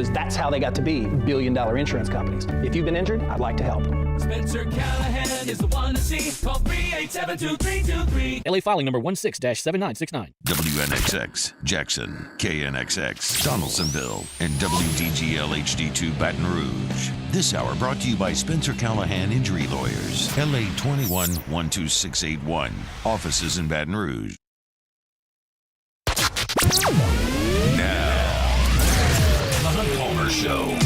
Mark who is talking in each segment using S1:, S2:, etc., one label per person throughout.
S1: because that's how they got to be billion-dollar insurance companies. If you've been injured, I'd like to help.
S2: Spencer Callahan is the one to see. Call 387-2323.
S3: LA filing number 16-7969.
S4: WNXX, Jackson, KNXX, Donaldsonville, and WDGL HD2 Baton Rouge. This hour brought to you by Spencer Callahan Injury Lawyers, LA 21-12681. Offices in Baton Rouge. Now, The Hunt Palmer Show.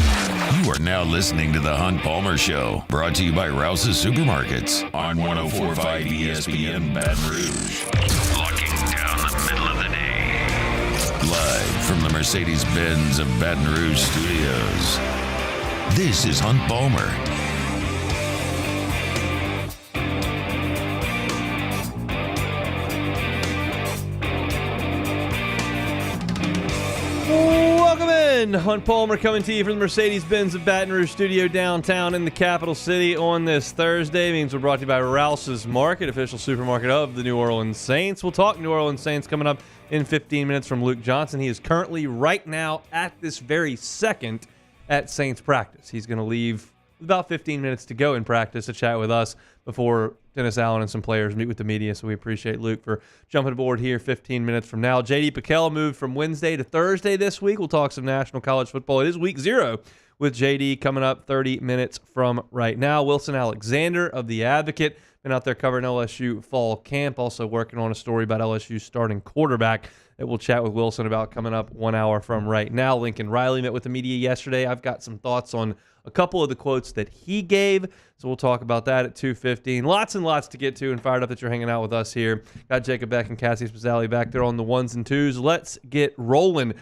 S4: You are now listening to The Hunt Palmer Show, brought to you by Rouse's Supermarkets on 104.5 ESPN Baton Rouge. Locking down the middle of the day. Live from the Mercedes-Benz of Baton Rouge studios. This is Hunt Palmer.
S5: Welcome in. Hunt Palmer coming to you from the Mercedes-Benz of Baton Rouge studio downtown in the capital city on this Thursday. Means we're brought to you by Rouse's Market, official supermarket of the New Orleans Saints. We'll talk New Orleans Saints coming up in 15 minutes from Luke Johnson. He is currently right now at this very second at Saints practice. He's going to leave about 15 minutes to go in practice to chat with us before Dennis Allen and some players meet with the media. So we appreciate Luke for jumping aboard here 15 minutes from now. J.D. Piquel moved from Wednesday to Thursday this week. We'll talk some national college football. It is week 0 with J.D. coming up 30 minutes from right now. Wilson Alexander of The Advocate, been out there covering LSU fall camp, also working on a story about LSU starting quarterback that we'll chat with Wilson about coming up 1 hour from right now. Lincoln Riley met with the media yesterday. I've got some thoughts on a couple of the quotes that he gave, so we'll talk about that at 2:15. Lots and lots to get to, and fired up that you're hanging out with us here. Got Jacob Beck and Cassie Spazzali back there on the ones and twos. Let's get rolling.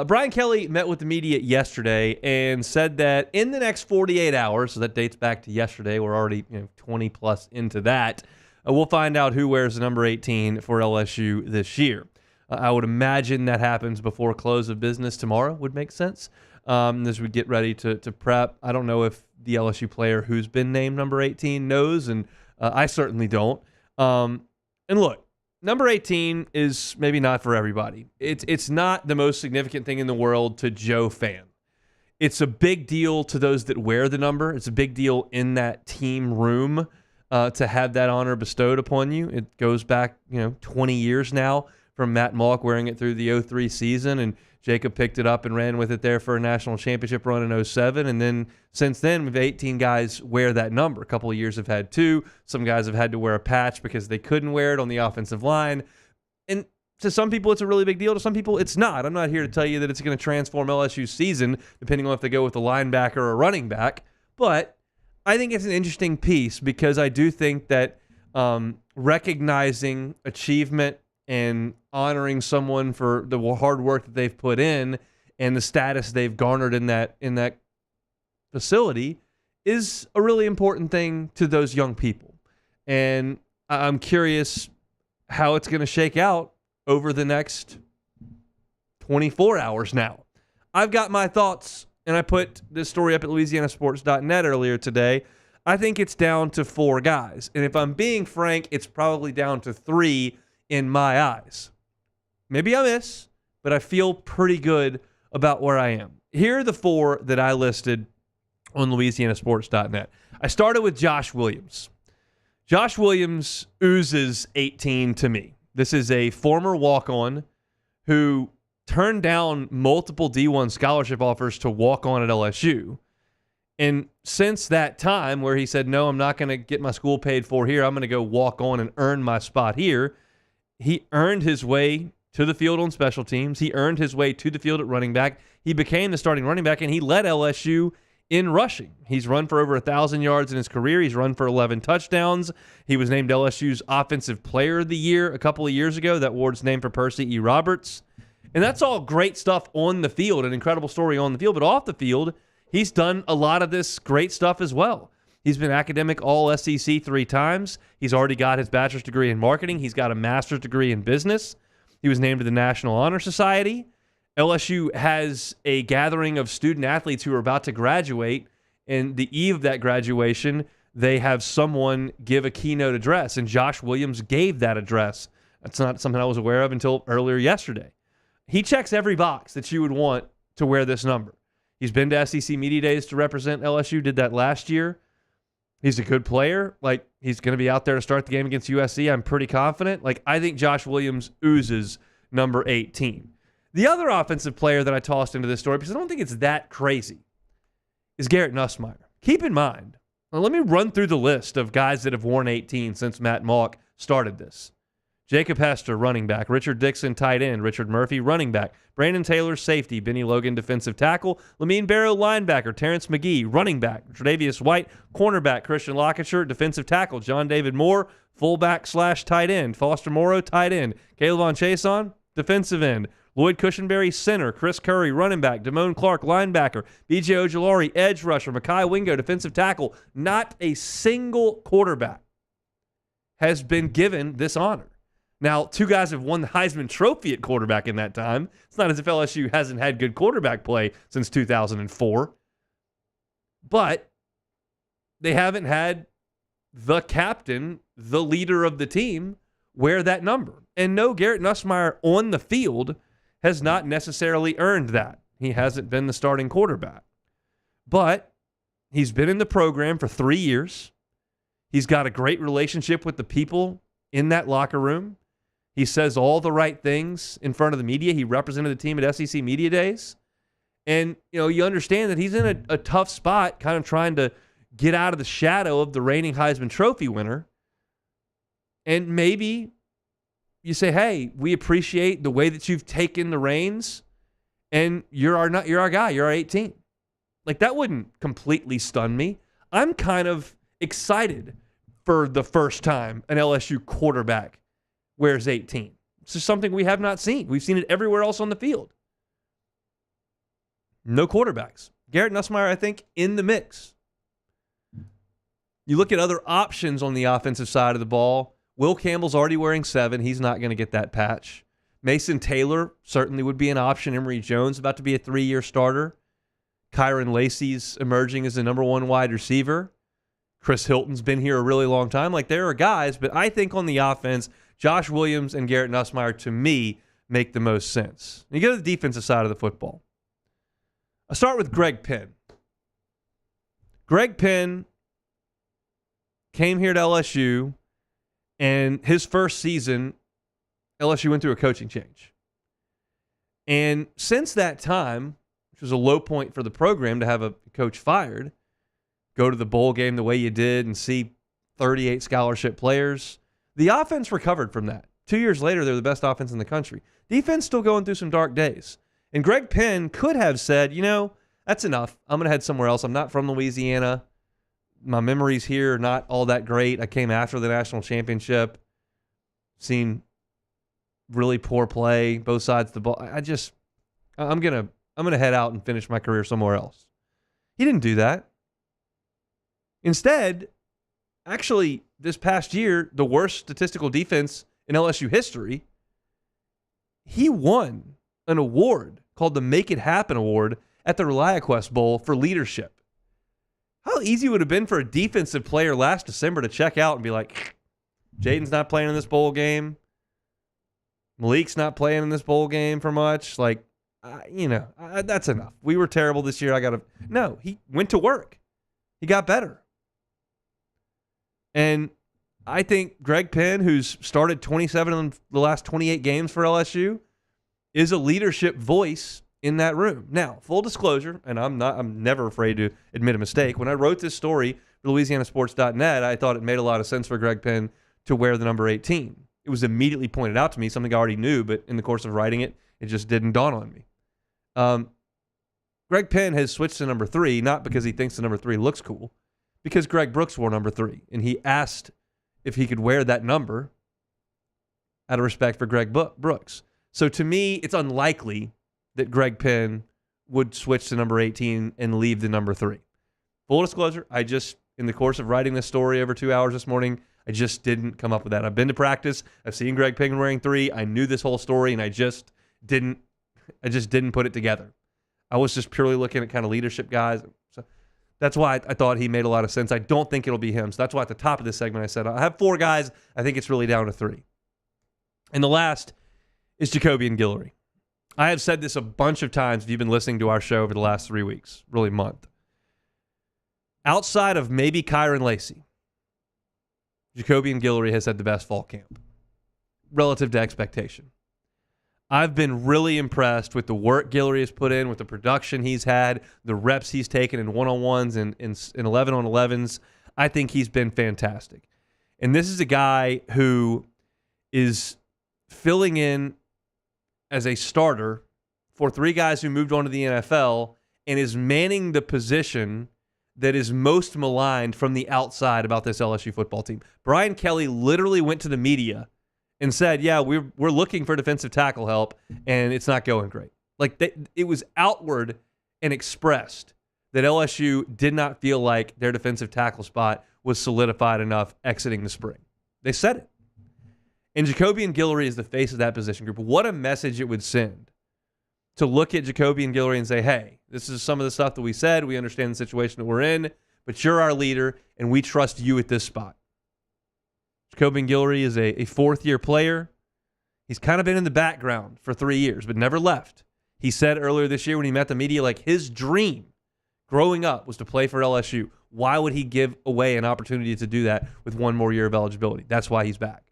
S5: Brian Kelly met with the media yesterday and said that in the next 48 hours, so that dates back to yesterday, we're already 20 plus into that, we'll find out who wears the number 18 for LSU this year. I would imagine that happens before close of business tomorrow would make sense. As we get ready to prep. I don't know if the LSU player who's been named number 18 knows, and I certainly don't. And look, number 18 is maybe not for everybody. It's not the most significant thing in the world to Joe fan. It's a big deal to those that wear the number. It's a big deal in that team room to have that honor bestowed upon you. It goes back 20 years now from Matt Malk wearing it through the 03 season, and Jacob picked it up and ran with it there for a national championship run in 07. And then since then, we've 18 guys wear that number. A couple of years have had 2. Some guys have had to wear a patch because they couldn't wear it on the offensive line. And to some people, it's a really big deal. To some people, it's not. I'm not here to tell you that it's going to transform LSU's season, depending on if they go with a linebacker or a running back. But I think it's an interesting piece because I do think that recognizing achievement and honoring someone for the hard work that they've put in and the status they've garnered in that facility is a really important thing to those young people. And I'm curious how it's going to shake out over the next 24 hours now. I've got my thoughts, and I put this story up at LouisianaSports.net earlier today. I think it's down to 4 guys. And if I'm being frank, it's probably down to 3 in my eyes. Maybe I miss, but I feel pretty good about where I am. Here are the 4 that I listed on LouisianaSports.net. I started with Josh Williams. Josh Williams oozes 18 to me. This is a former walk-on who turned down multiple D1 scholarship offers to walk on at LSU. And since that time where he said, no, I'm not going to get my school paid for here, I'm going to go walk on and earn my spot here, he earned his way to the field on special teams. He earned his way to the field at running back. He became the starting running back, and he led LSU in rushing. He's run for over 1,000 yards in his career. He's run for 11 touchdowns. He was named LSU's Offensive Player of the Year a couple of years ago. That award's named for Percy E. Roberts. And that's all great stuff on the field, an incredible story on the field. But off the field, he's done a lot of this great stuff as well. He's been academic All-SEC 3 times. He's already got his bachelor's degree in marketing. He's got a master's degree in business. He was named to the National Honor Society. LSU has a gathering of student athletes who are about to graduate, and the eve of that graduation, they have someone give a keynote address, and Josh Williams gave that address. That's not something I was aware of until earlier yesterday. He checks every box that you would want to wear this number. He's been to SEC Media Days to represent LSU, did that last year. He's a good player. Like, he's going to be out there to start the game against USC. I'm pretty confident. Like, I think Josh Williams oozes number 18. The other offensive player that I tossed into this story, because I don't think it's that crazy, is Garrett Nussmeier. Keep in mind, let me run through the list of guys that have worn 18 since Matt Malk started this. Jacob Hester, running back. Richard Dixon, tight end. Richard Murphy, running back. Brandon Taylor, safety. Benny Logan, defensive tackle. Lamine Barrow, linebacker. Terrence McGee, running back. Tre'Davious White, cornerback. Christian Lockett, defensive tackle. John David Moore, fullback/tight end. Foster Morrow, tight end. Caleb Von Chason, defensive end. Lloyd Cushenberry, center. Chris Curry, running back. Damone Clark, linebacker. B.J. Ojulari, edge rusher. Mekhi Wingo, defensive tackle. Not a single quarterback has been given this honor. Now, two guys have won the Heisman Trophy at quarterback in that time. It's not as if LSU hasn't had good quarterback play since 2004. But they haven't had the captain, the leader of the team, wear that number. And no, Garrett Nussmeier on the field has not necessarily earned that. He hasn't been the starting quarterback. But he's been in the program for 3 years. He's got a great relationship with the people in that locker room. He says all the right things in front of the media. He represented the team at SEC Media Days. And, you understand that he's in a tough spot, kind of trying to get out of the shadow of the reigning Heisman Trophy winner. And maybe you say, hey, we appreciate the way that you've taken the reins, and you're our guy. You're our 18. Like, that wouldn't completely stun me. I'm kind of excited for the first time an LSU quarterback wears 18. This is something we have not seen. We've seen it everywhere else on the field. No quarterbacks. Garrett Nussmeier, I think, in the mix. You look at other options on the offensive side of the ball. Will Campbell's already wearing 7. He's not going to get that patch. Mason Taylor certainly would be an option. Emory Jones about to be a 3-year starter. Kyron Lacey's emerging as the number 1 wide receiver. Chris Hilton's been here a really long time. Like, there are guys, but I think on the offense, Josh Williams and Garrett Nussmeier, to me, make the most sense. You go to the defensive side of the football. I'll start with Greg Penn. Greg Penn came here to LSU, and his first season, LSU went through a coaching change. And since that time, which was a low point for the program to have a coach fired, go to the bowl game the way you did and see 38 scholarship players, the offense recovered from that. 2 years later, they're the best offense in the country. Defense still going through some dark days. And Greg Penn could have said, that's enough. I'm going to head somewhere else. I'm not from Louisiana. My memories here are not all that great. I came after the national championship, seen really poor play, both sides of the ball. I'm gonna head out and finish my career somewhere else. He didn't do that. Instead, actually, this past year, the worst statistical defense in LSU history, he won an award called the Make It Happen Award at the ReliaQuest Bowl for leadership. How easy would it have been for a defensive player last December to check out and be like, Jaden's not playing in this bowl game. Malik's not playing in this bowl game for much. Like, that's enough. We were terrible this year. No, he went to work. He got better. And I think Greg Penn, who's started 27 of the last 28 games for LSU, is a leadership voice in that room. Now, full disclosure, and I'm never afraid to admit a mistake. When I wrote this story for LouisianaSports.net, I thought it made a lot of sense for Greg Penn to wear the number 18. It was immediately pointed out to me, something I already knew, but in the course of writing it, it just didn't dawn on me. Greg Penn has switched to number 3, not because he thinks the number 3 looks cool, because Greg Brooks wore number 3, and he asked if he could wear that number out of respect for Greg Brooks. So to me, it's unlikely that Greg Penn would switch to number 18 and leave the number 3. Full disclosure, in the course of writing this story over 2 hours this morning, I just didn't come up with that. I've been to practice. I've seen Greg Penn wearing 3. I knew this whole story, and I just didn't put it together. I was just purely looking at kind of leadership guys. So that's why I thought he made a lot of sense. I don't think it'll be him. So that's why at the top of this segment I said I have 4 guys. I think it's really down to 3. And the last is Jacobian Guillory. I have said this a bunch of times if you've been listening to our show over the last 3 weeks, really month. Outside of maybe Kyron Lacey, Jacobian Guillory has had the best fall camp relative to expectation. I've been really impressed with the work Guillory has put in, with the production he's had, the reps he's taken in one-on-ones and in 11-on-11s. I think he's been fantastic. And this is a guy who is filling in as a starter for 3 guys who moved on to the NFL and is manning the position that is most maligned from the outside about this LSU football team. Brian Kelly literally went to the media and said, yeah, we're looking for defensive tackle help, and it's not going great. It was outward and expressed that LSU did not feel like their defensive tackle spot was solidified enough exiting the spring. They said it. And Jacobian Guillory is the face of that position group. What a message it would send to look at Jacobian Guillory and say, hey, this is some of the stuff that we said. We understand the situation that we're in, but you're our leader, and we trust you at this spot. Jacobian Guillory is a fourth-year player. He's kind of been in the background for 3 years, but never left. He said earlier this year when he met the media, his dream growing up was to play for LSU. Why would he give away an opportunity to do that with one more year of eligibility? That's why he's back.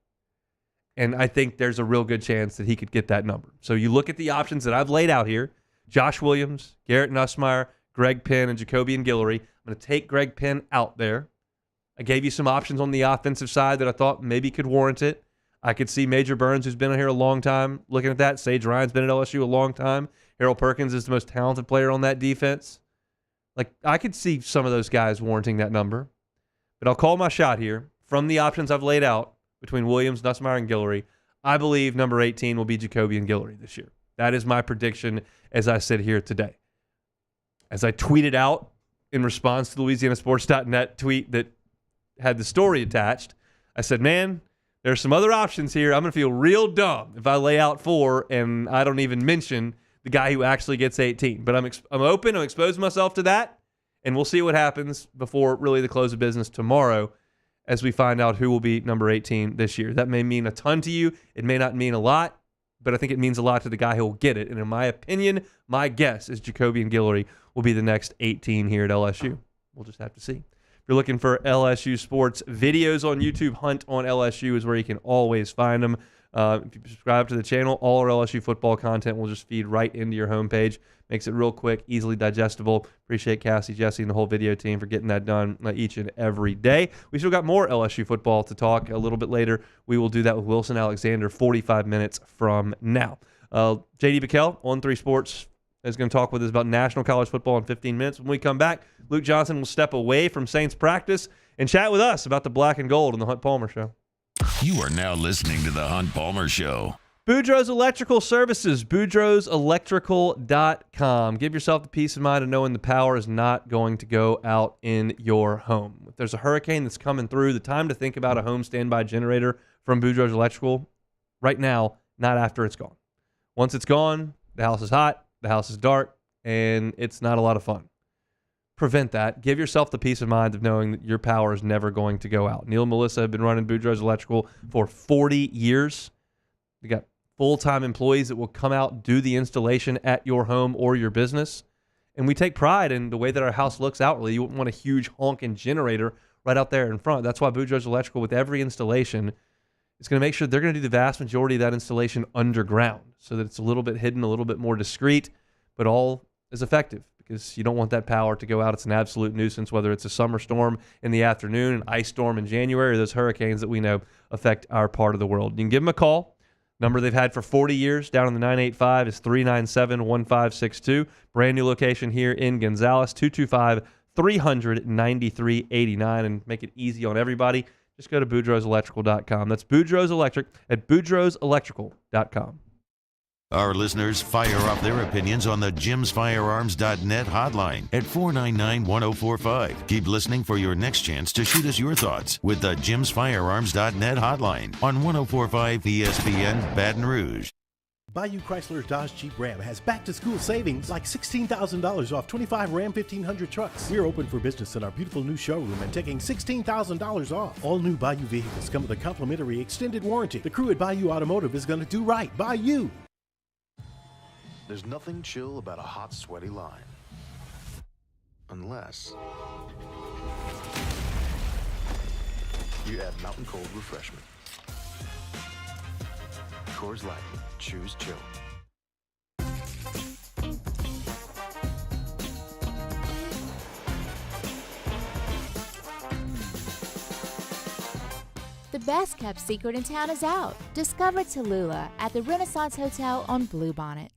S5: And I think there's a real good chance that he could get that number. So you look at the options that I've laid out here, Josh Williams, Garrett Nussmeier, Greg Penn, and Jacobian Guillory. I'm going to take Greg Penn out there. I gave you some options on the offensive side that I thought maybe could warrant it. I could see Major Burns, who's been here a long time, looking at that. Sage Ryan's been at LSU a long time. Harold Perkins is the most talented player on that defense. I could see some of those guys warranting that number. But I'll call my shot here. From the options I've laid out between Williams, Nussmeier, and Guillory, I believe number 18 will be Jacobian Guillory this year. That is my prediction as I sit here today. As I tweeted out in response to the LouisianaSports.net tweet that had the story attached, I said, man, there's some other options here. I'm going to feel real dumb if I lay out 4 and I don't even mention the guy who actually gets 18. But I'm open. I'm exposing myself to that, and we'll see what happens before really the close of business tomorrow as we find out who will be number 18 this year. That may mean a ton to you. It may not mean a lot, but I think it means a lot to the guy who will get it. And in my opinion, my guess is Jacobian Guillory will be the next 18 here at LSU. We'll just have to see. If you're looking for LSU sports videos on YouTube, Hunt on LSU is where you can always find them. If you subscribe to the channel, all our LSU football content will just feed right into your homepage. Makes it real quick, easily digestible. Appreciate Cassie, Jesse, and the whole video team for getting that done each and every day. We still got more LSU football to talk a little bit later. We will do that with Wilson Alexander 45 minutes from now. JD Bickel on 3 Sports is going to talk with us about national college football in 15 minutes. When we come back, Luke Johnson will step away from Saints practice and chat with us about the black and gold on the Hunt Palmer Show.
S4: You are now listening to the Hunt Palmer Show.
S5: Boudreaux's Electrical Services, boudreauxelectrical.com. Give yourself the peace of mind of knowing the power is not going to go out in your home. If there's a hurricane that's coming through, the time to think about a home standby generator from Boudreaux's Electrical, right now, not after it's gone. Once it's gone, the house is hot, the house is dark, and it's not a lot of fun. Prevent that. Give yourself the peace of mind of knowing that your power is never going to go out. Neil and Melissa have been running Boudreaux's Electrical for 40 years. They got full-time employees that will come out, do the installation at your home or your business. And we take pride in the way that our house looks outwardly. You wouldn't want a huge honking generator right out there in front. That's why Boudreaux's Electrical, with every installation, is going to make sure they're going to do the vast majority of that installation underground so that it's a little bit hidden, a little bit more discreet, but all is effective because you don't want that power to go out. It's an absolute nuisance, whether it's a summer storm in the afternoon, an ice storm in January, or those hurricanes that we know affect our part of the world. You can give them a call. Number they've had for 40 years down in the 985 is 397-1562. Brand new location here in Gonzales, 225-393-89. And make it easy on everybody, just go to boudreauxelectrical.com. That's Boudreaux's Electric at boudreauxelectrical.com.
S4: Our listeners fire off their opinions on the jimsfirearms.net hotline at 499-1045. Keep listening for your next chance to shoot us your thoughts with the jimsfirearms.net hotline on 1045 ESPN Baton Rouge.
S6: Bayou Chrysler Dodge Jeep Ram has back-to-school savings like $16,000 off 25 Ram 1500 trucks. We're open for business in our beautiful new showroom and taking $16,000 off. All new Bayou vehicles come with a complimentary extended warranty. The crew at Bayou Automotive is going to do right by you.
S7: There's nothing chill about a hot, sweaty line. Unless you add Mountain Cold Refreshment. Coors Light. Choose chill.
S8: The best kept secret in town is out. Discover Tallulah at the Renaissance Hotel on Bluebonnet.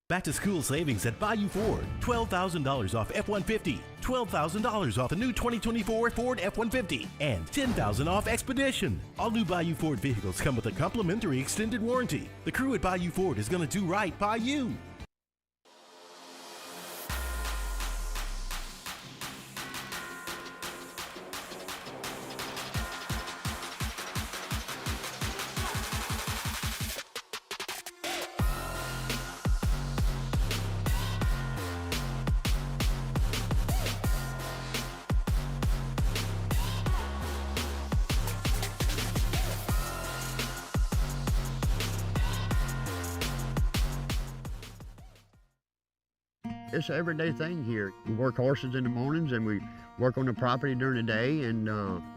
S6: Back to school savings at Bayou Ford. $12,000 off F-150. $12,000 off the new 2024 Ford F-150. And $10,000 off Expedition. All new Bayou Ford vehicles come with a complimentary extended warranty. The crew at Bayou Ford is going to do right by you.
S9: It's an everyday thing here. We work horses in the mornings and we work on the property during the day, and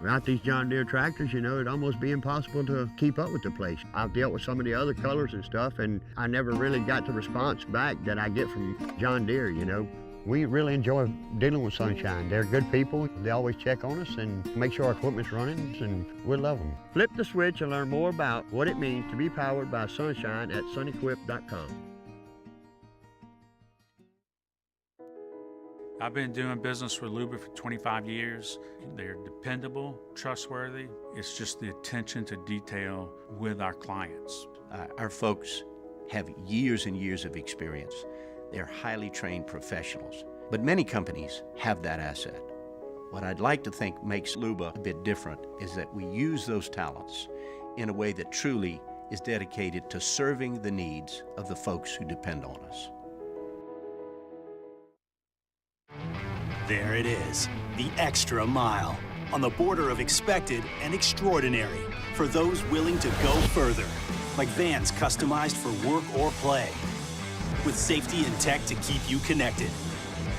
S9: without these John Deere tractors, you know, it'd almost be impossible to keep up with the place. I've dealt with some of the other colors and stuff, and I never really got the response back that I get from John Deere, you know. We really enjoy dealing with Sunshine. They're good people. They always check on us and make sure our equipment's running, and we love them. Flip the switch and learn more about what it means to be powered by Sunshine at sunequip.com.
S10: I've been doing business with Luba for 25 years. They're dependable, trustworthy. It's just the attention to detail with our clients.
S11: Our folks have years and years of experience. They're highly trained professionals, but many companies have that asset. What I'd like to think makes Luba a bit different is that we use those talents in a way that truly is dedicated to serving the needs of the folks who depend on us.
S12: There it is, the extra mile, on the border of expected and extraordinary, for those willing to go further, like vans customized for work or play, with safety and tech to keep you connected,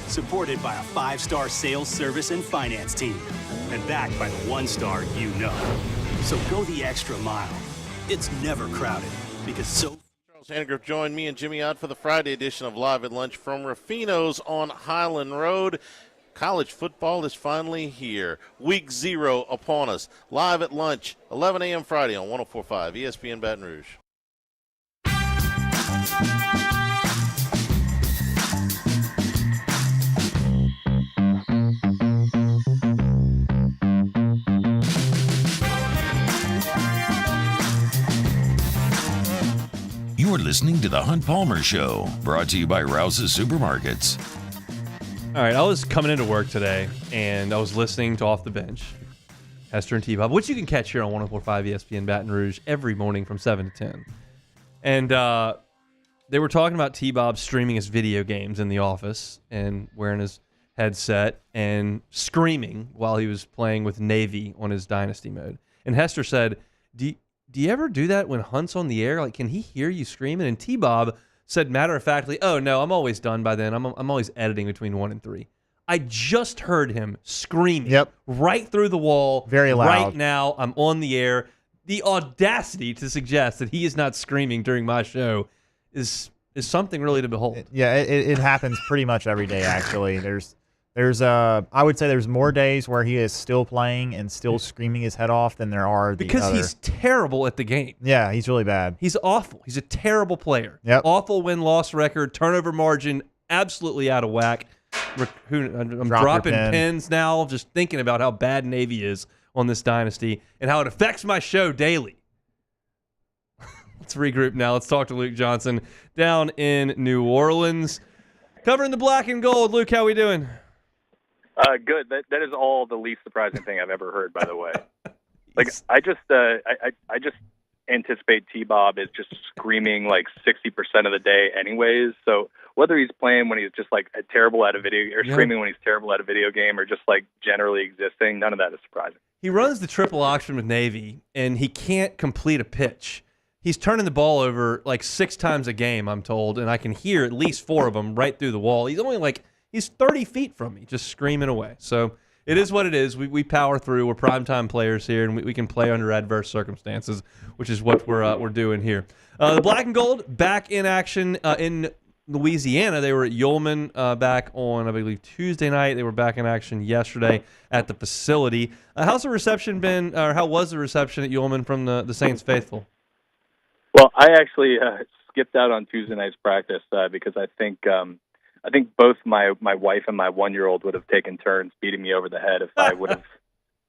S12: supported by a 5-star sales, service, and finance team, and backed by the 1-star you know. So go the extra mile. It's never crowded, because so...
S13: Sandgriff joined me and Jimmy Ott for the Friday edition of Live at Lunch from Ruffino's on Highland Road. College football is finally here. Week 0 upon us. Live at Lunch, 11 a.m. Friday on 104.5 ESPN Baton Rouge.
S4: You are listening to The Hunt Palmer Show, brought to you by Rouse's Supermarkets.
S5: All right, I was coming into work today, and I was listening to Off the Bench, Hester and T-Bob, which you can catch here on 104.5 ESPN Baton Rouge every morning from 7 to 10. And they were talking about T-Bob streaming his video games in the office and wearing his headset and screaming while he was playing with Navy on his Dynasty mode. And Hester said, do you ever do that when Hunt's on the air? Like, can he hear you screaming? And T-Bob said matter-of-factly, oh, no, I'm always done by then. I'm always editing between 1 and 3. I just heard him screaming right through the wall.
S14: Very loud.
S5: Right now, I'm on the air. The audacity to suggest that he is not screaming during my show is something really to behold.
S14: It happens pretty much every day, actually. I would say there's more days where he is still playing and still screaming his head off than there are
S5: because he's terrible at the game.
S14: Yeah, he's really bad.
S5: He's awful. He's a terrible player.
S14: Yep.
S5: Awful win-loss record, turnover margin, absolutely out of whack. I'm dropping pins now just thinking about how bad Navy is on this Dynasty and how it affects my show daily. Let's regroup now. Let's talk to Luke Johnson down in New Orleans. Covering the black and gold. Luke, how we doing?
S15: Good. That is all the least surprising thing I've ever heard, by the way. Like, I just anticipate T-Bob is just screaming like 60% of the day anyways. So whether he's playing when he's just like terrible at a video, or screaming when he's terrible at a video game, or just like generally existing, none of that is surprising.
S5: He runs the triple auction with Navy, and he can't complete a pitch. he's turning the ball over like 6 times a game, I'm told, and I can hear at least 4 of them right through the wall. He's 30 feet from me, just screaming away. So it is what it is. We power through. We're primetime players here, and we can play under adverse circumstances, which is what we're doing here. The Black and Gold back in action in Louisiana. They were at Ullman back on, I believe, Tuesday night. They were back in action yesterday at the facility. How's the reception been, or how was the reception at Ullman from the Saints faithful?
S15: Well, I actually skipped out on Tuesday night's practice because I think both my wife and my 1-year-old would have taken turns beating me over the head if I would have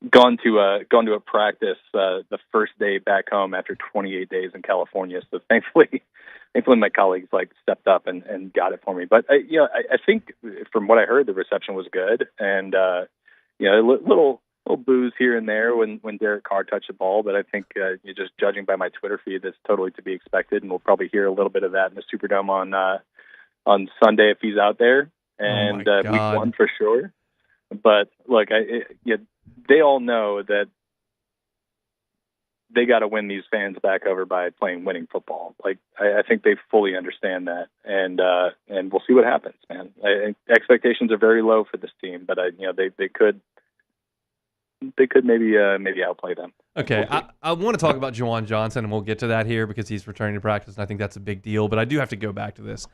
S15: gone to a practice the first day back home after 28 days in California. So thankfully my colleagues stepped up and got it for me. But I think from what I heard, the reception was good, and little boos here and there when Derek Carr touched the ball. But I think just judging by my Twitter feed, that's totally to be expected, and we'll probably hear a little bit of that in the Superdome on Sunday if he's out there, and week 1 for sure. But look, they all know that they got to win these fans back over by playing winning football. I think they fully understand that, and we'll see what happens, man. Expectations are very low for this team, but they could maybe outplay them.
S5: Okay, I want to talk about Juwan Johnson, and we'll get to that here because he's returning to practice, and I think that's a big deal. But I do have to go back to this.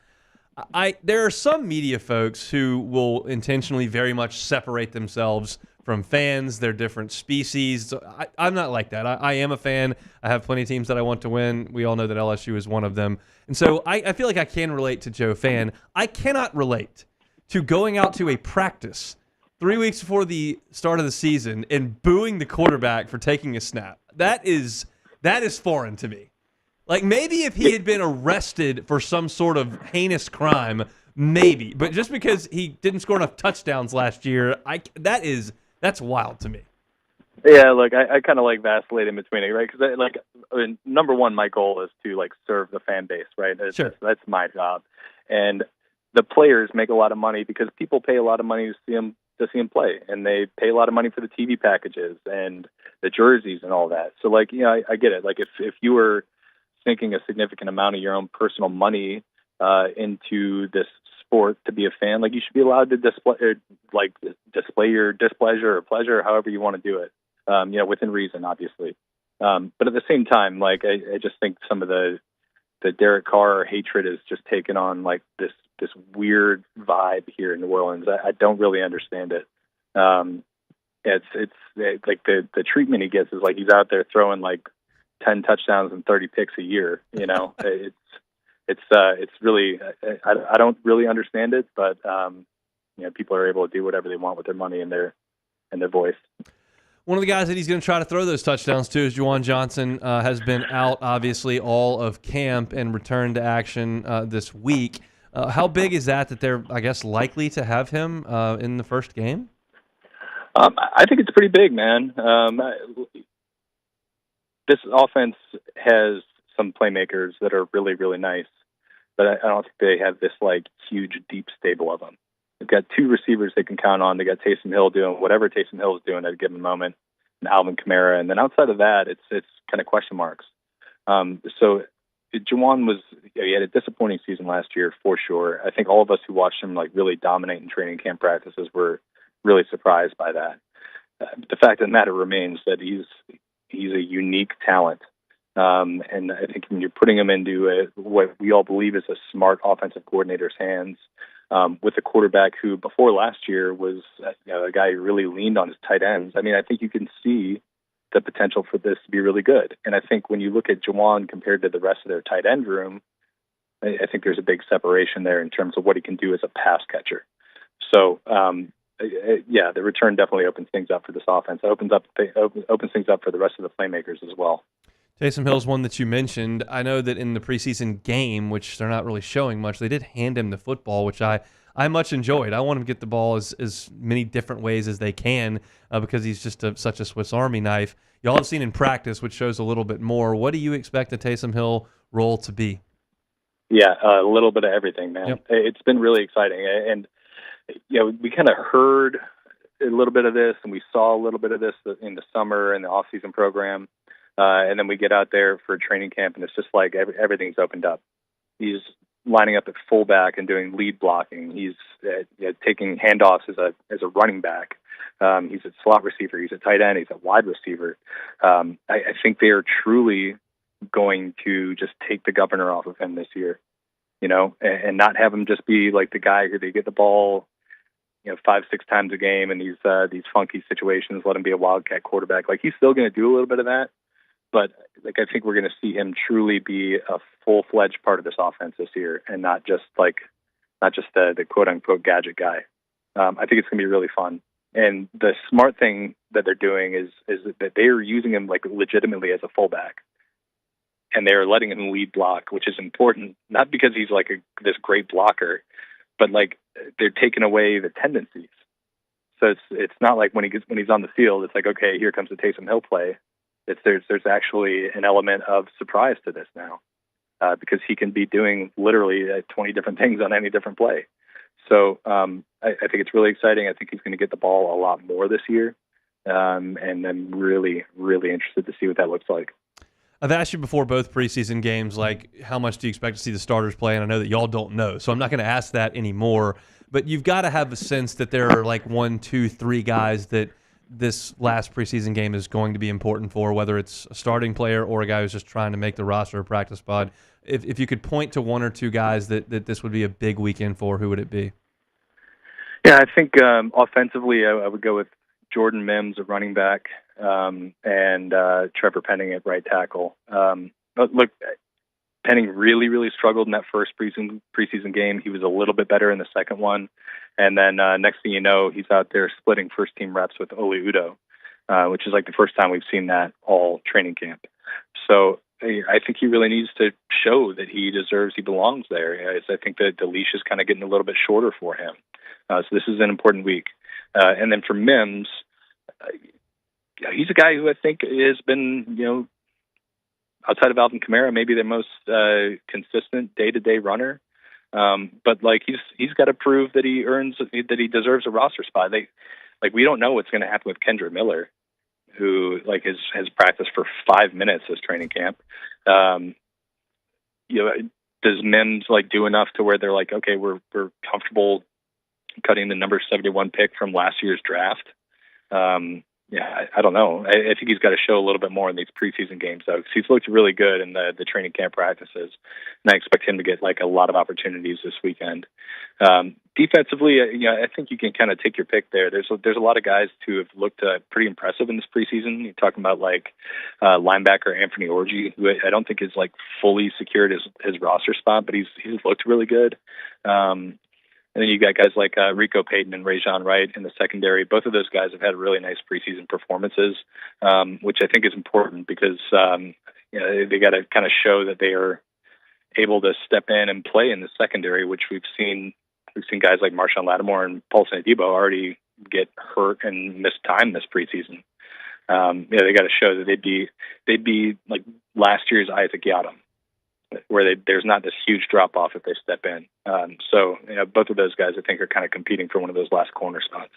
S5: There are some media folks who will intentionally very much separate themselves from fans. They're different species. I'm not like that. I am a fan. I have plenty of teams that I want to win. We all know that LSU is one of them. And so I feel like I can relate to Joe Fan. I cannot relate to going out to a practice 3 weeks before the start of the season and booing the quarterback for taking a snap. That is foreign to me. Maybe if he had been arrested for some sort of heinous crime, maybe. But just because he didn't score enough touchdowns last year, that's wild to me.
S15: Yeah, look, I kind of vacillate in between it, right? Because number one, my goal is to serve the fan base, right?
S5: Sure.
S15: That's my job, and the players make a lot of money because people pay a lot of money to see them play, and they pay a lot of money for the TV packages and the jerseys and all that. So I get it. If you were sinking a significant amount of your own personal money into this sport to be a fan, you should be allowed to display your displeasure or pleasure, however you want to do it, within reason, obviously. But at the same time, I just think some of the Derek Carr hatred is just taken on this weird vibe here in New Orleans. I don't really understand it. It's the treatment he gets is he's out there throwing 10 touchdowns and 30 picks a year. It's really, I don't really understand it, but people are able to do whatever they want with their money and their voice.
S5: One of the guys that he's going to try to throw those touchdowns to is Juwan Johnson. Has been out obviously all of camp and returned to action this week. How big is that they're, I guess, likely to have him in the first game?
S15: I think it's pretty big, man. This offense has some playmakers that are really, really nice, but I don't think they have this huge, deep stable of them. They've got 2 receivers they can count on. They got Taysom Hill doing whatever Taysom Hill is doing at a given moment, and Alvin Kamara. And then outside of that, it's kind of question marks. So Juwan he had a disappointing season last year for sure. I think all of us who watched him really dominate in training camp practices were really surprised by that. The fact of the matter remains that he's a unique talent. And I think when you're putting him into what we all believe is a smart offensive coordinator's hands, with a quarterback who before last year was a guy who really leaned on his tight ends, I think you can see the potential for this to be really good. And I think when you look at Juwan compared to the rest of their tight end room, I think there's a big separation there in terms of what he can do as a pass catcher. So, the return definitely opens things up for this offense. It opens things up for the rest of the playmakers as well.
S5: Taysom Hill's one that you mentioned. I know that in the preseason game, which they're not really showing much, they did hand him the football, which I much enjoyed. I want him to get the ball as many different ways as they can because he's just such a Swiss Army knife. Y'all have seen in practice, which shows a little bit more. What do you expect the Taysom Hill role to be?
S15: Yeah, a little bit of everything, man. Yep. It's been really exciting. And we kind of heard a little bit of this, and we saw a little bit of this in the summer and the off-season program. And then we get out there for training camp, and it's just like everything's opened up. He's lining up at fullback and doing lead blocking. He's taking handoffs as a running back. He's a slot receiver. He's a tight end. He's a wide receiver. I think they are truly going to just take the governor off of him this year, and not have him just be like the guy who they get the ball, 5-6 times a game in these funky situations. Let him be a wildcat quarterback. Like, he's still going to do a little bit of that, but like, I think we're going to see him truly be a full-fledged part of this offense this year, and not just the quote-unquote gadget guy. I think it's going to be really fun. And the smart thing that they're doing is that they are using him like legitimately as a fullback, and they're letting him lead block, which is important, not because he's like this great blocker, but like they're taking away the tendencies. So it's not like when he's on the field, it's like, okay, here comes the Taysom Hill play. There's actually an element of surprise to this now, because he can be doing literally 20 different things on any different play. So I think it's really exciting. I think he's going to get the ball a lot more this year, and I'm really, really interested to see what that looks like.
S5: I've asked you before both preseason games, like, how much do you expect to see the starters play? And I know that y'all don't know, so I'm not going to ask that anymore. But you've got to have a sense that there are like 1, 2, 3 guys that this last preseason game is going to be important for, whether it's a starting player or a guy who's just trying to make the roster or practice squad. If you could point to 1 or 2 guys that this would be a big weekend for, who would it be?
S15: Yeah, I think offensively I would go with Jordan Mims, a running back, and Trevor Penning at right tackle. But look, Penning really, really struggled in that first preseason game. He was a little bit better in the second one. And then next thing you know, he's out there splitting first-team reps with Oli Udoh, which is like the first time we've seen that all training camp. So I think he really needs to show that he belongs there. I think that the leash is kind of getting a little bit shorter for him. So this is an important week. And then for Mims, he's a guy who I think has been, outside of Alvin Kamara, maybe the most consistent day-to-day runner. But like he's got to prove that he deserves a roster spot. We don't know what's going to happen with Kendra Miller, who has practiced for 5 minutes this training camp. Does Mims do enough to where they're like, okay, we're comfortable cutting the number 71 pick from last year's draft? I don't know. I think he's got to show a little bit more in these preseason games, though, because he's looked really good in the training camp practices, and I expect him to get a lot of opportunities this weekend. Defensively, I think you can kind of take your pick there. There's a lot of guys who have looked pretty impressive in this preseason. You're talking about linebacker Anthony Orji, who I don't think is fully secured his roster spot, but he's looked really good. And then you got guys like Rico Payton and Rajon Wright in the secondary. Both of those guys have had really nice preseason performances, which I think is important because they got to kind of show that they are able to step in and play in the secondary, which we've seen guys like Marshawn Lattimore and Paulson Adebo already get hurt and miss time this preseason. They got to show that they'd be like last year's Isaac Yiadom, where there's not this huge drop off if they step in. So both of those guys I think are kind of competing for one of those last corner spots.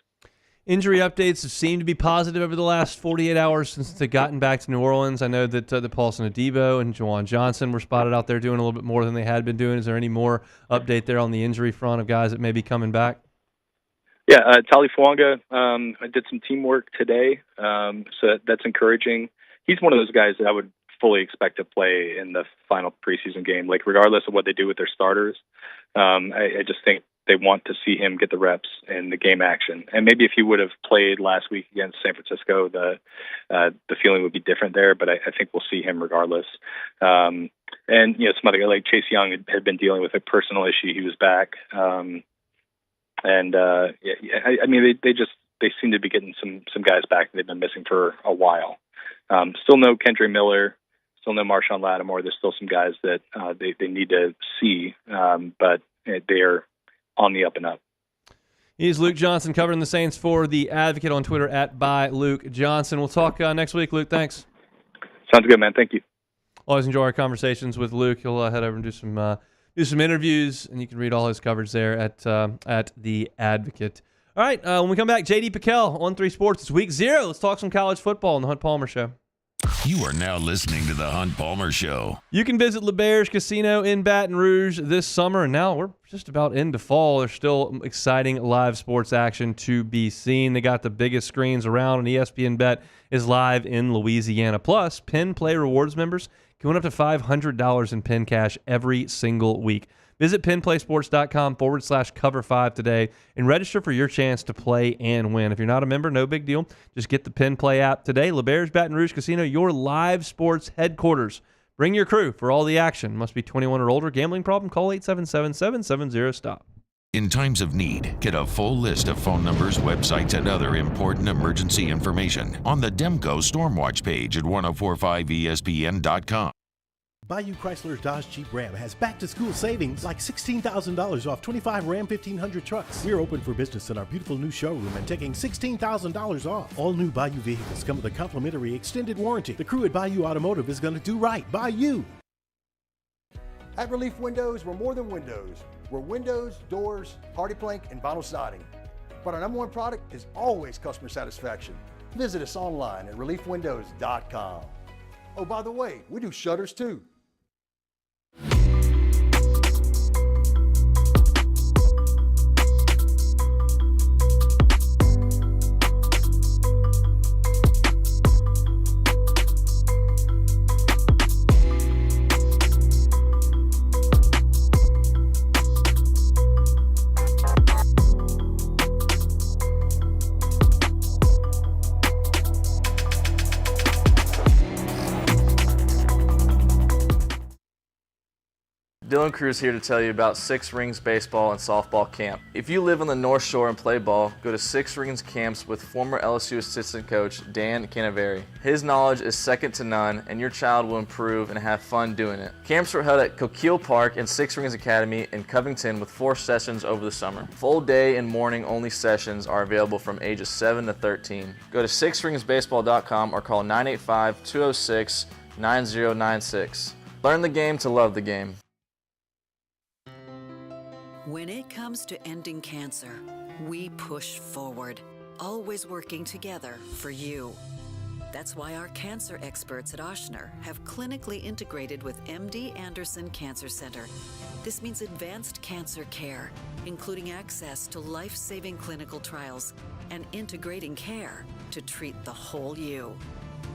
S5: Injury updates have seemed to be positive over the last 48 hours since they've gotten back to New Orleans. I know that the Paulson Adebo and Juwan Johnson were spotted out there doing a little bit more than they had been doing. Is there any more update there on the injury front of guys that may be coming back?
S15: Yeah, Tali Fuanga, I did some teamwork today, so that's encouraging. He's one of those guys that I would fully expect to play in the final preseason game, regardless of what they do with their starters. I just think they want to see him get the reps and the game action. And maybe if he would have played last week against San Francisco, the feeling would be different there, but I think we'll see him regardless. And some other guy like Chase Young had been dealing with a personal issue. He was back. They seem to be getting some guys back that they've been missing for a while. Still no Kendra Miller, still no Marshawn Lattimore. There's still some guys that they need to see, but they are on the up and up.
S5: He's Luke Johnson covering the Saints for The Advocate on Twitter @ByLukeJohnson. We'll talk next week, Luke. Thanks.
S15: Sounds good, man. Thank you.
S5: Always enjoy our conversations with Luke. He'll head over and do some interviews, and you can read all his coverage there at The Advocate. All right, when we come back, JD Piquel on 3 Sports. It's week 0. Let's talk some college football on the Hunt Palmer Show.
S4: You are now listening to the Hunt Palmer Show.
S5: You can visit LeBear's Casino in Baton Rouge this summer, and now we're just about into fall. There's still exciting live sports action to be seen. They got the biggest screens around, and ESPN Bet is live in Louisiana. Plus, Pin Play Rewards members can win up to $500 in Pin Cash every single week. Visit pinplaysports.com/cover5 today and register for your chance to play and win. If you're not a member, no big deal. Just get the Pin Play app today. LeBear's Baton Rouge Casino, your live sports headquarters. Bring your crew for all the action. Must be 21 or older. Gambling problem? Call 877-770-STOP.
S4: In times of need, get a full list of phone numbers, websites, and other important emergency information on the Demco Stormwatch page at 1045ESPN.com.
S6: Bayou Chrysler Dodge Jeep Ram has back-to-school savings like $16,000 off 25 Ram 1500 trucks. We're open for business in our beautiful new showroom and taking $16,000 off. All new Bayou vehicles come with a complimentary extended warranty. The crew at Bayou Automotive is going to do right by you.
S16: At Relief Windows, we're more than windows. We're windows, doors, hardy plank, and vinyl siding. But our number one product is always customer satisfaction. Visit us online at reliefwindows.com. Oh, by the way, we do shutters too.
S17: Dylan Cruz here to tell you about Six Rings Baseball and Softball Camp. If you live on the North Shore and play ball, go to Six Rings Camps with former LSU assistant coach Dan Canaveri. His knowledge is second to none, and your child will improve and have fun doing it. Camps were held at Coquille Park and Six Rings Academy in Covington with 4 sessions over the summer. Full day and morning only sessions are available from ages 7 to 13. Go to sixringsbaseball.com or call 985-206-9096. Learn the game to love the game.
S18: When it comes to ending cancer, we push forward, always working together for you. That's why our cancer experts at Ochsner have clinically integrated with MD Anderson Cancer Center. This means advanced cancer care, including access to life-saving clinical trials and integrating care to treat the whole you.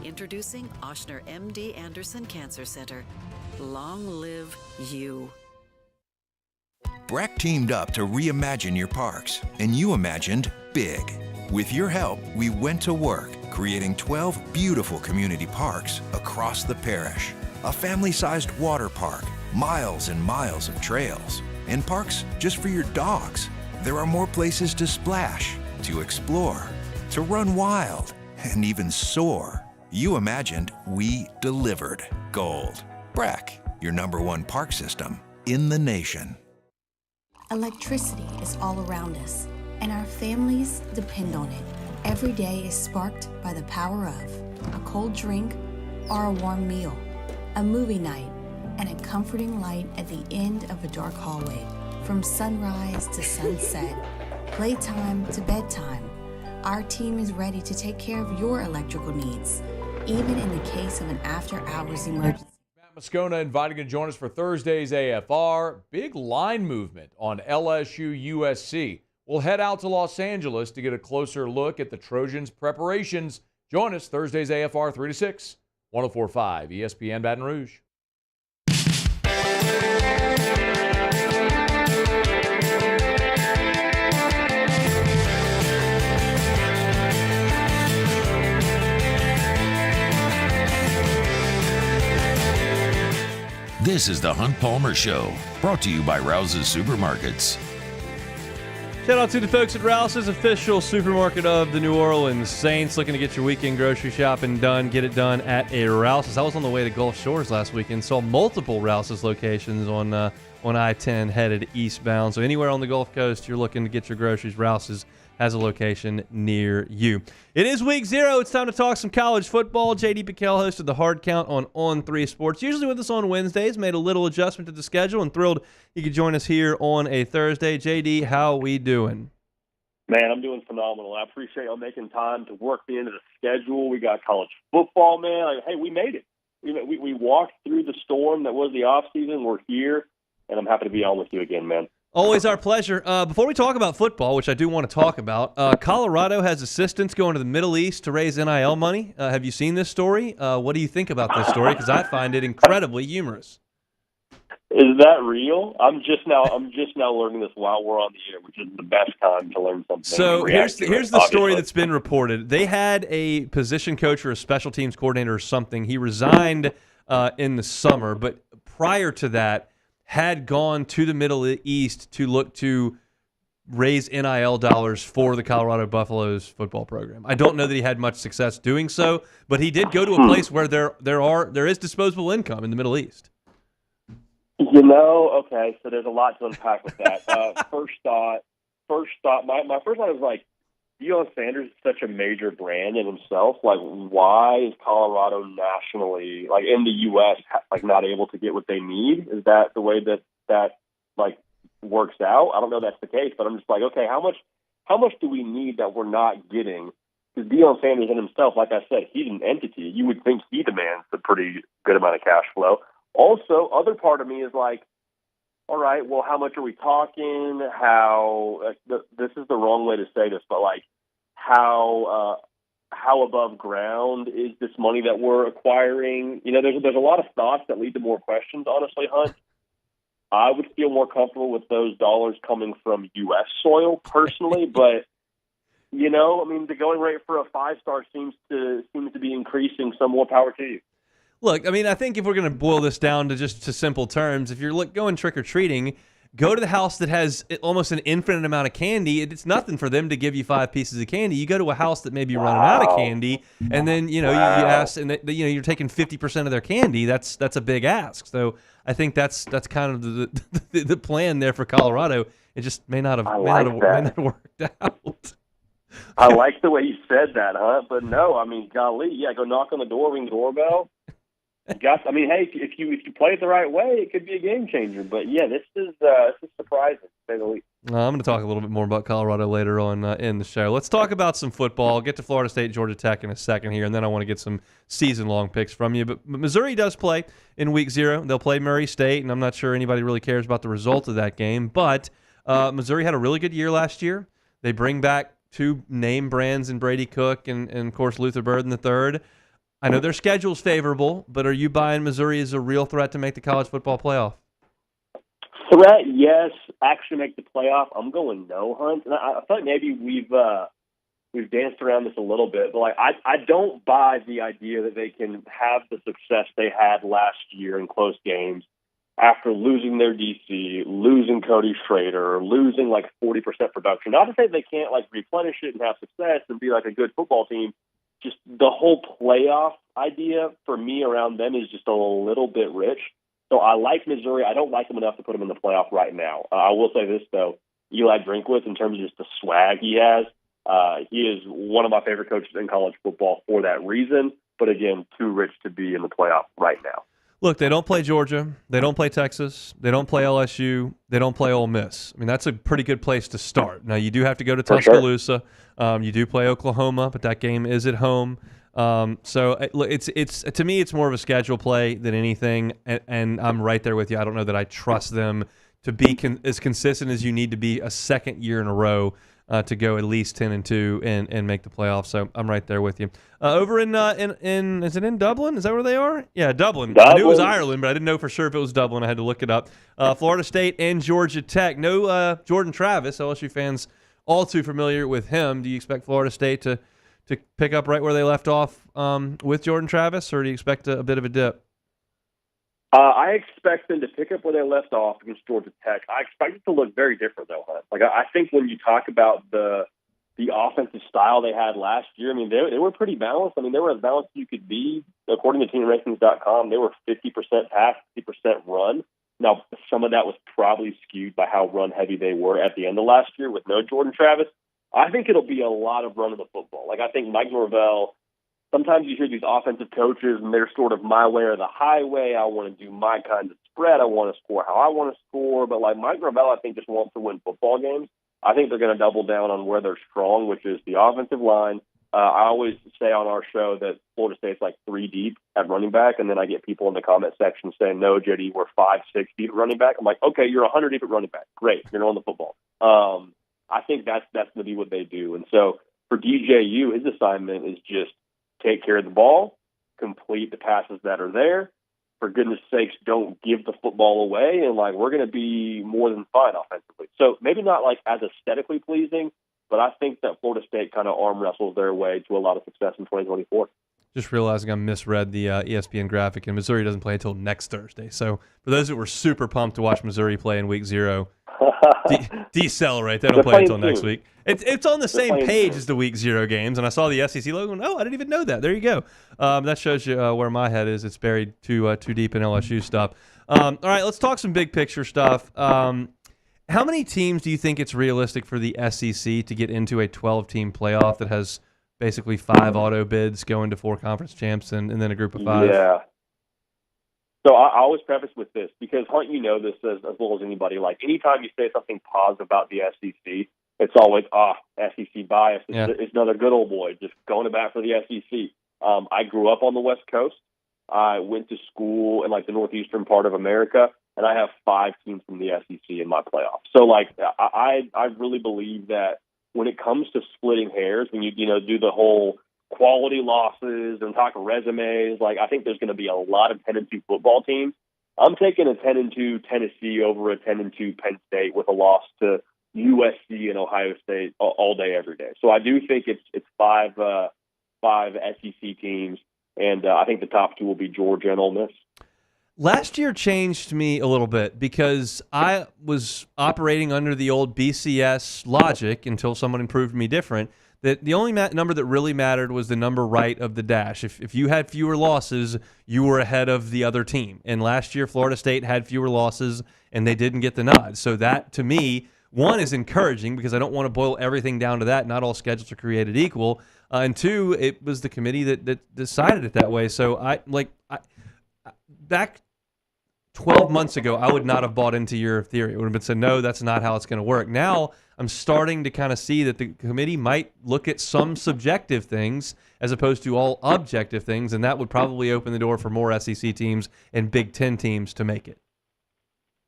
S18: Introducing Ochsner MD Anderson Cancer Center. Long live you.
S19: BRAC teamed up to reimagine your parks, and you imagined big. With your help, we went to work, creating 12 beautiful community parks across the parish. A family-sized water park, miles and miles of trails, and parks just for your dogs. There are more places to splash, to explore, to run wild, and even soar. You imagined, we delivered. Gold. BRAC, your #1 park system in the nation.
S20: Electricity is all around us, and our families depend on it. Every day is sparked by the power of a cold drink or a warm meal, a movie night, and a comforting light at the end of a dark hallway. From sunrise to sunset, playtime to bedtime, our team is ready to take care of your electrical needs, even in the case of an after-hours emergency.
S21: Moscona inviting you to join us for Thursday's AFR. Big line movement on LSU USC. We'll head out to Los Angeles to get a closer look at the Trojans' preparations. Join us Thursday's AFR 3 to 6, 104.5 ESPN Baton Rouge.
S4: This is the Hunt Palmer Show, brought to you by Rouse's Supermarkets.
S5: Shout out to the folks at Rouse's, official supermarket of the New Orleans Saints. Looking to get your weekend grocery shopping done, get it done at a Rouse's. I was on the way to Gulf Shores last weekend, saw multiple Rouse's locations on I-10 headed eastbound. So anywhere on the Gulf Coast you're looking to get your groceries, Rouse's has a location near you. It is week 0. It's time to talk some college football. J.D. Piquel hosted the Hard Count on On3 Sports. Usually with us on Wednesdays. Made a little adjustment to the schedule and thrilled he could join us here on a Thursday. J.D., how we doing?
S1: Man, I'm doing phenomenal. I appreciate y'all making time to work me into the schedule. We got college football, man. Like, hey, we made it. We walked through the storm that was the off season. We're here, and I'm happy to be on with you again, man.
S5: Always our pleasure. Before we talk about football, which I do want to talk about, Colorado has assistants going to the Middle East to raise NIL money. Have you seen this story? What do you think about this story? Because I find it incredibly humorous.
S1: Is that real? I'm just now learning this while we're on the air, which is the best time to learn something.
S5: So here's the story that's been reported. They had a position coach or a special teams coordinator or something. He resigned in the summer, but prior to that had gone to the Middle East to look to raise NIL dollars for the Colorado Buffaloes football program. I don't know that he had much success doing so, but he did go to a place where there is disposable income in the Middle East.
S1: Okay, so there's a lot to unpack with that. First thought, my first thought is like, Deion Sanders is such a major brand in himself. Like, why is Colorado nationally, like in the U.S., like not able to get what they need? Is that the way that like works out? I don't know if that's the case, but I'm just like, okay, how much do we need that we're not getting? Because Deion Sanders in himself, like I said, he's an entity. You would think he demands a pretty good amount of cash flow. Also, other part of me is like, all right, well, how much are we talking? This is the wrong way to say this, but like, how above ground is this money that we're acquiring? You know, there's a lot of thoughts that lead to more questions, honestly, Hunt. I would feel more comfortable with those dollars coming from U.S. soil personally, but you know, I mean, the going rate for a 5-star seems to be increasing. Some more power to you.
S5: Look, I mean, I think if we're going to boil this down to simple terms, if you're going trick-or-treating, go to the house that has almost an infinite amount of candy. It's nothing for them to give you 5 pieces of candy. You go to a house that maybe running out of candy, and then you ask, and you're taking 50% of their candy. That's a big ask. So I think that's kind of the plan there for Colorado. It just may not have worked out.
S1: I like the way you said that, huh? But no, I mean, golly, yeah, go knock on the door, ring the doorbell. Hey, if you play it the right way, it could be a game changer. But yeah, this is surprising, to say the least.
S5: I'm going to talk a little bit more about Colorado later on in the show. Let's talk about some football. I'll get to Florida State, Georgia Tech in a second here, and then I want to get some season-long picks from you. But Missouri does play in Week 0. They'll play Murray State, and I'm not sure anybody really cares about the result of that game. But Missouri had a really good year last year. They bring back 2 name brands in Brady Cook and of course, Luther Burden III. I know their schedule's favorable, but are you buying Missouri as a real threat to make the college football playoff?
S1: Threat, yes. Actually make the playoff, I'm going no, Hunt. And I feel like maybe we've danced around this a little bit, but like I don't buy the idea that they can have the success they had last year in close games after losing their DC, losing Cody Schrader, losing like 40% production. Not to say they can't like replenish it and have success and be like a good football team. Just the whole playoff idea for me around them is just a little bit rich. So I like Missouri. I don't like them enough to put them in the playoff right now. I will say this, though. Eli Drinkwitz, in terms of just the swag he has, he is one of my favorite coaches in college football for that reason. But again, too rich to be in the playoff right now.
S5: Look, they don't play Georgia. They don't play Texas. They don't play LSU. They don't play Ole Miss. I mean, that's a pretty good place to start. Now, you do have to go to Tuscaloosa. You do play Oklahoma, but that game is at home. So it's to me, it's more of a schedule play than anything, and I'm right there with you. I don't know that I trust them to be as consistent as you need to be a second year in a row to go at least 10-2 and make the playoffs. So I'm right there with you. Over in is it in Dublin? Is that where they are? Yeah, Dublin. I knew it was Ireland, but I didn't know for sure if it was Dublin. I had to look it up. Florida State and Georgia Tech. No Jordan Travis. LSU fans all too familiar with him. Do you expect Florida State to pick up right where they left off with Jordan Travis, or do you expect a bit of a dip?
S1: I expect them to pick up where they left off against Georgia Tech. I expect it to look very different, though, Hunt. Like I think when you talk about the offensive style they had last year, I mean, they were pretty balanced. I mean, they were as balanced as you could be. According to TeamRankings.com, they were 50% pass, 50% run. Now, some of that was probably skewed by how run-heavy they were at the end of last year with no Jordan Travis. I think it'll be a lot of running the football. Like, I think Mike Norvell, sometimes you hear these offensive coaches, and they're sort of my way or the highway. I want to do my kind of spread. I want to score how I want to score. But, like, Mike Norvell, I think, just wants to win football games. I think they're going to double down on where they're strong, which is the offensive line. I always say on our show that Florida State's like 3 deep at running back, and then I get people in the comment section saying, no, JD, we're 5, 6 deep at running back. I'm like, okay, you're 100 deep at running back. Great, you're on the football. I think that's going to be what they do. And so for DJU, his assignment is just take care of the ball, complete the passes that are there. For goodness sakes, don't give the football away, and like we're going to be more than fine offensively. So maybe not like as aesthetically pleasing, but I think that Florida State kind of arm wrestles their way to a lot of success in 2024.
S5: Just realizing I misread the ESPN graphic, and Missouri doesn't play until next Thursday. So for those that were super pumped to watch Missouri play in Week 0, decelerate. They don't play until next week. It's on the same page as the Week 0 games, and I saw the SEC logo, and I didn't even know that. There you go. That shows you where my head is. It's buried too deep in LSU stuff. All right, let's talk some big picture stuff. How many teams do you think it's realistic for the SEC to get into a 12-team playoff that has basically 5 auto bids going to 4 conference champs and then a group of 5?
S1: Yeah. So I always preface with this because, Hunt, you know this as well as anybody. Like, anytime you say something positive about the SEC, it's always, SEC bias. It's another good old boy just going to bat for the SEC. I grew up on the West Coast. I went to school in, like, the northeastern part of America, and I have 5 teams from the SEC in my playoffs. So, like, I really believe that when it comes to splitting hairs, when you do the whole quality losses and talk resumes, like I think there's going to be a lot of 10-2 football teams. I'm taking a 10-2 Tennessee over a 10-2 Penn State with a loss to USC and Ohio State all day, every day. So I do think it's 5 SEC teams, and I think the top 2 will be Georgia and Ole Miss.
S5: Last year changed me a little bit because I was operating under the old BCS logic until someone proved me different. That the only number that really mattered was the number right of the dash. If you had fewer losses, you were ahead of the other team. And last year, Florida State had fewer losses, and they didn't get the nod. So that, to me, one, is encouraging because I don't want to boil everything down to that. Not all schedules are created equal. And 2, it was the committee that decided it that way. So back 12 months ago, I would not have bought into your theory. It would have been said, no, that's not how it's going to work. Now, I'm starting to kind of see that the committee might look at some subjective things as opposed to all objective things, and that would probably open the door for more SEC teams and Big Ten teams to make it.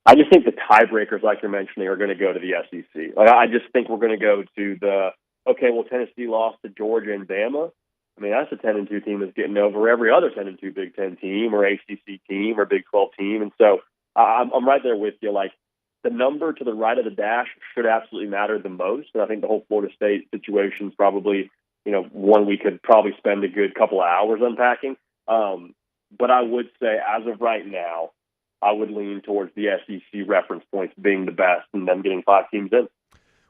S1: I just think the tiebreakers, like you're mentioning, are going to go to the SEC. Like, I just think we're going to go to Tennessee lost to Georgia and Bama. I mean, that's a 10-2 team that's getting over every other 10-2 Big Ten team or ACC team or Big 12 team. And so I'm right there with you. Like, the number to the right of the dash should absolutely matter the most. And I think the whole Florida State situation is probably, one we could probably spend a good couple of hours unpacking. But I would say, as of right now, I would lean towards the SEC reference points being the best and them getting 5 teams in.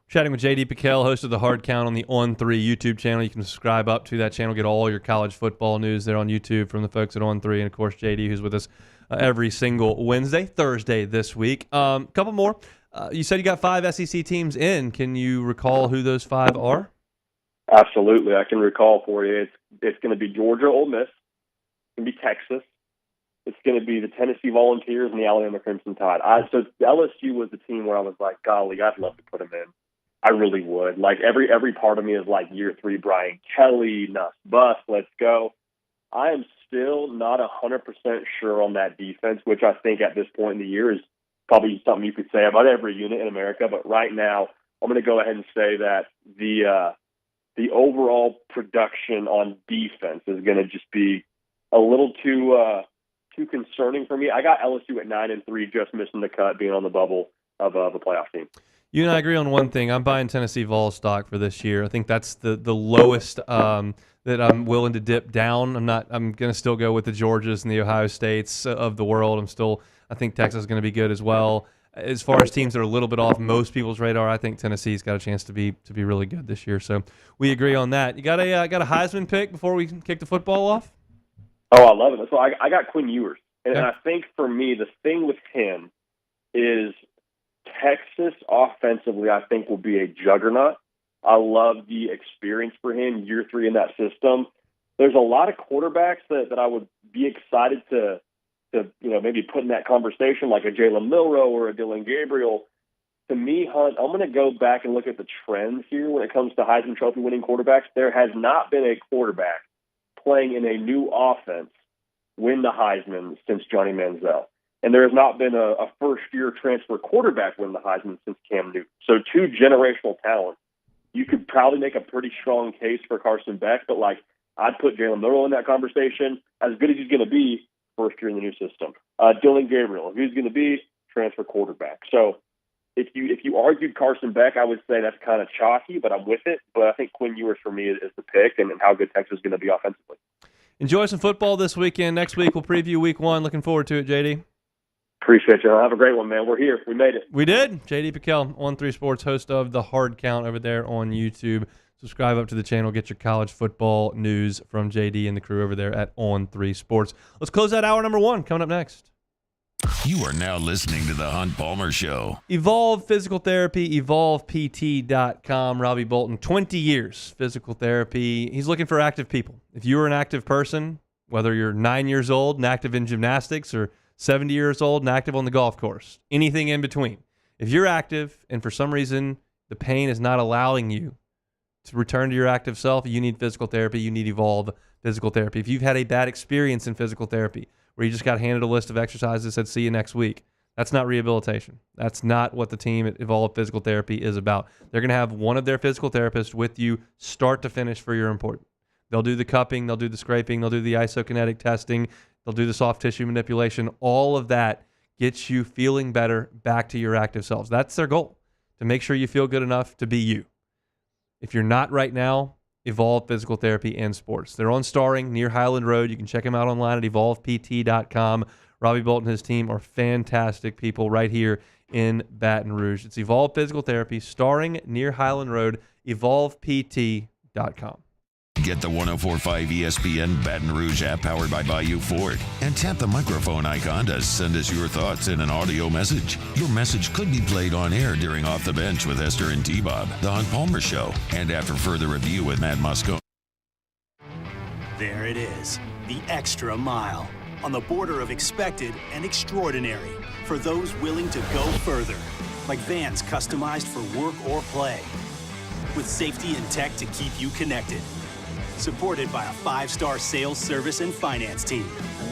S5: Chatting with JD Piquel, host of The Hard Count on the On3 YouTube channel. You can subscribe up to that channel, get all your college football news there on YouTube from the folks at On3, and, of course, JD, who's with us every single Wednesday, Thursday this week. Couple more. You said you got 5 SEC teams in. Can you recall who those 5 are?
S1: Absolutely. I can recall for you. It's going to be Georgia, Ole Miss. It's going to be Texas. It's going to be the Tennessee Volunteers and the Alabama Crimson Tide. So LSU was the team where I was like, golly, I'd love to put them in. I really would. Like, every part of me is like year 3 Brian Kelly, nuts bust, let's go. I am still not 100% sure on that defense, which I think at this point in the year is probably something you could say about every unit in America. But right now, I'm going to go ahead and say that the overall production on defense is going to just be a little too concerning for me. I got LSU at 9-3, just missing the cut, being on the bubble of a playoff team.
S5: You and I agree on one thing. I'm buying Tennessee Vol stock for this year. I think that's the lowest that I'm willing to dip down. I'm going to still go with the Georgias and the Ohio States of the world. I think Texas is going to be good as well. As far as teams that are a little bit off most people's radar, I think Tennessee's got a chance to be really good this year. So we agree on that. You got a Heisman pick before we kick the football off?
S1: Oh, I love it. So I got Quinn Ewers. And I think for me, the thing with him is Texas offensively, I think, will be a juggernaut. I love the experience for him, year 3 in that system. There's a lot of quarterbacks that I would be excited to maybe put in that conversation, like a Jalen Milroe or a Dylan Gabriel. to me, Hunt, I'm going to go back and look at the trends here when it comes to Heisman Trophy winning quarterbacks. There has not been a quarterback playing in a new offense win the Heisman since Johnny Manziel. And there has not been a first-year transfer quarterback win the Heisman since Cam Newton. So two generational talents. You could probably make a pretty strong case for Carson Beck, but I'd put Jalen Milroe in that conversation. As good as he's going to be, first year in the new system. Dylan Gabriel, if he's going to be, transfer quarterback. So if you argued Carson Beck, I would say that's kind of chalky, but I'm with it. But I think Quinn Ewers for me is the pick, and how good Texas is going to be offensively.
S5: Enjoy some football this weekend. Next week we'll preview week 1. Looking forward to it, JD.
S1: Appreciate you. Have a great one, man. We're here. We made it.
S5: We did. JD Piquel, On 3 Sports, host of The Hard Count over there on YouTube. Subscribe up to the channel. Get your college football news from JD and the crew over there at On 3 Sports. Let's close out hour number 1. Coming up next.
S4: You are now listening to The Hunt Palmer Show.
S5: Evolve Physical Therapy, evolvept.com. Robbie Bolton, 20 years physical therapy. He's looking for active people. If you are an active person, whether you're 9 years old and active in gymnastics or 70 years old and active on the golf course, anything in between. If you're active and for some reason the pain is not allowing you to return to your active self, you need physical therapy. You need Evolve Physical Therapy. If you've had a bad experience in physical therapy where you just got handed a list of exercises and said, see you next week, that's not rehabilitation. That's not what the team at Evolve Physical Therapy is about. They're going to have one of their physical therapists with you start to finish for your important. They'll do the cupping, they'll do the scraping, they'll do the isokinetic testing, they'll do the soft tissue manipulation. All of that gets you feeling better back to your active selves. That's their goal, to make sure you feel good enough to be you. If you're not right now, Evolve Physical Therapy and Sports. They're on Starring near Highland Road. You can check them out online at evolvept.com. Robbie Bolton and his team are fantastic people right here in Baton Rouge. It's Evolve Physical Therapy, Starring near Highland Road, evolvept.com.
S4: Get the 104.5 ESPN Baton Rouge app powered by Bayou Ford and tap the microphone icon to send us your thoughts in an audio message. Your message could be played on air during Off the Bench with Esther and T-Bob, The Hunt Palmer Show, and after further review with Matt Moscone.
S12: There it is, the extra mile, on the border of expected and extraordinary, for those willing to go further, like vans customized for work or play, with safety and tech to keep you connected. Supported by a 5-star sales, service, and finance team.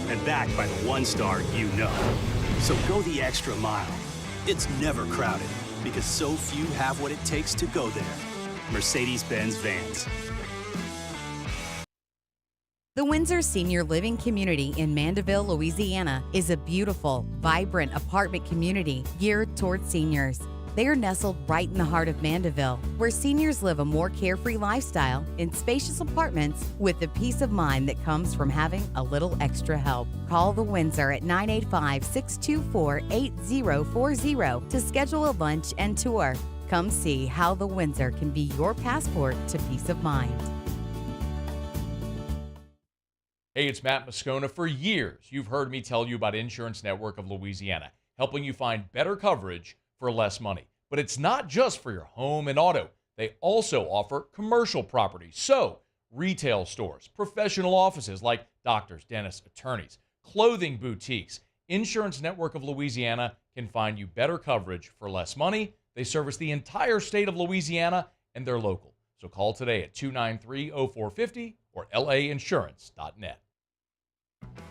S12: And backed by the 1-star you know. So go the extra mile. It's never crowded because so few have what it takes to go there. Mercedes-Benz Vans.
S2: The Windsor Senior Living Community in Mandeville, Louisiana is a beautiful, vibrant apartment community geared towards seniors. They are nestled right in the heart of Mandeville, where seniors live a more carefree lifestyle in spacious apartments with the peace of mind that comes from having a little extra help. Call the Windsor at 985-624-8040 to schedule a lunch and tour. Come see how the Windsor can be your passport to peace of mind.
S21: Hey, it's Matt Moscone. For years, you've heard me tell you about Insurance Network of Louisiana, helping you find better coverage for less money. But it's not just for your home and auto. They also offer commercial properties. So, retail stores, professional offices like doctors, dentists, attorneys, clothing boutiques. Insurance Network of Louisiana can find you better coverage for less money. They service the entire state of Louisiana, and they're local. So call today at 293-0450 or lainsurance.net.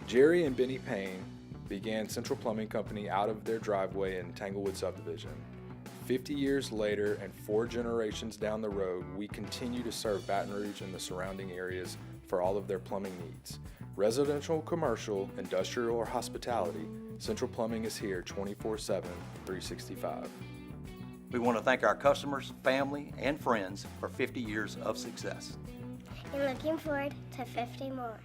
S22: Jerry and Benny Payne began Central Plumbing Company out of their driveway in Tanglewood Subdivision. 50 years later and 4 generations down the road, we continue to serve Baton Rouge and the surrounding areas for all of their plumbing needs. Residential, commercial, industrial, or hospitality, Central Plumbing is here 24/7, 365.
S23: We want to thank our customers, family, and friends for 50 years of success.
S24: And looking forward to 50 more.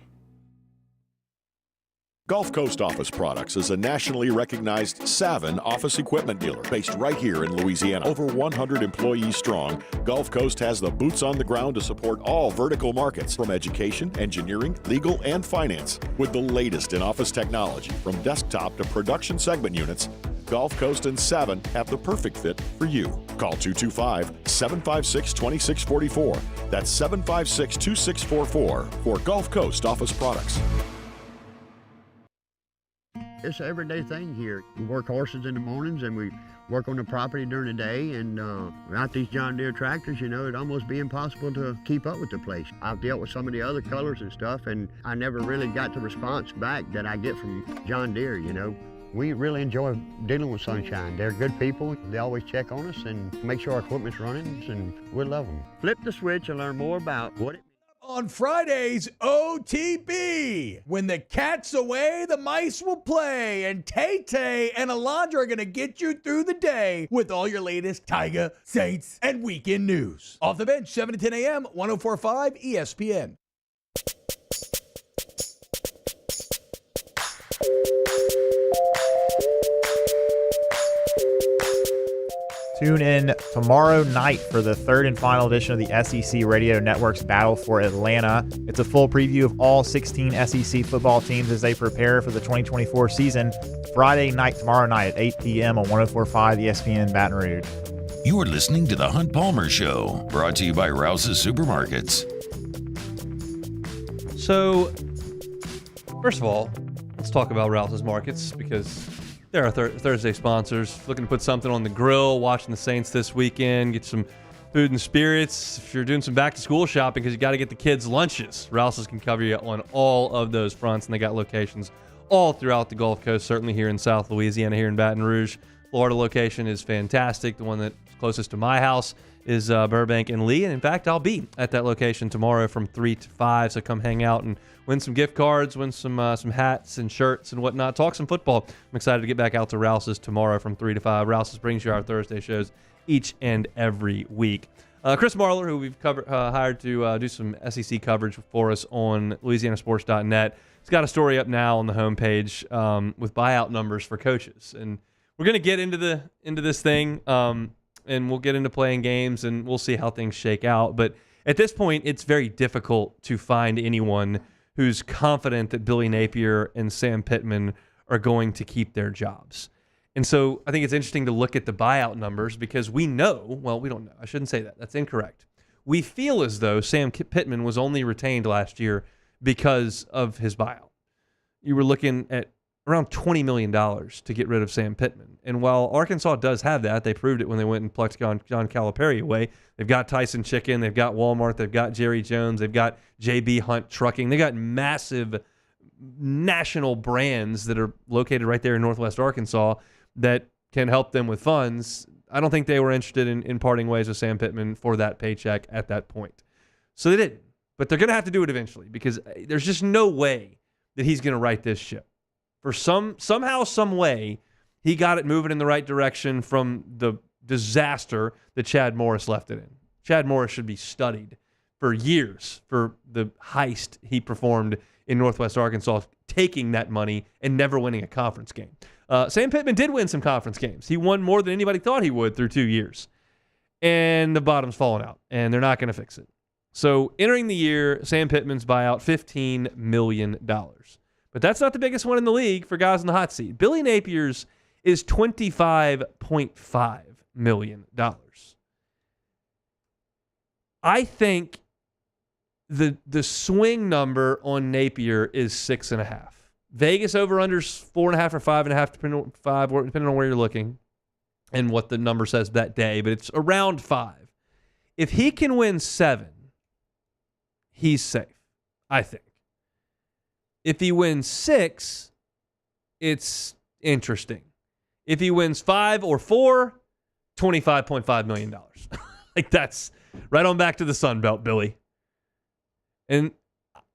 S25: Gulf Coast Office Products is a nationally recognized Savin office equipment dealer based right here in Louisiana. Over 100 employees strong, Gulf Coast has the boots on the ground to support all vertical markets, from education, engineering, legal, and finance. With the latest in office technology, from desktop to production segment units, Gulf Coast and Savin have the perfect fit for you. Call 225-756-2644. That's 756-2644 for Gulf Coast Office Products.
S9: It's an everyday thing here. We work horses in the mornings and we work on the property during the day, and without these John Deere tractors, you know, it'd almost be impossible to keep up with the place. I've dealt with some of the other colors and stuff, and I never really got the response back that I get from John Deere, you know. We really enjoy dealing with Sunshine. They're good people. They always check on us and make sure our equipment's running, and we love them. Flip the switch and learn more about what it
S21: On Fridays, OTB. When the cat's away, the mice will play. And Tay-Tay and Alondra are going to get you through the day with all your latest Tiger, Saints, and weekend news. Off the bench, 7 to 10 a.m., 104.5 ESPN.
S14: Tune in tomorrow night for the third and final edition of the SEC Radio Network's Battle for Atlanta. It's a full preview of all 16 SEC football teams as they prepare for the 2024 season. Friday night, tomorrow night at 8 p.m. on 104.5 ESPN Baton Rouge.
S4: You are listening to The Hunt Palmer Show, brought to you by Rouse's Supermarkets.
S5: So, first of all, let's talk about Rouse's Markets because they're our Thursday sponsors. Looking to put something on the grill, watching the Saints this weekend, get some food and spirits. If you're doing some back-to-school shopping because you got to get the kids lunches, Rouse's can cover you on all of those fronts, and they got locations all throughout the Gulf Coast, certainly here in South Louisiana, here in Baton Rouge. Florida location is fantastic. The one that's closest to my house is Burbank and Lee. And in fact, I'll be at that location tomorrow from 3 to 5. So come hang out and win some gift cards, win some hats and shirts and whatnot. Talk some football. I'm excited to get back out to Rouse's tomorrow from 3 to 5. Rouse's brings you our Thursday shows each and every week. Chris Marler, who we've hired to do some SEC coverage for us on LouisianaSports.net, he's got a story up now on the homepage with buyout numbers for coaches. And we're going to get into this thing, and we'll get into playing games, and we'll see how things shake out. But at this point, it's very difficult to find anyone who's confident that Billy Napier and Sam Pittman are going to keep their jobs. And so I think it's interesting to look at the buyout numbers because we know, well, we don't know. I shouldn't say that. That's incorrect. We feel as though Sam Pittman was only retained last year because of his buyout. You were looking at around $20 million to get rid of Sam Pittman. And while Arkansas does have that, they proved it when they went and plucked John Calipari away. They've got Tyson Chicken, they've got Walmart, they've got Jerry Jones, they've got JB Hunt Trucking. They've got massive national brands that are located right there in Northwest Arkansas that can help them with funds. I don't think they were interested in parting ways with Sam Pittman for that paycheck at that point. So they didn't. But they're going to have to do it eventually because there's just no way that he's going to right this ship. For somehow, some way, he got it moving in the right direction from the disaster that Chad Morris left it in. Chad Morris should be studied for years for the heist he performed in Northwest Arkansas, taking that money and never winning a conference game. Sam Pittman did win some conference games. He won more than anybody thought he would through 2 years. And the bottom's fallen out, and they're not going to fix it. So entering the year, Sam Pittman's buyout, $15 million. But that's not the biggest one in the league for guys in the hot seat. Billy Napier's is $25.5 million. I think the swing number on Napier is 6.5. Vegas over-under's 4.5 or 5.5, depending on where you're looking and what the number says that day, but it's around 5. If he can win 7, he's safe, I think. If he wins 6, it's interesting. If he wins 5 or 4, $25.5 million. Like that's right on back to the Sun Belt, Billy. And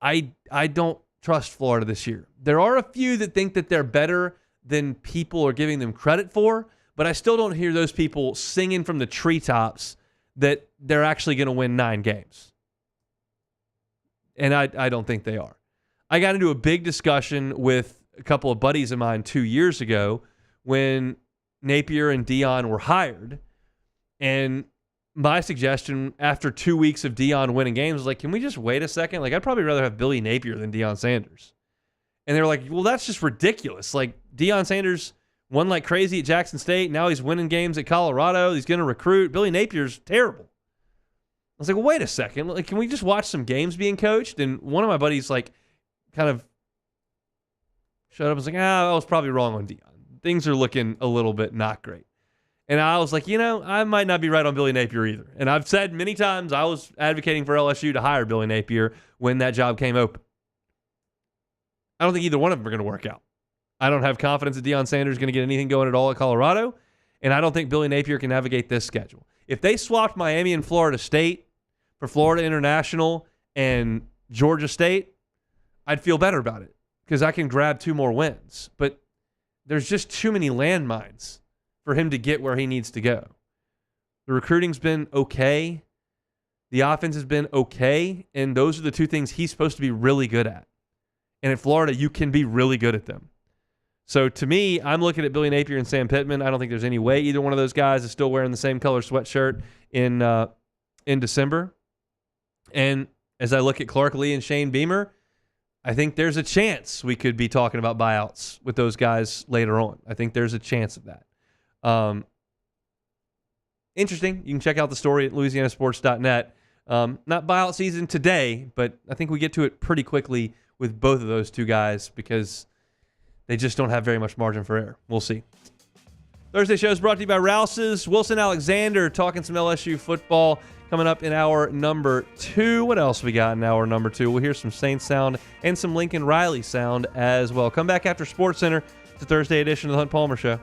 S5: I don't trust Florida this year. There are a few that think that they're better than people are giving them credit for, but I still don't hear those people singing from the treetops that they're actually going to win 9 games. And I don't think they are. I got into a big discussion with a couple of buddies of mine 2 years ago when Napier and Deion were hired. And my suggestion after 2 weeks of Deion winning games was like, can we just wait a second? Like, I'd probably rather have Billy Napier than Deion Sanders. And they were like, well, that's just ridiculous. Like, Deion Sanders won like crazy at Jackson State. Now he's winning games at Colorado. He's going to recruit. Billy Napier's terrible. I was like, well, wait a second. Like, can we just watch some games being coached? And one of my buddies, like, kind of shut up and was like, I was probably wrong on Deion. Things are looking a little bit not great. And I was like, I might not be right on Billy Napier either. And I've said many times I was advocating for LSU to hire Billy Napier when that job came open. I don't think either one of them are going to work out. I don't have confidence that Deion Sanders is going to get anything going at all at Colorado, and I don't think Billy Napier can navigate this schedule. If they swapped Miami and Florida State for Florida International and Georgia State, I'd feel better about it because I can grab 2 more wins. But there's just too many landmines for him to get where he needs to go. The recruiting's been okay. The offense has been okay. And those are the 2 things he's supposed to be really good at. And at Florida, you can be really good at them. So to me, I'm looking at Billy Napier and Sam Pittman. I don't think there's any way either one of those guys is still wearing the same color sweatshirt in December. And as I look at Clark Lee and Shane Beamer, I think there's a chance we could be talking about buyouts with those guys later on. I think there's a chance of that. Interesting. You can check out the story at louisianasports.net. Not buyout season today, but I think we get to it pretty quickly with both of those 2 guys because they just don't have very much margin for error. We'll see. Thursday show is brought to you by Rouse's. Wilson Alexander talking some LSU football coming up in hour number 2. What else we got in hour number 2? We'll hear some Saints sound and some Lincoln Riley sound as well. Come back after SportsCenter. It's a Thursday edition of the Hunt Palmer Show.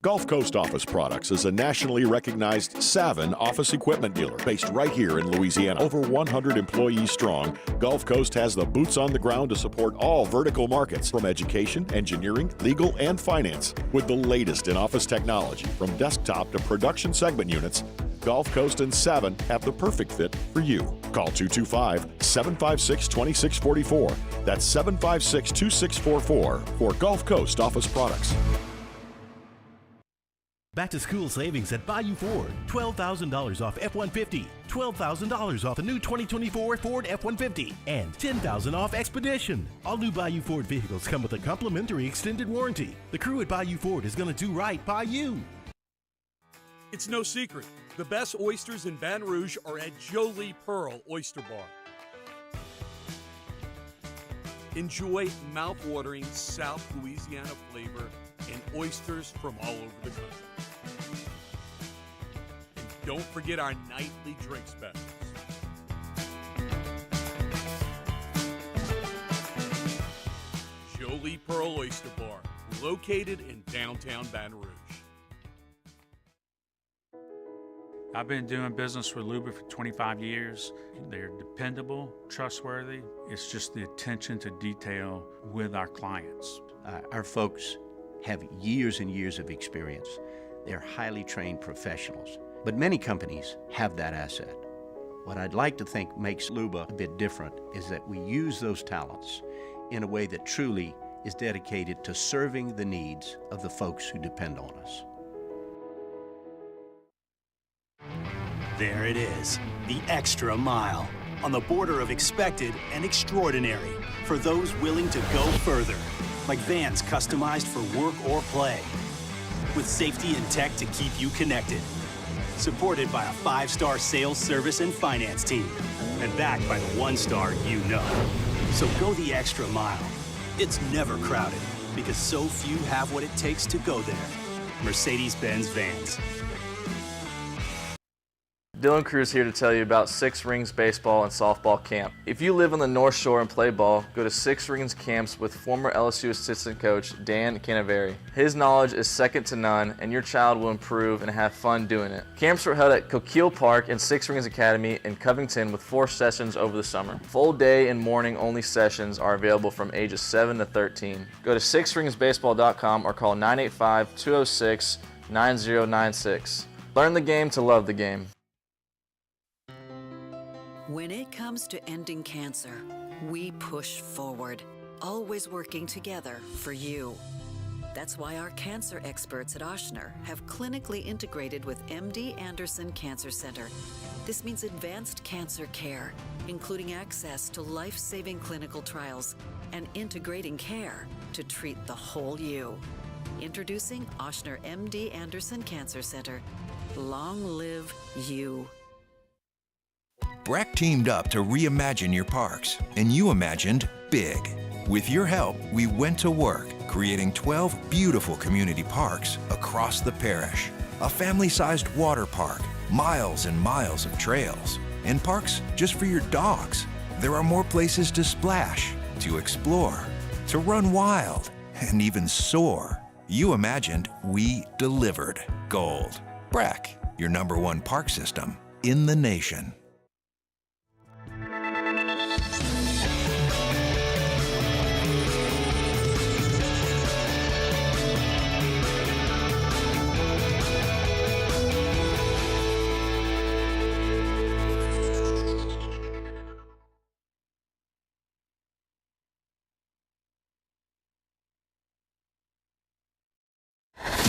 S25: Gulf Coast Office Products is a nationally recognized Savin office equipment dealer based right here in Louisiana. Over 100 employees strong, Gulf Coast has the boots on the ground to support all vertical markets from education, engineering, legal, and finance. With the latest in office technology from desktop to production segment units, Gulf Coast and Savin have the perfect fit for you. Call 225-756-2644. That's 756-2644 for Gulf Coast Office Products.
S6: Back to school savings at Bayou Ford. $12,000 off F-150. $12,000 off the new 2024 Ford F-150. And $10,000 off Expedition. All new Bayou Ford vehicles come with a complimentary extended warranty. The crew at Bayou Ford is going to do right by you.
S3: It's no secret. The best oysters in Baton Rouge are at Jolie Pearl Oyster Bar. Enjoy mouth-watering South Louisiana flavor and oysters from all over the country. And don't forget our nightly drink specials. Jolie Pearl Oyster Bar, located in downtown Baton Rouge.
S7: I've been doing business with Luba for 25 years. They're dependable, trustworthy. It's just the attention to detail with our clients.
S8: Our folks have years and years of experience. They're highly trained professionals. But many companies have that asset. What I'd like to think makes Luba a bit different is that we use those talents in a way that truly is dedicated to serving the needs of the folks who depend on us.
S12: There it is, the extra mile, on the border of expected and extraordinary for those willing to go further, like vans customized for work or play, with safety and tech to keep you connected, supported by a 5-star sales, service, and finance team, and backed by the 1-star you know. So go the extra mile. It's never crowded, because so few have what it takes to go there. Mercedes-Benz Vans.
S17: Dylan Cruz here to tell you about Six Rings Baseball and Softball Camp. If you live on the North Shore and play ball, go to Six Rings Camps with former LSU assistant coach Dan Canaveri. His knowledge is second to none, and your child will improve and have fun doing it. Camps were held at Coquille Park and Six Rings Academy in Covington with 4 sessions over the summer. Full day and morning only sessions are available from ages 7 to 13. Go to sixringsbaseball.com or call 985-206-9096. Learn the game to love the game.
S18: When it comes to ending cancer, we push forward, always working together for you. That's why our cancer experts at Ochsner have clinically integrated with MD Anderson Cancer Center. This means advanced cancer care, including access to life-saving clinical trials and integrating care to treat the whole you. Introducing Ochsner MD Anderson Cancer Center. Long live you.
S19: Breck teamed up to reimagine your parks, and you imagined big. With your help, we went to work, creating 12 beautiful community parks across the parish. A family-sized water park, miles and miles of trails, and parks just for your dogs. There are more places to splash, to explore, to run wild, and even soar. You imagined, we delivered. Gold. Breck, your #1 park system in the nation.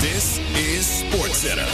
S10: This is SportsCenter.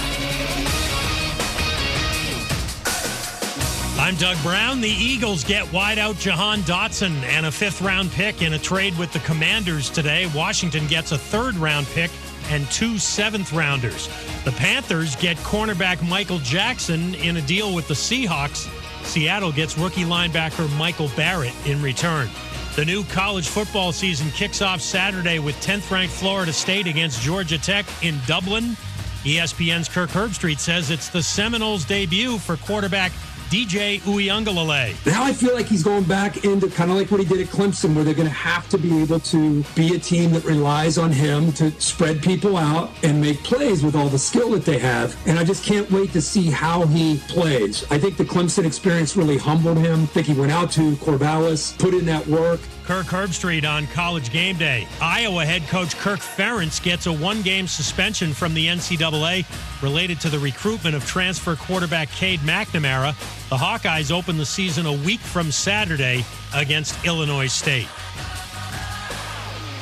S11: I'm Doug Brown. The Eagles get wideout Jahan Dotson and a 5th-round pick in a trade with the Commanders today. Washington gets a 3rd-round pick and 2 7th-rounders. The Panthers get cornerback Michael Jackson in a deal with the Seahawks. Seattle gets rookie linebacker Michael Barrett in return. The new college football season kicks off Saturday with 10th-ranked Florida State against Georgia Tech in Dublin. ESPN's Kirk Herbstreit says it's the Seminoles' debut for quarterback DJ Uiagalelei.
S13: Now I feel like he's going back into kind of like what he did at Clemson, where they're going to have to be able to be a team that relies on him to spread people out and make plays with all the skill that they have. And I just can't wait to see how he plays. I think the Clemson experience really humbled him. I think he went out to Corvallis, put in that work.
S11: Kirk Herbstreit on College Game Day. Iowa head coach Kirk Ferentz gets a 1-game suspension from the NCAA related to the recruitment of transfer quarterback Cade McNamara. The Hawkeyes open the season a week from Saturday against Illinois State.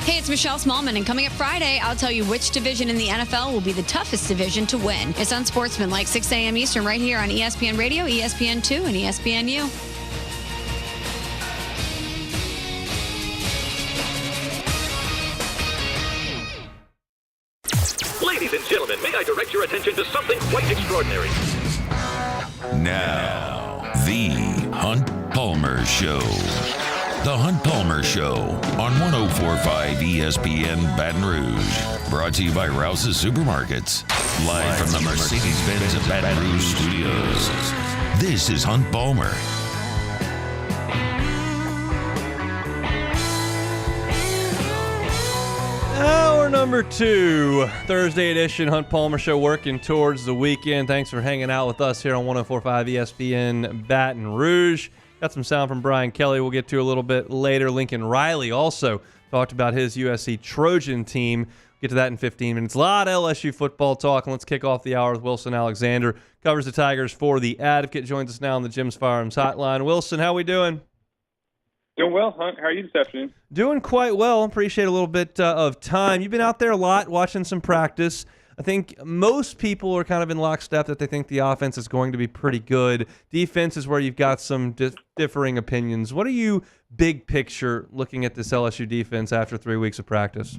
S15: Hey, it's Michelle Smallman, and coming up Friday, I'll tell you which division in the NFL will be the toughest division to win. It's on Sportsman, like 6 a.m. Eastern, right here on ESPN Radio, ESPN2, and ESPNU.
S16: Ladies and gentlemen, may I direct your attention to something quite extraordinary?
S4: Now, the Hunt Palmer Show. The Hunt Palmer Show on 104.5 ESPN Baton Rouge. Brought to you by Rouse's Supermarkets. Live from the Mercedes-Benz of Baton Rouge Studios. This is Hunt Palmer.
S5: Hour number 2, Thursday edition, Hunt Palmer Show, working towards the weekend. Thanks for hanging out with us here on 104.5 ESPN Baton Rouge. Got some sound from Brian Kelly we'll get to a little bit later. Lincoln Riley also talked about his USC Trojan team. Get to that in 15 minutes. A lot of LSU football talk, and let's kick off the hour with Wilson Alexander. Covers the Tigers for The Advocate. Joins us now on the Jim's Firearms Hotline. Wilson, how we doing?
S26: Doing well, Hunt. How are you this afternoon?
S5: Doing quite well. Appreciate a little bit of time. You've been out there a lot watching some practice. I think most people are kind of in lockstep that they think the offense is going to be pretty good. Defense is where you've got some differing opinions. What are you, big picture, looking at this LSU defense after 3 weeks of practice?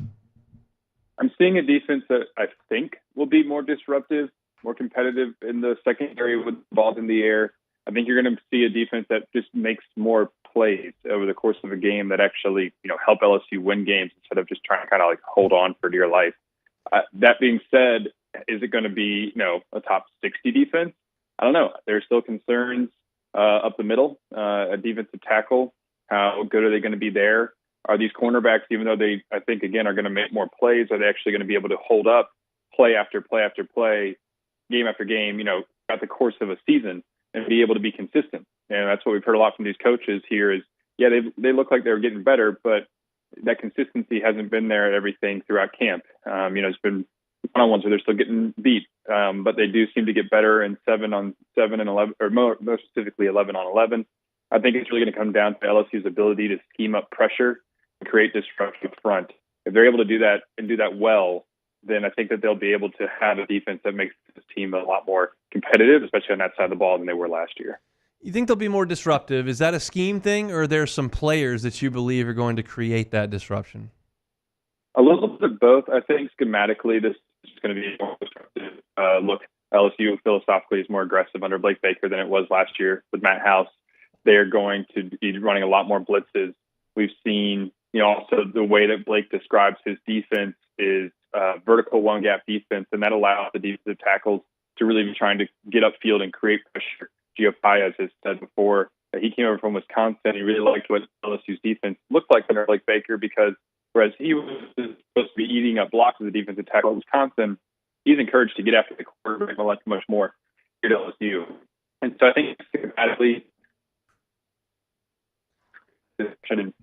S26: I'm seeing a defense that I think will be more disruptive, more competitive in the secondary with balls in the air. I think you're going to see a defense that just makes more plays over the course of a game that actually, help LSU win games instead of just trying to kind of like hold on for dear life. That being said, is it going to be, a top 60 defense? I don't know. There's still concerns up the middle, a defensive tackle. How good are they going to be there? Are these cornerbacks, even though they, I think, again, are going to make more plays, are they actually going to be able to hold up play after play after play, game after game, throughout the course of a season and be able to be consistent? And that's what we've heard a lot from these coaches here is, yeah, they look like they're getting better, but that consistency hasn't been there at everything throughout camp. It's been one-on-ones where they're still getting beat, but they do seem to get better in 7-on-7 and 11, or more specifically 11-on-11. I think it's really going to come down to LSU's ability to scheme up pressure and create disruption up front. If they're able to do that and do that well, then I think that they'll be able to have a defense that makes this team a lot more competitive, especially on that side of the ball, than they were last year.
S5: You think they'll be more disruptive? Is that a scheme thing, or are there some players that you believe are going to create that disruption?
S26: A little bit of both. I think schematically this is going to be more disruptive. Look, LSU philosophically is more aggressive under Blake Baker than it was last year with Matt House. They're going to be running a lot more blitzes. We've seen also the way that Blake describes his defense is vertical one gap defense, and that allows the defensive tackles to really be trying to get upfield and create pressure. Gio Paez has said before that he came over from Wisconsin. He really liked what LSU's defense looked like under Blake Baker, because whereas he was supposed to be eating up blocks of the defensive tackle at Wisconsin, he's encouraged to get after the quarterback much more here at LSU. And so I think schematically,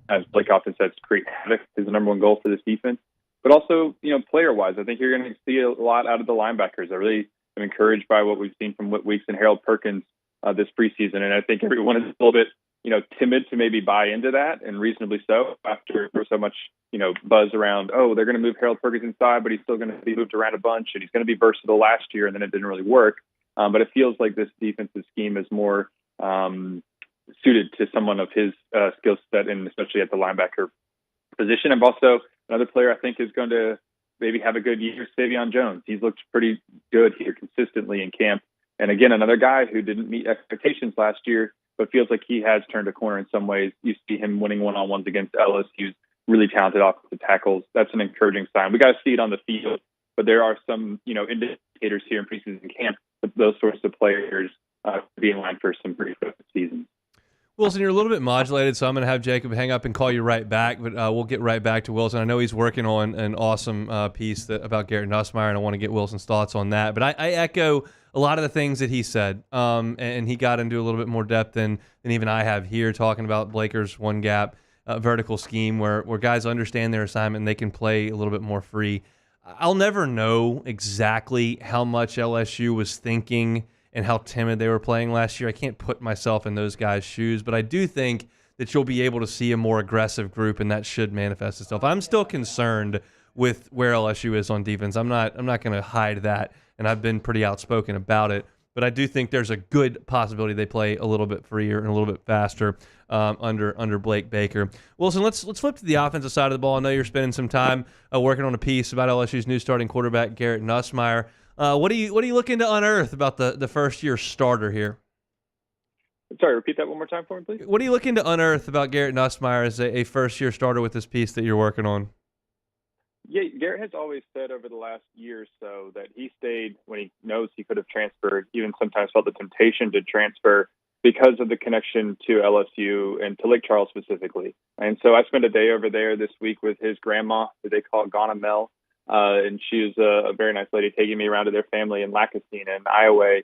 S26: as Blake often says, create havoc is the number one goal for this defense. But also, player-wise, I think you're going to see a lot out of the linebackers. I really am encouraged by what we've seen from Whit Weeks and Harold Perkins this preseason. And I think everyone is a little bit, timid to maybe buy into that, and reasonably so, after there was so much, buzz around, they're going to move Harold Perkins inside, but he's still going to be moved around a bunch, and he's going to be versatile last year, and then it didn't really work. But it feels like this defensive scheme is more suited to someone of his skill set, and especially at the linebacker position. And also another player I think is going to maybe have a good year, Savion Jones. He's looked pretty good here consistently in camp. And again, another guy who didn't meet expectations last year, but feels like he has turned a corner in some ways. You see him winning one-on-ones against LSU's really talented offensive tackles. That's an encouraging sign. We got to see it on the field, but there are some, indicators here in preseason camp that those sorts of players be in line for some pretty good seasons.
S5: Wilson, you're a little bit modulated, so I'm going to have Jacob hang up and call you right back, but we'll get right back to Wilson. I know he's working on an awesome piece about Garrett Nussmeier, and I want to get Wilson's thoughts on that. But I echo a lot of the things that he said, and he got into a little bit more depth than even I have here, talking about Blaker's one-gap vertical scheme where guys understand their assignment and they can play a little bit more free. I'll never know exactly how much LSU was thinking and how timid they were playing last year. I can't put myself in those guys' shoes, but I do think that you'll be able to see a more aggressive group, and that should manifest itself. I'm still concerned with where LSU is on defense. I'm not going to hide that, and I've been pretty outspoken about it. But I do think there's a good possibility they play a little bit freer and a little bit faster under Blake Baker. Wilson, let's flip to the offensive side of the ball. I know you're spending some time working on a piece about LSU's new starting quarterback, Garrett Nussmeier. What are you looking to unearth about the first-year starter here?
S26: Sorry, repeat that one more time for me, please.
S5: What are you looking to unearth about Garrett Nussmeier as a first-year starter with this piece that you're working on?
S26: Yeah, Garrett has always said over the last year or so that he stayed when he knows he could have transferred, even sometimes felt the temptation to transfer because of the connection to LSU and to Lake Charles specifically. And so I spent a day over there this week with his grandma, who they call Ghana Mel. And she is a very nice lady, taking me around to their family in Lackawanna and Iowa.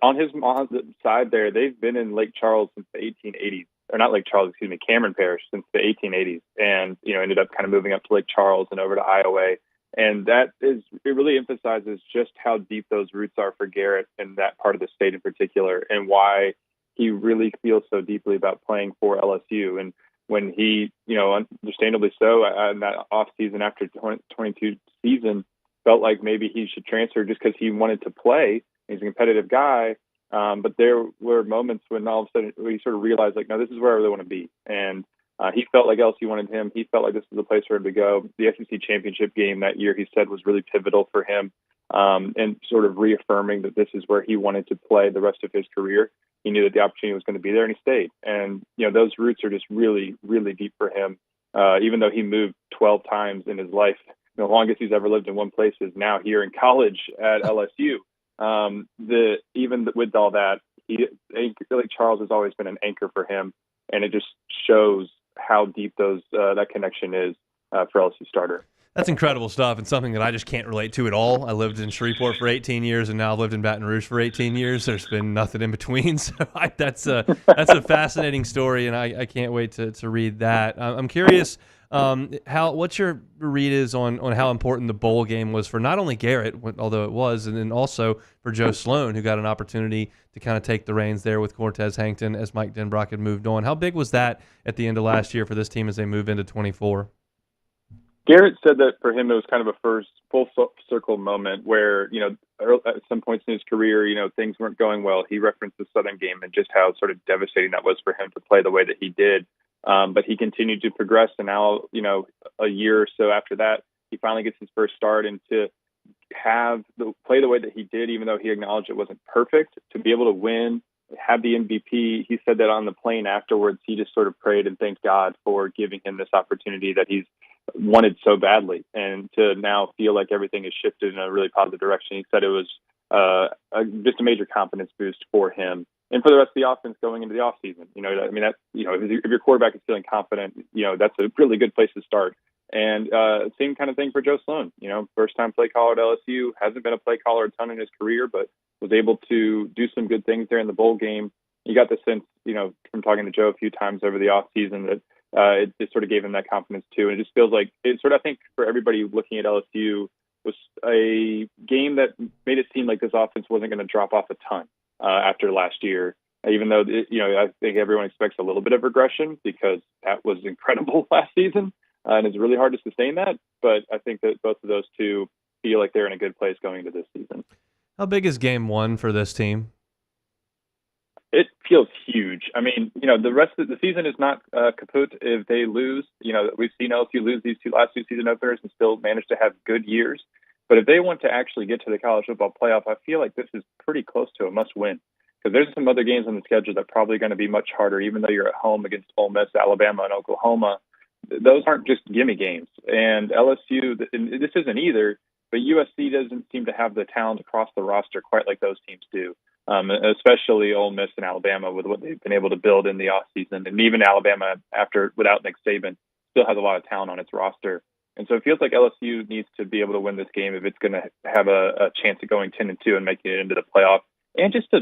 S26: On his mom's side there, they've been in Lake Charles since the 1880s. Or not Lake Charles, excuse me, Cameron Parish since the 1880s. And, ended up kind of moving up to Lake Charles and over to Iowa. And it really emphasizes just how deep those roots are for Garrett in that part of the state in particular, and why he really feels so deeply about playing for LSU. And when he, understandably so, in that off season after 2022 season, felt like maybe he should transfer just because he wanted to play. He's a competitive guy. But there were moments when all of a sudden we sort of realized, no, this is where I really want to be. And he felt like LSU wanted him. He felt like this was the place for him to go. The SEC championship game that year, he said, was really pivotal for him, and sort of reaffirming that this is where he wanted to play the rest of his career. He knew that the opportunity was going to be there, and he stayed. And, those roots are just really, really deep for him. Even though he moved 12 times in his life, the longest he's ever lived in one place is now here in college at LSU. Even with all that, Lake Charles has always been an anchor for him, and it just shows how deep that connection is for LSU starter.
S5: That's incredible stuff, and something that I just can't relate to at all. I lived in Shreveport for 18 years, and now I've lived in Baton Rouge for 18 years. There's been nothing in between, so that's a fascinating story, and I can't wait to read that. I'm curious what's your read is on how important the bowl game was for not only Garrett, although it was, and then also for Joe Sloan, who got an opportunity to kind of take the reins there with Cortez Hankton as Mike Denbrock had moved on. How big was that at the end of last year for this team as they move into 24?
S26: Garrett said that for him it was kind of a first full circle moment where, at some points in his career, things weren't going well. He referenced the Southern game and just how sort of devastating that was for him to play the way that he did. But he continued to progress, and now, a year or so after that, he finally gets his first start, and to play the way that he did, even though he acknowledged it wasn't perfect, to be able to win had the MVP. He said that on the plane afterwards, he just sort of prayed and thanked God for giving him this opportunity that he's wanted so badly, and to now feel like everything is shifted in a really positive direction. He said it was just a major confidence boost for him and for the rest of the offense going into the offseason. If your quarterback is feeling confident, that's a really good place to start. And same kind of thing for Joe Sloan. First time play caller at LSU, hasn't been a play caller a ton in his career, but was able to do some good things there in the bowl game. You got the sense, from talking to Joe a few times over the offseason that it just sort of gave him that confidence too. And it just feels like it sort of, I think for everybody looking at LSU, was a game that made it seem like this offense wasn't going to drop off a ton after last year, even though, I think everyone expects a little bit of regression because that was incredible last season. And it's really hard to sustain that. But I think that both of those two feel like they're in a good place going into this season.
S5: How big is game one for this team?
S26: It feels huge. I mean, the rest of the season is not kaput if they lose. We've seen LSU lose these last two season openers and still manage to have good years. But if they want to actually get to the college football playoff, I feel like this is pretty close to a must-win. Because there's some other games on the schedule that are probably going to be much harder, even though you're at home against Ole Miss, Alabama, and Oklahoma. Those aren't just gimme games. And LSU, and this isn't either, but USC doesn't seem to have the talent across the roster quite like those teams do. Especially Ole Miss and Alabama with what they've been able to build in the offseason. And even Alabama, without Nick Saban, still has a lot of talent on its roster. And so it feels like LSU needs to be able to win this game if it's going to have a chance of going 10-2 and making it into the playoff, and just to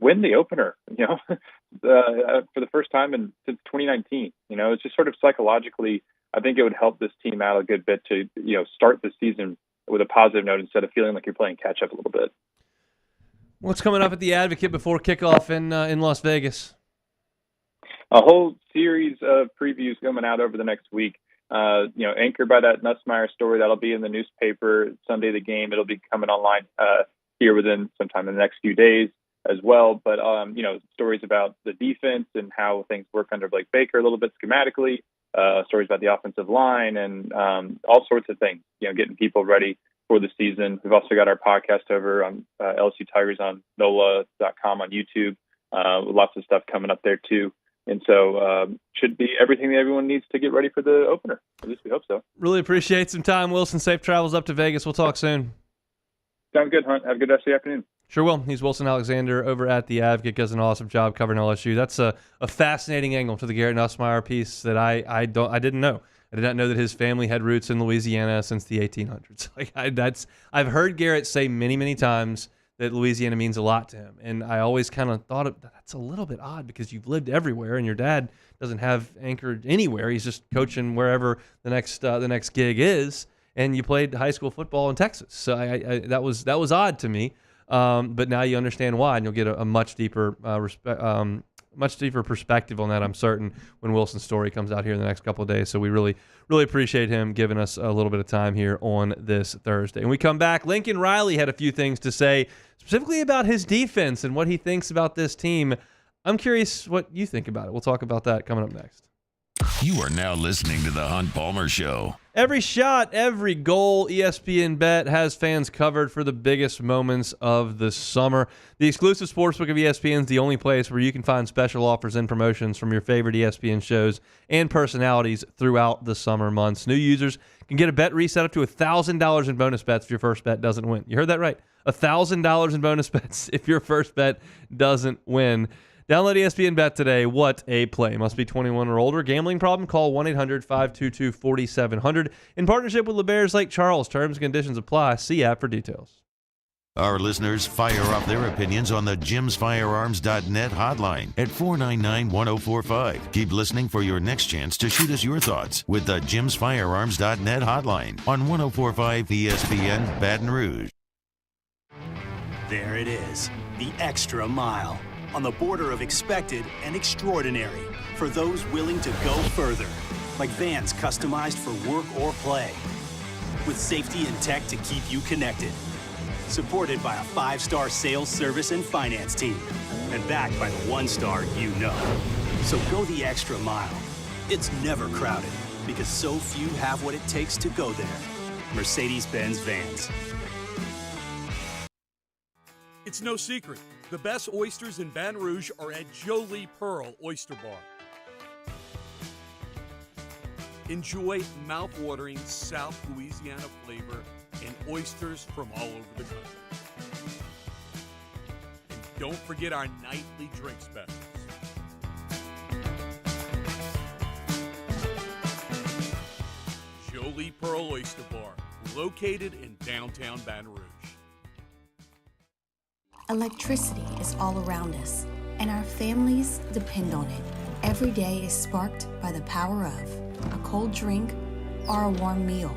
S26: win the opener, for the first time since 2019. It's just sort of psychologically, I think it would help this team out a good bit to, start the season with a positive note instead of feeling like you're playing catch up a little bit.
S5: What's coming up at the Advocate before kickoff in Las Vegas?
S26: A whole series of previews coming out over the next week. Anchored by that Nussmeier story that'll be in the newspaper Sunday the game. It'll be coming online here within sometime in the next few days as well. But stories about the defense and how things work under Blake Baker a little bit schematically. Stories about the offensive line and all sorts of things. Getting people ready for the season. We've also got our podcast over on LSU Tigers on NOLA.com on YouTube. Lots of stuff coming up there too. And so should be everything that everyone needs to get ready for the opener. At least we hope so.
S5: Really appreciate some time, Wilson. Safe travels up to Vegas. We'll talk soon.
S26: Sounds good, Hunt. Have a good rest of the afternoon.
S5: Sure will. He's Wilson Alexander over at The Advocate. Does an awesome job covering LSU. That's a fascinating angle to the Garrett Nussmeier piece that I didn't know. I did not know that his family had roots in Louisiana since the 1800s. I've heard Garrett say many, many times that Louisiana means a lot to him, and I always kind of thought that's a little bit odd because you've lived everywhere, and your dad doesn't have anchored anywhere. He's just coaching wherever the next gig is, and you played high school football in Texas. So that was odd to me, but now you understand why, and you'll get a much deeper perspective on that, I'm certain, when Wilson's story comes out here in the next couple of days. So we really, really appreciate him giving us a little bit of time here on this Thursday. And we come back. Lincoln Riley had a few things to say, specifically about his defense and what he thinks about this team. I'm curious what you think about it. We'll talk about that coming up next.
S4: You are now listening to The Hunt Palmer Show.
S5: Every shot, every goal, ESPN Bet has fans covered for the biggest moments of the summer. The exclusive sportsbook of ESPN is the only place where you can find special offers and promotions from your favorite ESPN shows and personalities throughout the summer months. New users can get a bet reset up to $1,000 in bonus bets if your first bet doesn't win. You heard that right. $1,000 in bonus bets if your first bet doesn't win. Download ESPN Bet today. What a play. Must be 21 or older. Gambling problem? Call 1-800-522-4700. In partnership with LeBares Lake Charles. Terms and conditions apply. See app for details.
S4: Our listeners fire off their opinions on the jimsfirearms.net hotline at 499-1045. Keep listening for your next chance to shoot us your thoughts with the jimsfirearms.net hotline on 1045 ESPN Baton Rouge.
S12: There it is, the extra mile. On the border of expected and extraordinary for those willing to go further, like vans customized for work or play, with safety and tech to keep you connected, supported by a 5-star sales, service, and finance team, and backed by the 1-star you know. So go the extra mile. It's never crowded because so few have what it takes to go there. Mercedes-Benz Vans.
S3: It's no secret. The best oysters in Baton Rouge are at Jolie Pearl Oyster Bar. Enjoy mouth-watering South Louisiana flavor and oysters from all over the country. And don't forget our nightly drink specials. Jolie Pearl Oyster Bar, located in downtown Baton Rouge.
S1: Electricity is all around us, and our families depend on it. Every day is sparked by the power of a cold drink or a warm meal,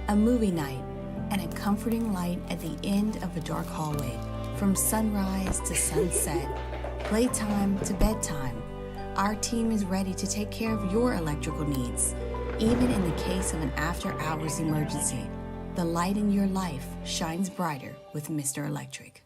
S1: a movie night, and a comforting light at the end of a dark hallway. From sunrise to sunset, playtime to bedtime, our team is ready to take care of your electrical needs. Even in the case of an after-hours emergency, the light in your life shines brighter with Mr. Electric.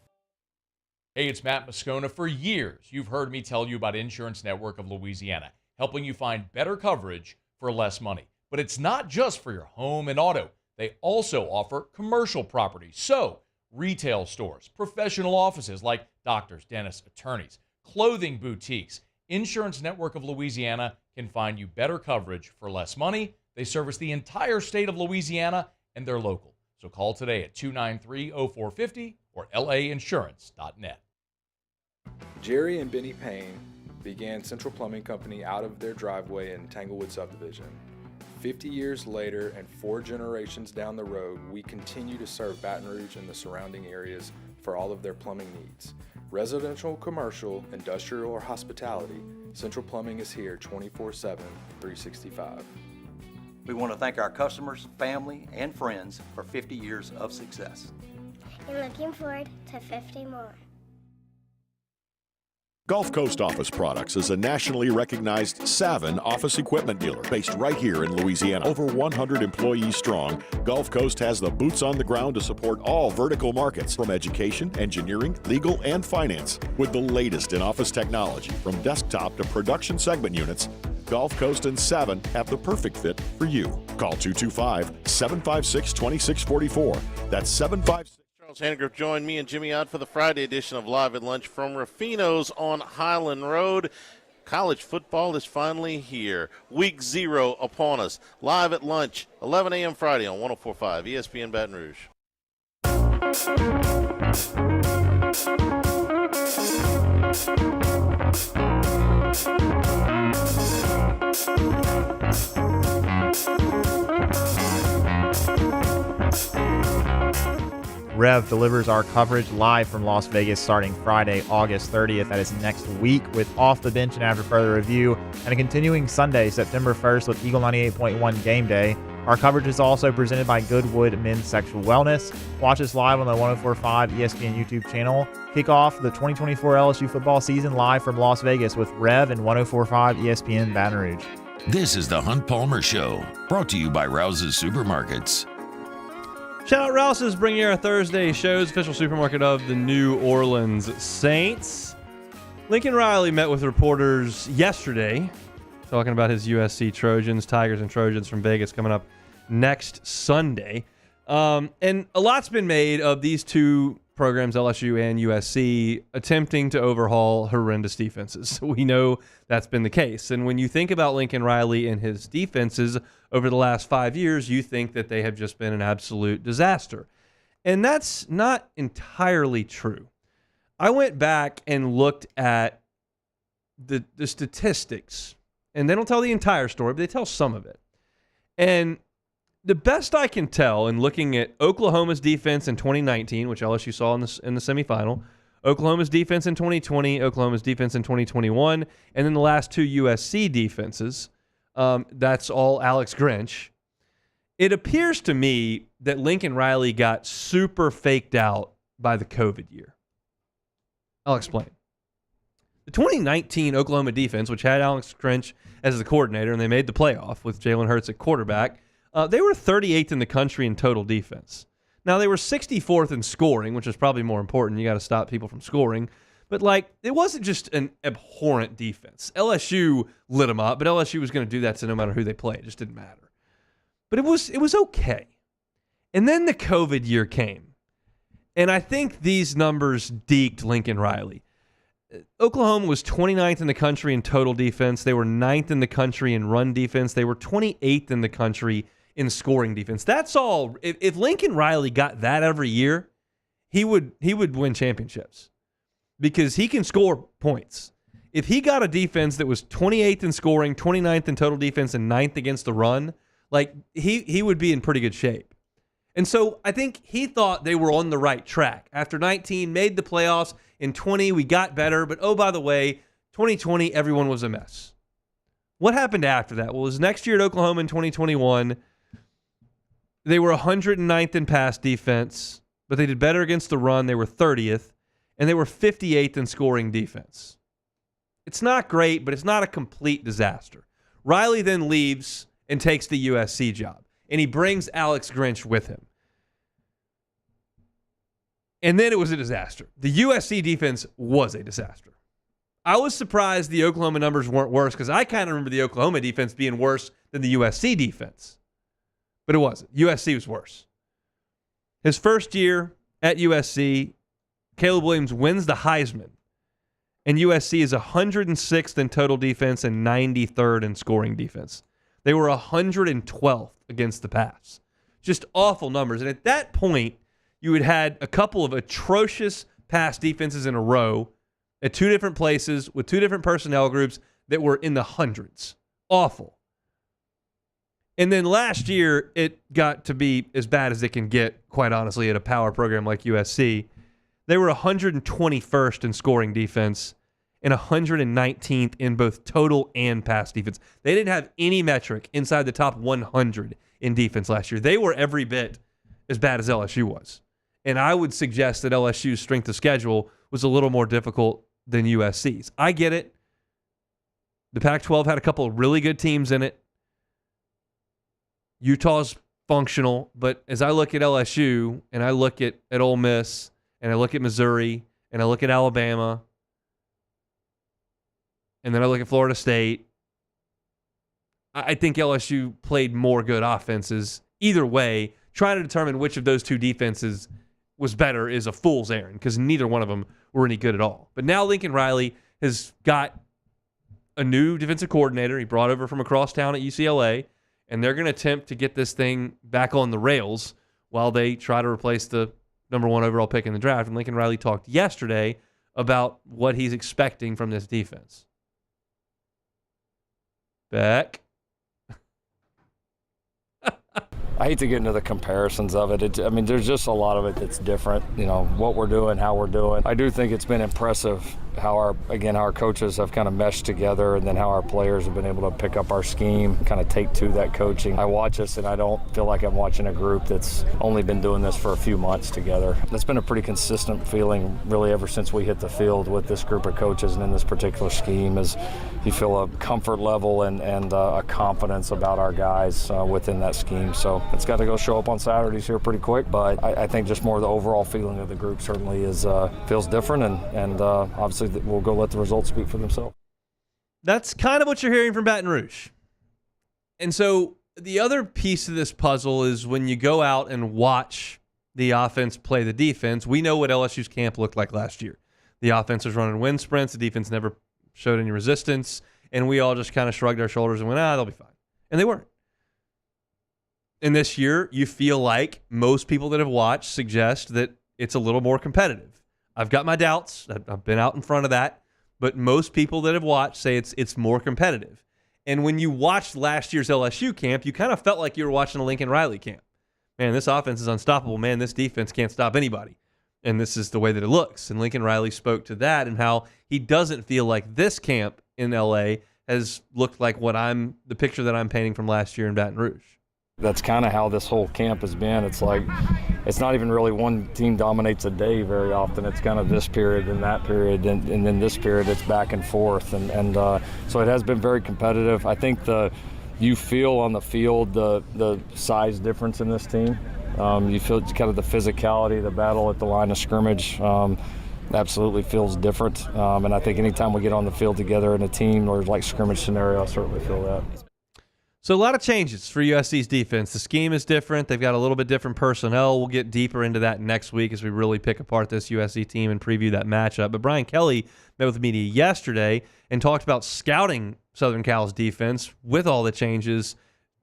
S21: Hey, it's Matt Moscona. For years, you've heard me tell you about Insurance Network of Louisiana, helping you find better coverage for less money. But it's not just for your home and auto. They also offer commercial property. So, retail stores, professional offices like doctors, dentists, attorneys, clothing boutiques. Insurance Network of Louisiana can find you better coverage for less money. They service the entire state of Louisiana, and they're local. So call today at 293-0450 or lainsurance.net.
S2: Jerry and Benny Payne began Central Plumbing Company out of their driveway in Tanglewood subdivision. 50 years later and 4 generations down the road, we continue to serve Baton Rouge and the surrounding areas for all of their plumbing needs. Residential, commercial, industrial, or hospitality, Central Plumbing is here 24/7, 365.
S20: We want to thank our customers, family, and friends for 50 years of success.
S22: And looking forward to 50 more.
S25: Gulf Coast Office Products is a nationally recognized Savin office equipment dealer based right here in Louisiana. Over 100 employees strong, Gulf Coast has the boots on the ground to support all vertical markets, from education, engineering, legal, and finance. With the latest in office technology, from desktop to production segment units, Gulf Coast and Savin have the perfect fit for you. Call 225-756-2644. That's 756.
S23: Charles Hannegriff joined me and Jimmy Ott for the Friday edition of Live at Lunch from Ruffino's on Highland Road. College football is finally here. Week 0 upon us. Live at Lunch, 11 a.m. Friday on 104.5 ESPN Baton Rouge.
S14: Rev delivers our coverage live from Las Vegas starting Friday, August 30th. That is next week with Off the Bench and After Further Review, and a continuing Sunday, September 1st with Eagle 98.1 Game Day. Our coverage is also presented by Goodwood Men's Sexual Wellness. Watch us live on the 104.5 ESPN YouTube channel. Kick off the 2024 LSU football season live from Las Vegas with Rev and 104.5 ESPN Baton Rouge.
S4: This is the Hunt Palmer Show, brought to you by Rouse's Supermarkets.
S5: Shout out Rouse's, bringing you our Thursday shows, official supermarket of the New Orleans Saints. Lincoln Riley met with reporters yesterday, talking about his USC Trojans, Tigers and Trojans from Vegas coming up next Sunday. And a lot's been made of these two programs, LSU and USC, attempting to overhaul horrendous defenses. We know that's been the case. And when you think about Lincoln Riley and his defenses over the last 5 years, you think that they have just been an absolute disaster. And that's not entirely true. I went back and looked at the statistics, and they don't tell the entire story, but they tell some of it. And the best I can tell in looking at Oklahoma's defense in 2019, which LSU saw in the semifinal, Oklahoma's defense in 2020, Oklahoma's defense in 2021, and then the last two USC defenses, that's all Alex Grinch. It appears to me that Lincoln Riley got super faked out by the COVID year. I'll explain. The 2019 Oklahoma defense, which had Alex Grinch as the coordinator, and they made the playoff with Jalen Hurts at quarterback, they were 38th in the country in total defense. Now, they were 64th in scoring, which is probably more important. You got to stop people from scoring. But, it wasn't just an abhorrent defense. LSU lit them up, but LSU was going to do that to no matter who they played. It just didn't matter. But it was okay. And then the COVID year came. And I think these numbers deked Lincoln Riley. Oklahoma was 29th in the country in total defense. They were 9th in the country in run defense. They were 28th in the country in scoring defense. That's all. If Lincoln Riley got that every year, he would win championships because he can score points. If he got a defense that was 28th in scoring, 29th in total defense, and 9th against the run, like he would be in pretty good shape. And so I think he thought they were on the right track. After 19, made the playoffs. In 20, we got better. But, oh, by the way, 2020, everyone was a mess. What happened after that? Well, it was next year at Oklahoma in 2021. They were 109th in pass defense, but they did better against the run. They were 30th, and they were 58th in scoring defense. It's not great, but it's not a complete disaster. Riley then leaves and takes the USC job, and he brings Alex Grinch with him. And then it was a disaster. The USC defense was a disaster. I was surprised the Oklahoma numbers weren't worse because I kind of remember the Oklahoma defense being worse than the USC defense. But it wasn't. USC was worse. His first year at USC, Caleb Williams wins the Heisman. And USC is 106th in total defense and 93rd in scoring defense. They were 112th against the pass. Just awful numbers. And at that point, you had had a couple of atrocious pass defenses in a row at two different places with two different personnel groups that were in the hundreds. Awful. And then last year, it got to be as bad as it can get, quite honestly, at a power program like USC. They were 121st in scoring defense and 119th in both total and pass defense. They didn't have any metric inside the top 100 in defense last year. They were every bit as bad as LSU was. And I would suggest that LSU's strength of schedule was a little more difficult than USC's. I get it. The Pac-12 had a couple of really good teams in it. Utah's functional, but as I look at LSU and I look at Ole Miss and I look at Missouri and I look at Alabama and then I look at Florida State, I think LSU played more good offenses. Either way, trying to determine which of those two defenses was better is a fool's errand because neither one of them were any good at all. But now Lincoln Riley has got a new defensive coordinator he brought over from across town at UCLA, and they're going to attempt to get this thing back on the rails while they try to replace the number one overall pick in the draft. And Lincoln Riley talked yesterday about what he's expecting from this defense. Beck.
S6: I hate to get into the comparisons of it. There's just a lot of it that's different. What we're doing, how we're doing. I do think it's been impressive how our coaches have kind of meshed together, and then how our players have been able to pick up our scheme, kind of take to that coaching. I watch us, and I don't feel like I'm watching a group that's only been doing this for a few months together. That's been a pretty consistent feeling, really, ever since we hit the field with this group of coaches and in this particular scheme. Is you feel a comfort level and a confidence about our guys within that scheme. So it's got to go show up on Saturdays here pretty quick, but I think just more the overall feeling of the group certainly feels different, and obviously we'll go let the results speak for themselves.
S5: That's kind of what you're hearing from Baton Rouge. And so the other piece of this puzzle is when you go out and watch the offense play the defense, we know what LSU's camp looked like last year. The offense was running wind sprints, the defense never showed any resistance, and we all just kind of shrugged our shoulders and went, they'll be fine. And they weren't. And this year, you feel like most people that have watched suggest that it's a little more competitive. I've got my doubts. I've been out in front of that. But most people that have watched say it's more competitive. And when you watched last year's LSU camp, you kind of felt like you were watching a Lincoln Riley camp. Man, this offense is unstoppable. Man, this defense can't stop anybody. And this is the way that it looks. And Lincoln Riley spoke to that and how he doesn't feel like this camp in L.A. has looked like the picture that I'm painting from last year in Baton Rouge.
S6: That's kind of how this whole camp has been. It's like it's not even really one team dominates a day very often. It's kind of this period and that period, and then this period it's back and forth. And so it has been very competitive. I think you feel on the field the size difference in this team. You feel kind of the physicality, the battle at the line of scrimmage. Absolutely feels different. And I think anytime we get on the field together in a team or like scrimmage scenario, I certainly feel that.
S5: So a lot of changes for USC's defense. The scheme is different. They've got a little bit different personnel. We'll get deeper into that next week as we really pick apart this USC team and preview that matchup. But Brian Kelly met with the media yesterday and talked about scouting Southern Cal's defense with all the changes,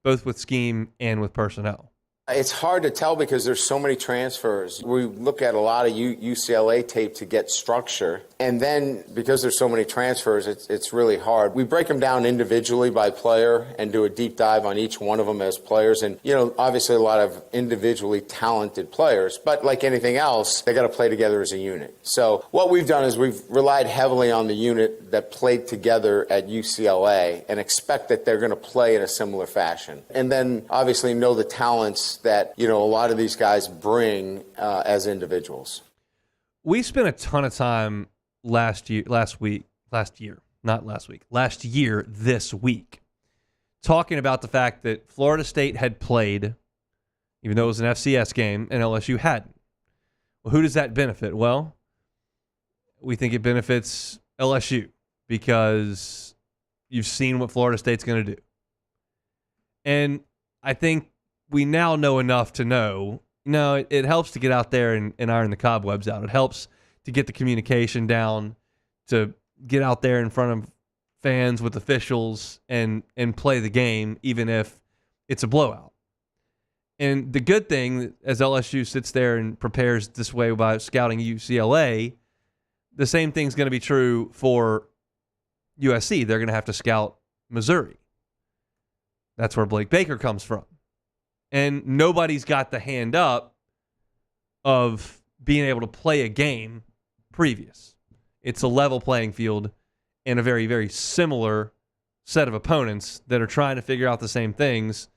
S5: both with scheme and with personnel.
S7: It's hard to tell because there's so many transfers. We look at a lot of UCLA tape to get structure. And then because there's so many transfers, it's really hard. We break them down individually by player and do a deep dive on each one of them as players. And, obviously a lot of individually talented players. But like anything else, they got to play together as a unit. So what we've done is we've relied heavily on the unit that played together at UCLA and expect that they're going to play in a similar fashion. And then obviously know the talents that, a lot of these guys bring as individuals.
S5: We spent a ton of time last year, this week, talking about the fact that Florida State had played, even though it was an FCS game, and LSU hadn't. Well, who does that benefit? Well, we think it benefits LSU because you've seen what Florida State's going to do. And I think we now know enough to know, it helps to get out there and iron the cobwebs out. It helps to get the communication down, to get out there in front of fans with officials and play the game, even if it's a blowout. And the good thing, as LSU sits there and prepares this way by scouting UCLA, the same thing's going to be true for USC. They're going to have to scout Missouri. That's where Blake Baker comes from. And nobody's got the hand up of being able to play a game previous. It's a level playing field and a very, very similar set of opponents that are trying to figure out the same things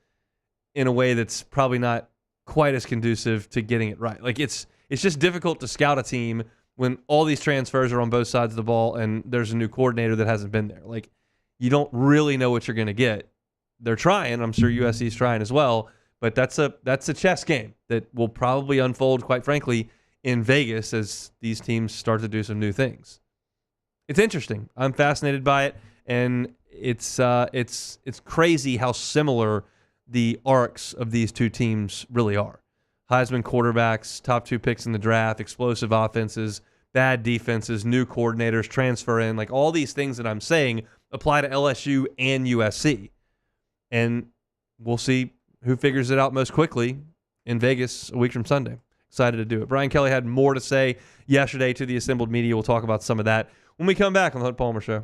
S5: in a way that's probably not quite as conducive to getting it right. Like it's just difficult to scout a team when all these transfers are on both sides of the ball and there's a new coordinator that hasn't been there. Like, you don't really know what you're going to get. They're trying. I'm sure USC's trying as well. But that's a chess game that will probably unfold, quite frankly, in Vegas as these teams start to do some new things. It's interesting. I'm fascinated by it, and it's crazy how similar the arcs of these two teams really are. Heisman quarterbacks, top 2 picks in the draft, explosive offenses, bad defenses, new coordinators, transfer in, like all these things that I'm saying apply to LSU and USC. And we'll see who figures it out most quickly in Vegas a week from Sunday. Excited to do it. Brian Kelly had more to say yesterday to the assembled media. We'll talk about some of that when we come back on the Hunt Palmer Show.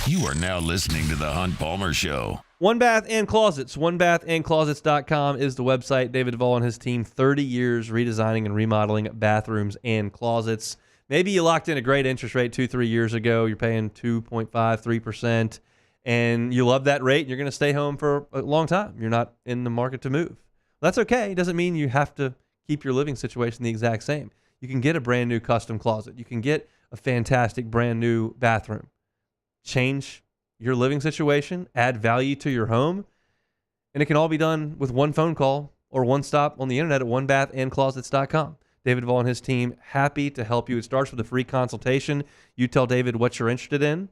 S4: You are now listening to the Hunt Palmer Show.
S5: One Bath and Closets. OneBathAndClosets.com is the website. David Duvall and his team, 30 years redesigning and remodeling bathrooms and closets. Maybe you locked in a great interest rate 2-3 years ago. You're paying 2.5%, 3%. And you love that rate, and you're going to stay home for a long time. You're not in the market to move. That's okay. It doesn't mean you have to keep your living situation the exact same. You can get a brand new custom closet. You can get a fantastic brand new bathroom. Change your living situation, add value to your home, and it can all be done with one phone call or one stop on the internet at onebathandclosets.com. David Duvall and his team, happy to help you. It starts with a free consultation. You tell David what you're interested in.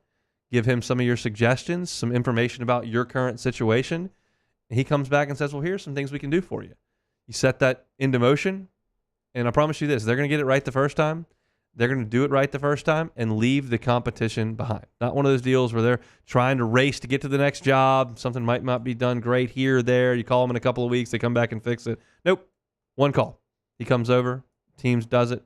S5: Give him some of your suggestions, some information about your current situation. And he comes back and says, well, here's some things we can do for you. You set that into motion, and I promise you this, they're going to get it right the first time. They're going to do it right the first time and leave the competition behind. Not one of those deals where they're trying to race to get to the next job. Something might not be done great here or there. You call them in a couple of weeks, they come back and fix it. Nope. One call. He comes over, Teams does it,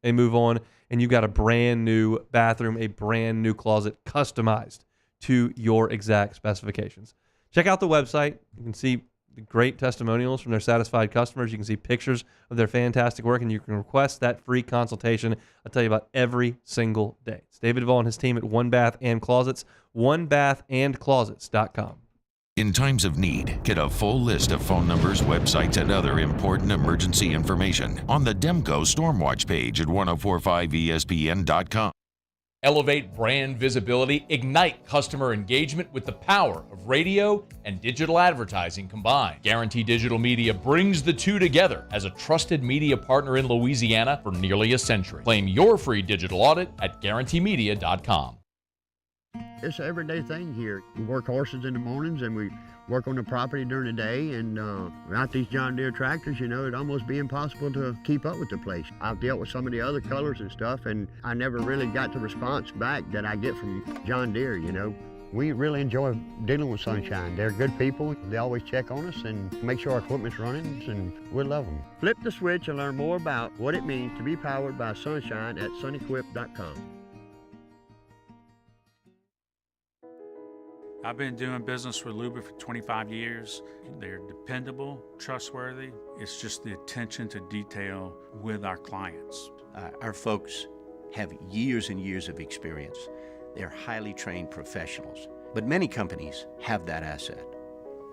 S5: they move on, and you've got a brand new bathroom, a brand new closet customized to your exact specifications. Check out the website. You can see the great testimonials from their satisfied customers. You can see pictures of their fantastic work, and you can request that free consultation. I'll tell you about every single day. It's David Duvall and his team at One Bath and Closets, onebathandclosets.com.
S4: In times of need, get a full list of phone numbers, websites, and other important emergency information on the Demco Stormwatch page at 1045ESPN.com.
S21: Elevate brand visibility, ignite customer engagement with the power of radio and digital advertising combined. Guarantee Digital Media brings the two together as a trusted media partner in Louisiana for nearly a century. Claim your free digital audit at guaranteemedia.com.
S8: It's an everyday thing here. We work horses in the mornings and we work on the property during the day, and without these John Deere tractors, it'd almost be impossible to keep up with the place. I've dealt with some of the other colors and stuff, and I never really got the response back that I get from John Deere, We really enjoy dealing with Sunshine. They're good people. They always check on us and make sure our equipment's running, and we love them. Flip the switch and learn more about what it means to be powered by Sunshine at sunequip.com.
S9: I've been doing business with Luba for 25 years. They're dependable, trustworthy. It's just the attention to detail with our clients.
S17: Our folks have years and years of experience. They're highly trained professionals, but many companies have that asset.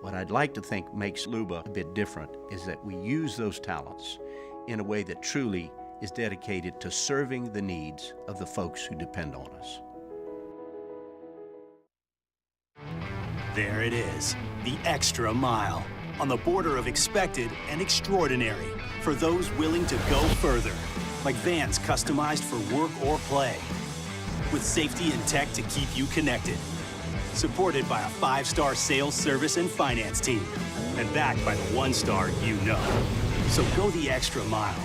S17: What I'd like to think makes Luba a bit different is that we use those talents in a way that truly is dedicated to serving the needs of the folks who depend on us.
S12: There it is, the extra mile, on the border of expected and extraordinary for those willing to go further, like vans customized for work or play, with safety and tech to keep you connected, supported by a 5-star sales, service, and finance team, and backed by the 1-star you know. So go the extra mile.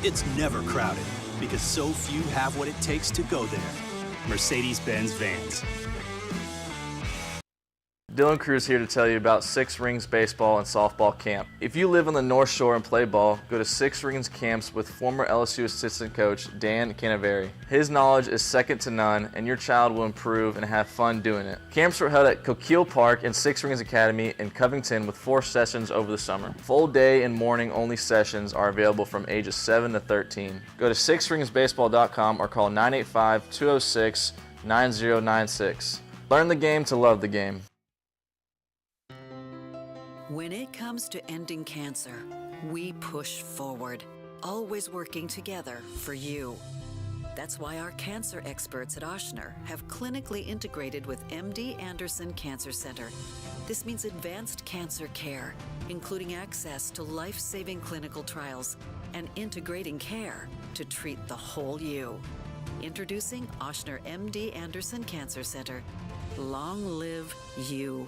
S12: It's never crowded, because so few have what it takes to go there. Mercedes-Benz Vans.
S18: Dylan Cruz here to tell you about Six Rings Baseball and Softball Camp. If you live on the North Shore and play ball, go to Six Rings Camps with former LSU assistant coach Dan Canaveri. His knowledge is second to none, and your child will improve and have fun doing it. Camps were held at Coquille Park and Six Rings Academy in Covington with 4 sessions over the summer. Full day and morning only sessions are available from ages 7 to 13. Go to sixringsbaseball.com or call 985-206-9096. Learn the game to love the game.
S19: When it comes to ending cancer, we push forward, always working together for you. That's why our cancer experts at Ochsner have clinically integrated with MD Anderson Cancer Center. This means advanced cancer care, including access to life-saving clinical trials and integrating care to treat the whole you. Introducing Ochsner MD Anderson Cancer Center. Long live you.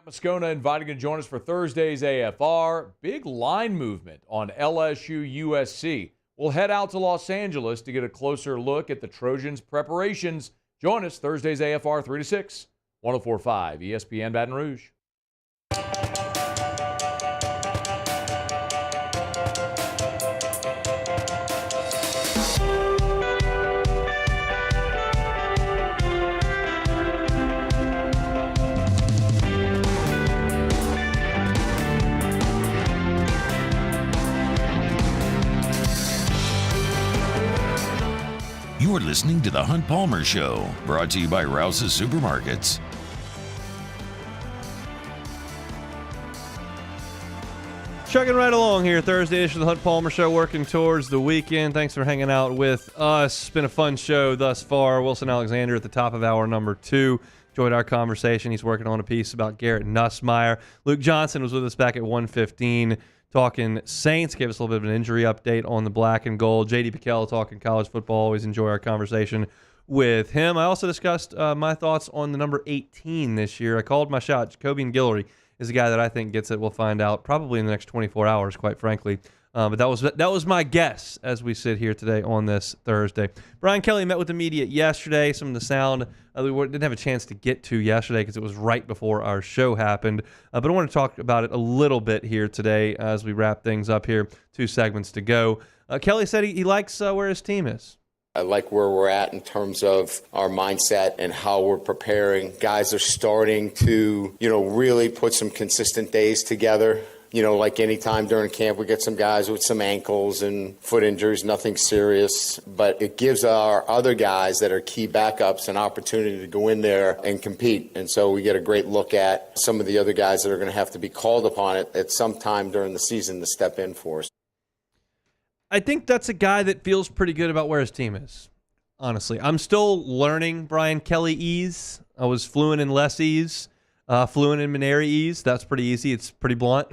S21: Moscona inviting you to join us for Thursday's AFR. Big line movement on LSU USC. We'll head out to Los Angeles to get a closer look at the Trojans' preparations. Join us Thursday's AFR 3 to 6, 104.5 ESPN Baton Rouge.
S4: You're listening to The Hunt Palmer Show, brought to you by Rouse's Supermarkets.
S5: Chugging right along here, Thursday edition of The Hunt Palmer Show, working towards the weekend. Thanks for hanging out with us. It's been a fun show thus far. Wilson Alexander at the top of hour number 2. Enjoyed our conversation. He's working on a piece about Garrett Nussmeier. Luke Johnson was with us back at 1:15. Talking Saints, gave us a little bit of an injury update on the black and gold. J.D. Pickell talking college football. Always enjoy our conversation with him. I also discussed my thoughts on the number 18 this year. I called my shot. Jacobian Guillory is a guy that I think gets it. We'll find out probably in the next 24 hours, quite frankly. But that was my guess as we sit here today on this Thursday. Brian Kelly met with the media yesterday. Some of the sound we didn't have a chance to get to yesterday because it was right before our show happened. But I want to talk about it a little bit here today as we wrap things up here. 2 segments to go. Kelly said he likes where his team is.
S7: I like where we're at in terms of our mindset and how we're preparing. Guys are starting to, really put some consistent days together. Like any time during camp, we get some guys with some ankles and foot injuries, nothing serious. But it gives our other guys that are key backups an opportunity to go in there and compete. And so we get a great look at some of the other guys that are going to have to be called upon at some time during the season to step in for us.
S5: I think that's a guy that feels pretty good about where his team is, honestly. I'm still learning Brian Kelly-ese. I was fluent in less-ese. Fluent in Maneri-ese, that's pretty easy. It's pretty blunt.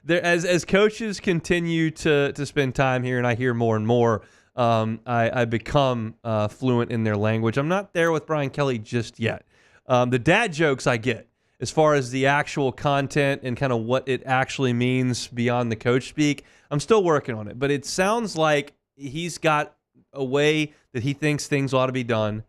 S5: As coaches continue to spend time here, and I hear more and more, I become fluent in their language. I'm not there with Brian Kelly just yet. The dad jokes I get. As far as the actual content and kind of what it actually means beyond the coach speak, I'm still working on it. But it sounds like he's got a way that he thinks things ought to be done.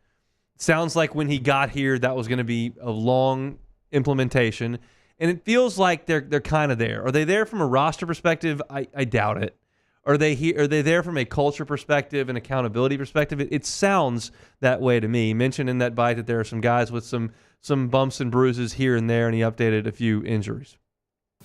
S5: Sounds like when he got here, that was going to be a long implementation. And it feels like they're kind of there. Are they there from a roster perspective? I doubt it. Are they there from a culture perspective and accountability perspective? It sounds that way to me. He mentioned in that bite that there are some guys with some bumps and bruises here and there, and he updated a few injuries.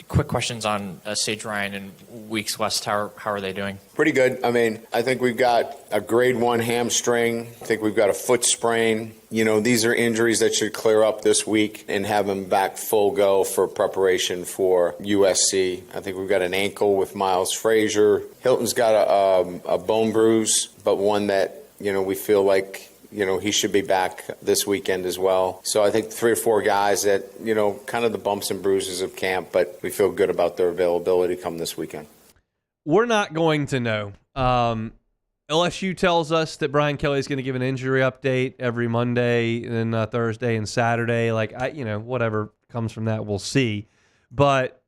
S10: Quick questions on Sage Ryan and Weeks West. How are they doing?
S7: Pretty good. I mean, I think we've got a grade 1 hamstring. I think we've got a foot sprain. These are injuries that should clear up this week and have him back full go for preparation for USC. I think we've got an ankle with Miles Frazier. Hilton's got a bone bruise, but one that, we feel like he should be back this weekend as well. So I think 3 or 4 guys that, kind of the bumps and bruises of camp, but we feel good about their availability come this weekend.
S5: We're not going to know. LSU tells us that Brian Kelly is going to give an injury update every Monday and then Thursday and Saturday. Whatever comes from that, we'll see. But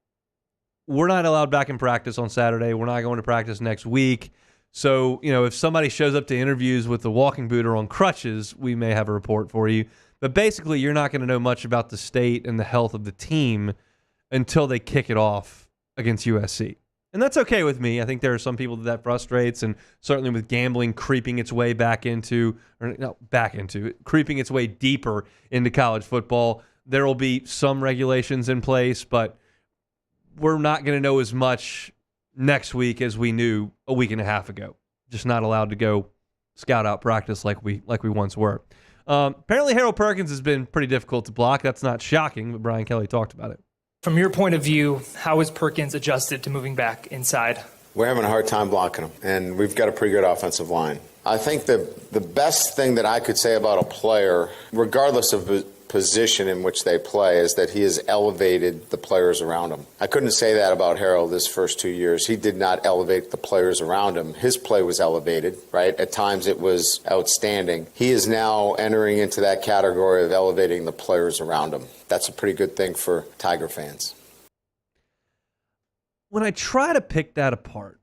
S5: we're not allowed back in practice on Saturday. We're not going to practice next week. So, if somebody shows up to interviews with the walking boot or on crutches, we may have a report for you. But basically, you're not going to know much about the state and the health of the team until they kick it off against USC. And that's okay with me. I think there are some people that frustrates, and certainly with gambling creeping its way creeping its way deeper into college football, there will be some regulations in place, but we're not going to know as much next week as we knew a week and a half ago. Just not allowed to go scout out practice like we once were. Apparently Harold Perkins has been pretty difficult to block. That's not shocking, but Brian Kelly talked about it.
S11: From your point of view, how is Perkins adjusted to moving back inside?
S7: We're having a hard time blocking him, and we've got a pretty good offensive line. I think the best thing that I could say about a player, regardless of the position in which they play, is that he has elevated the players around him. I couldn't say that about Harold his first 2 years. He did not elevate the players around him. His play was elevated, right? At times it was outstanding. He is now entering into that category of elevating the players around him. That's a pretty good thing for Tiger fans.
S5: When I try to pick that apart,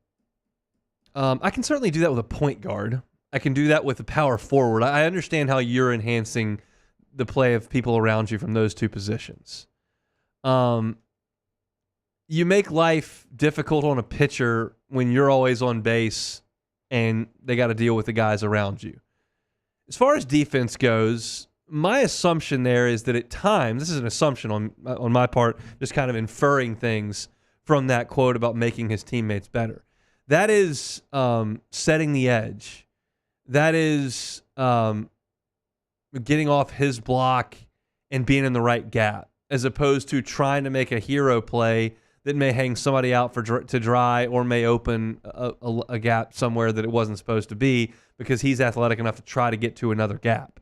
S5: I can certainly do that with a point guard. I can do that with a power forward. I understand how you're enhancing the play of people around you from those two positions. You make life difficult on a pitcher when you're always on base and they got to deal with the guys around you. As far as defense goes, my assumption there is that at times, this is an assumption on my part, just kind of inferring things from that quote about making his teammates better. That is setting the edge. That is getting off his block and being in the right gap, as opposed to trying to make a hero play that may hang somebody out to dry or may open a gap somewhere that it wasn't supposed to be because he's athletic enough to try to get to another gap.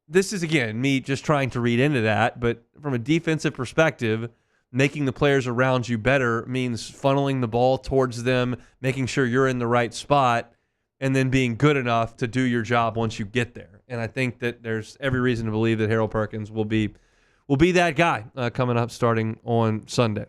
S5: This is, again, me just trying to read into that, but from a defensive perspective, making the players around you better means funneling the ball towards them, making sure you're in the right spot, and then being good enough to do your job once you get there. And I think that there's every reason to believe that Harold Perkins will be that guy coming up starting on Sunday.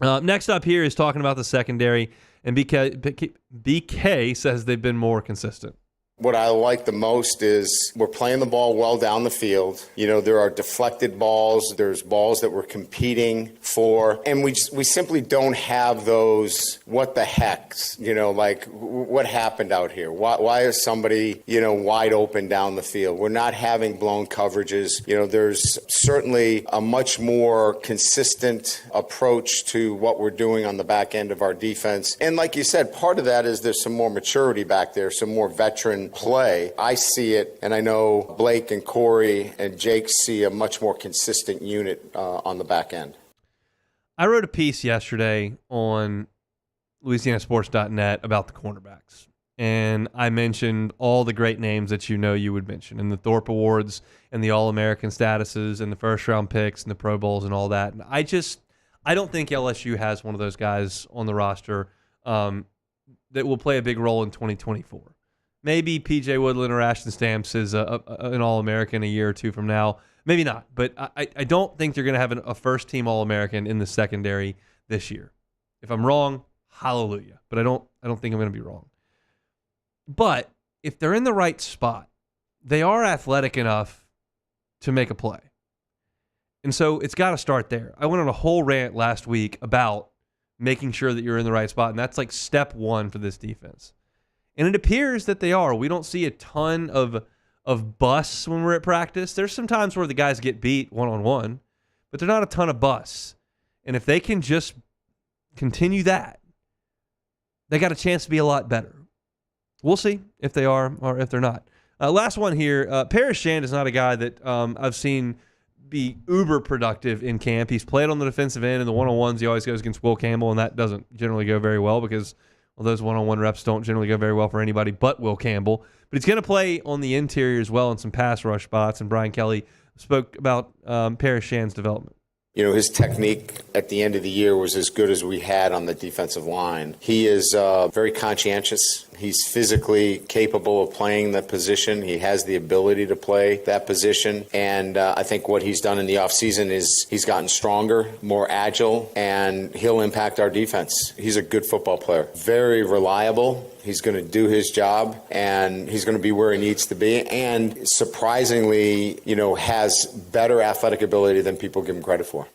S5: Next up here is talking about the secondary, and BK says they've been more consistent.
S7: What I like the most is we're playing the ball well down the field. There are deflected balls. There's balls that we're competing for. And we simply don't have those what the hecks, like what happened out here? Why is somebody, wide open down the field? We're not having blown coverages. There's certainly a much more consistent approach to what we're doing on the back end of our defense. And like you said, part of that is there's some more maturity back there, some more veteran play. I see it, and I know Blake and Corey and Jake see a much more consistent unit on the back end.
S5: I wrote a piece yesterday on LouisianaSports.net about the cornerbacks and I mentioned all the great names that you would mention, and the Thorpe Awards, and the All-American statuses, and the first-round picks, and the Pro Bowls, and all that. And I don't think LSU has one of those guys on the roster that will play a big role in 2024. Maybe P.J. Woodland or Ashton Stamps is an All-American a year or two from now. Maybe not, but I don't think they're going to have a first-team All-American in the secondary this year. If I'm wrong, hallelujah. But I don't think I'm going to be wrong. But if they're in the right spot, they are athletic enough to make a play. And so it's got to start there. I went on a whole rant last week about making sure that you're in the right spot, and that's like step one for this defense. And it appears that they are. We don't see a ton of busts when we're at practice. There's some times where the guys get beat one-on-one, but they're not a ton of busts. And if they can just continue that, they got a chance to be a lot better. We'll see if they are or if they're not. Last one here. Paris Shand is not a guy that I've seen be uber productive in camp. He's played on the defensive end, and the one-on-ones he always goes against Will Campbell, and that doesn't generally go very well because those one-on-one reps don't generally go very well for anybody but Will Campbell. But he's going to play on the interior as well in some pass rush spots, and Brian Kelly spoke about Paris Shand's development.
S7: You know, his technique at the end of the year was as good as we had on the defensive line. He is very conscientious. He's physically capable of playing the position. He has the ability to play that position. And I think what he's done in the offseason is he's gotten stronger, more agile, and he'll impact our defense. He's a good football player, very reliable. He's going to do his job, and he's going to be where he needs to be. And surprisingly, has better athletic ability than people give him credit for.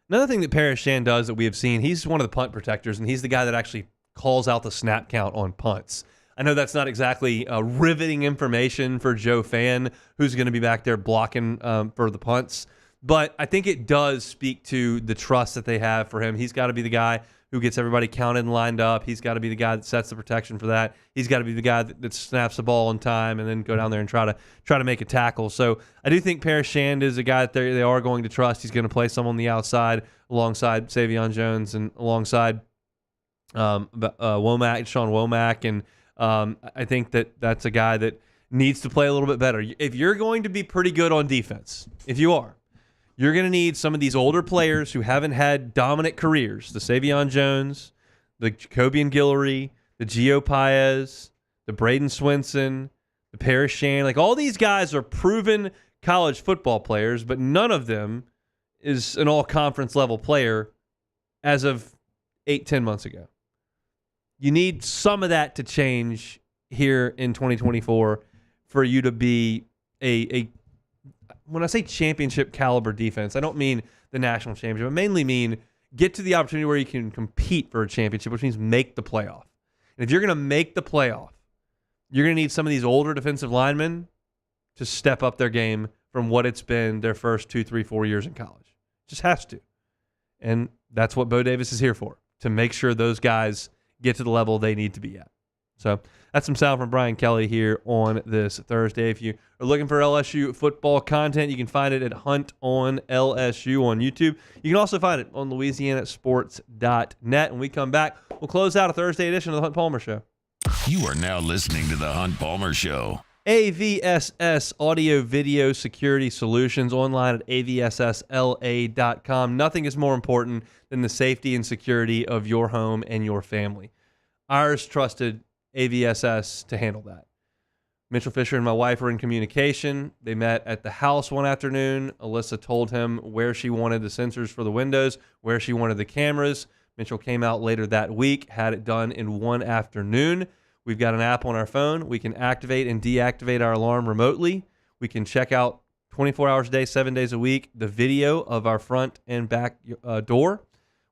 S5: Another thing that Paris Shand does that we have seen, he's one of the punt protectors, and he's the guy that actually calls out the snap count on punts. I know that's not exactly riveting information for Joe Fan, who's going to be back there blocking for the punts, but I think it does speak to the trust that they have for him. He's got to be the guy who gets everybody counted and lined up. He's got to be the guy that sets the protection for that. He's got to be the guy that snaps the ball on time and then go down there and try to make a tackle. So I do think Paris Shand is a guy that they are going to trust. He's going to play some on the outside alongside Savion Jones and alongside Sean Womack. And I think that's a guy that needs to play a little bit better. If you're going to be pretty good on defense, if you are, you're going to need some of these older players who haven't had dominant careers, the Savion Jones, the Jacobian Guillory, the Gio Paez, the Braden Swinson, the Paris Shand. Like, all these guys are proven college football players, but none of them is an all-conference level player as of 8-10 months ago. You need some of that to change here in 2024 for you to be a when I say championship caliber defense, I don't mean the national championship. I mainly mean get to the opportunity where you can compete for a championship, which means make the playoff. And if you're going to make the playoff, you're going to need some of these older defensive linemen to step up their game from what it's been their first 2, 3, 4 years in college. Just has to. And that's what Bo Davis is here for, to make sure those guys get to the level they need to be at. So that's some sound from Brian Kelly here on this Thursday. If you are looking for LSU football content, you can find it at Hunt on LSU on YouTube. You can also find it on LouisianaSports.net. When we come back, we'll close out a Thursday edition of the Hunt Palmer Show.
S4: You are now listening to the Hunt Palmer Show.
S5: AVSS Audio Video Security Solutions, online at avssla.com. Nothing is more important than the safety and security of your home and your family. Ours trusted AVSS to handle that. Mitchell Fisher and my wife were in communication. They met at the house one afternoon. Alyssa told him where she wanted the sensors for the windows, where she wanted the cameras. Mitchell came out later that week, had it done in one afternoon. We've got an app on our phone. We can activate and deactivate our alarm remotely. We can check out 24 hours a day, 7 days a week, the video of our front and back door.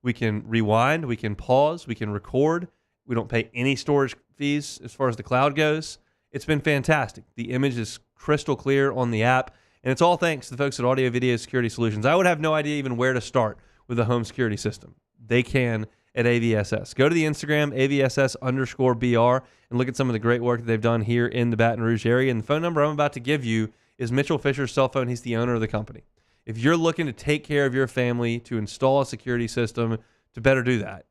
S5: We can rewind. We can pause. We can record. We don't pay any storage fees as far as the cloud goes. It's been fantastic. The image is crystal clear on the app, and it's all thanks to the folks at Audio Video Security Solutions. I would have no idea even where to start with a home security system. They can at AVSS. Go to the Instagram, AVSS_BR, and look at some of the great work that they've done here in the Baton Rouge area. And the phone number I'm about to give you is Mitchell Fisher's cell phone. He's the owner of the company. If you're looking to take care of your family, to install a security system, to better do that,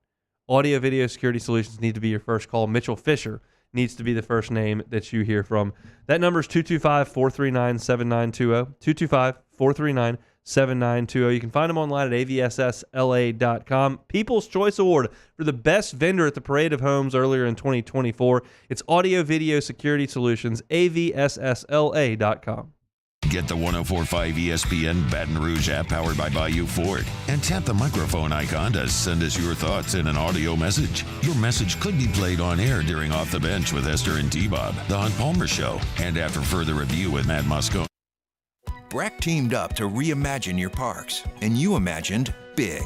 S5: Audio Video Security Solutions need to be your first call. Mitchell Fisher, needs to be the first name that you hear from. That number is 225-439-7920, 225-439-7920. You can find them online at avssla.com. People's Choice Award for the best vendor at the Parade of Homes earlier in 2024. It's Audio Video Security Solutions, avssla.com.
S4: Get the 104.5 ESPN Baton Rouge app powered by Bayou Ford and tap the microphone icon to send us your thoughts in an audio message. Your message could be played on air during Off the Bench with Esther and T-Bob, The Hunt Palmer Show, and after further review with Matt Moscone.
S3: Breck teamed up to reimagine your parks, and you imagined big.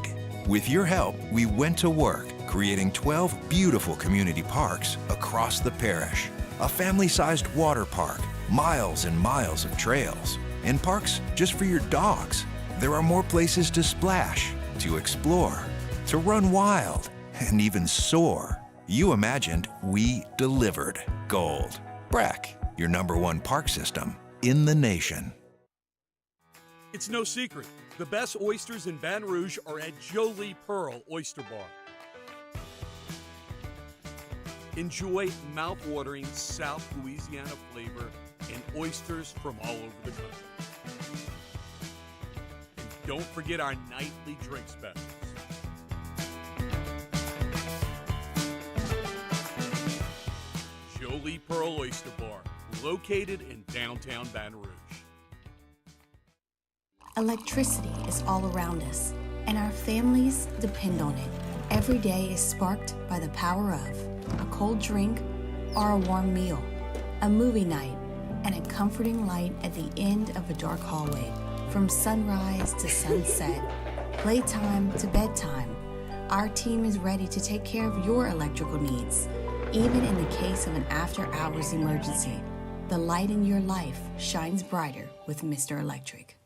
S3: With your help, we went to work creating 12 beautiful community parks across the parish. A family-sized water park, miles and miles of trails, and parks just for your dogs. There are more places to splash, to explore, to run wild, and even soar. You imagined, we delivered. Gold. Breck, your #1 park system in the nation.
S13: It's no secret, the best oysters in Baton Rouge are at Jolie Pearl Oyster Bar. Enjoy mouth-watering South Louisiana flavor and oysters from all over the country. And don't forget our nightly drink specials. Jolie Pearl Oyster Bar, located in downtown Baton Rouge.
S1: Electricity is all around us, and our families depend on it. Every day is sparked by the power of a cold drink or a warm meal, a movie night, and a comforting light at the end of a dark hallway. From sunrise to sunset, playtime to bedtime, our team is ready to take care of your electrical needs. Even in the case of an after-hours emergency, the light in your life shines brighter with Mr. Electric.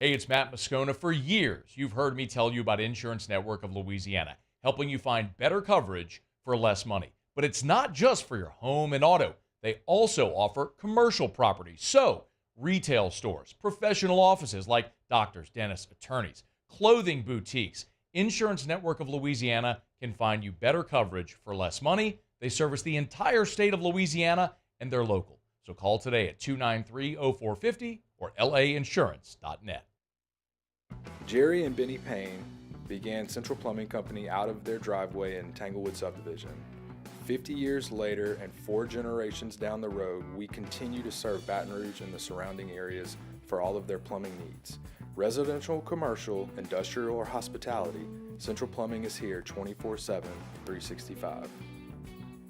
S21: Hey, it's Matt Moscone. For years, you've heard me tell you about Insurance Network of Louisiana, helping you find better coverage for less money. But it's not just for your home and auto. They also offer commercial property. So, retail stores, professional offices like doctors, dentists, attorneys, clothing boutiques. Insurance Network of Louisiana can find you better coverage for less money. They service the entire state of Louisiana, and they're local. So call today at 293-0450 or lainsurance.net.
S2: Jerry and Benny Payne began Central Plumbing Company out of their driveway in Tanglewood subdivision. 50 years later and 4 generations down the road, we continue to serve Baton Rouge and the surrounding areas for all of their plumbing needs. Residential, commercial, industrial, or hospitality, Central Plumbing is here 24/7, 365.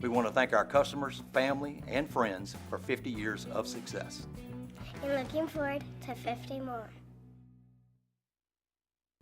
S20: We want to thank our customers, family, and friends for 50 years of success.
S22: And looking forward to 50 more.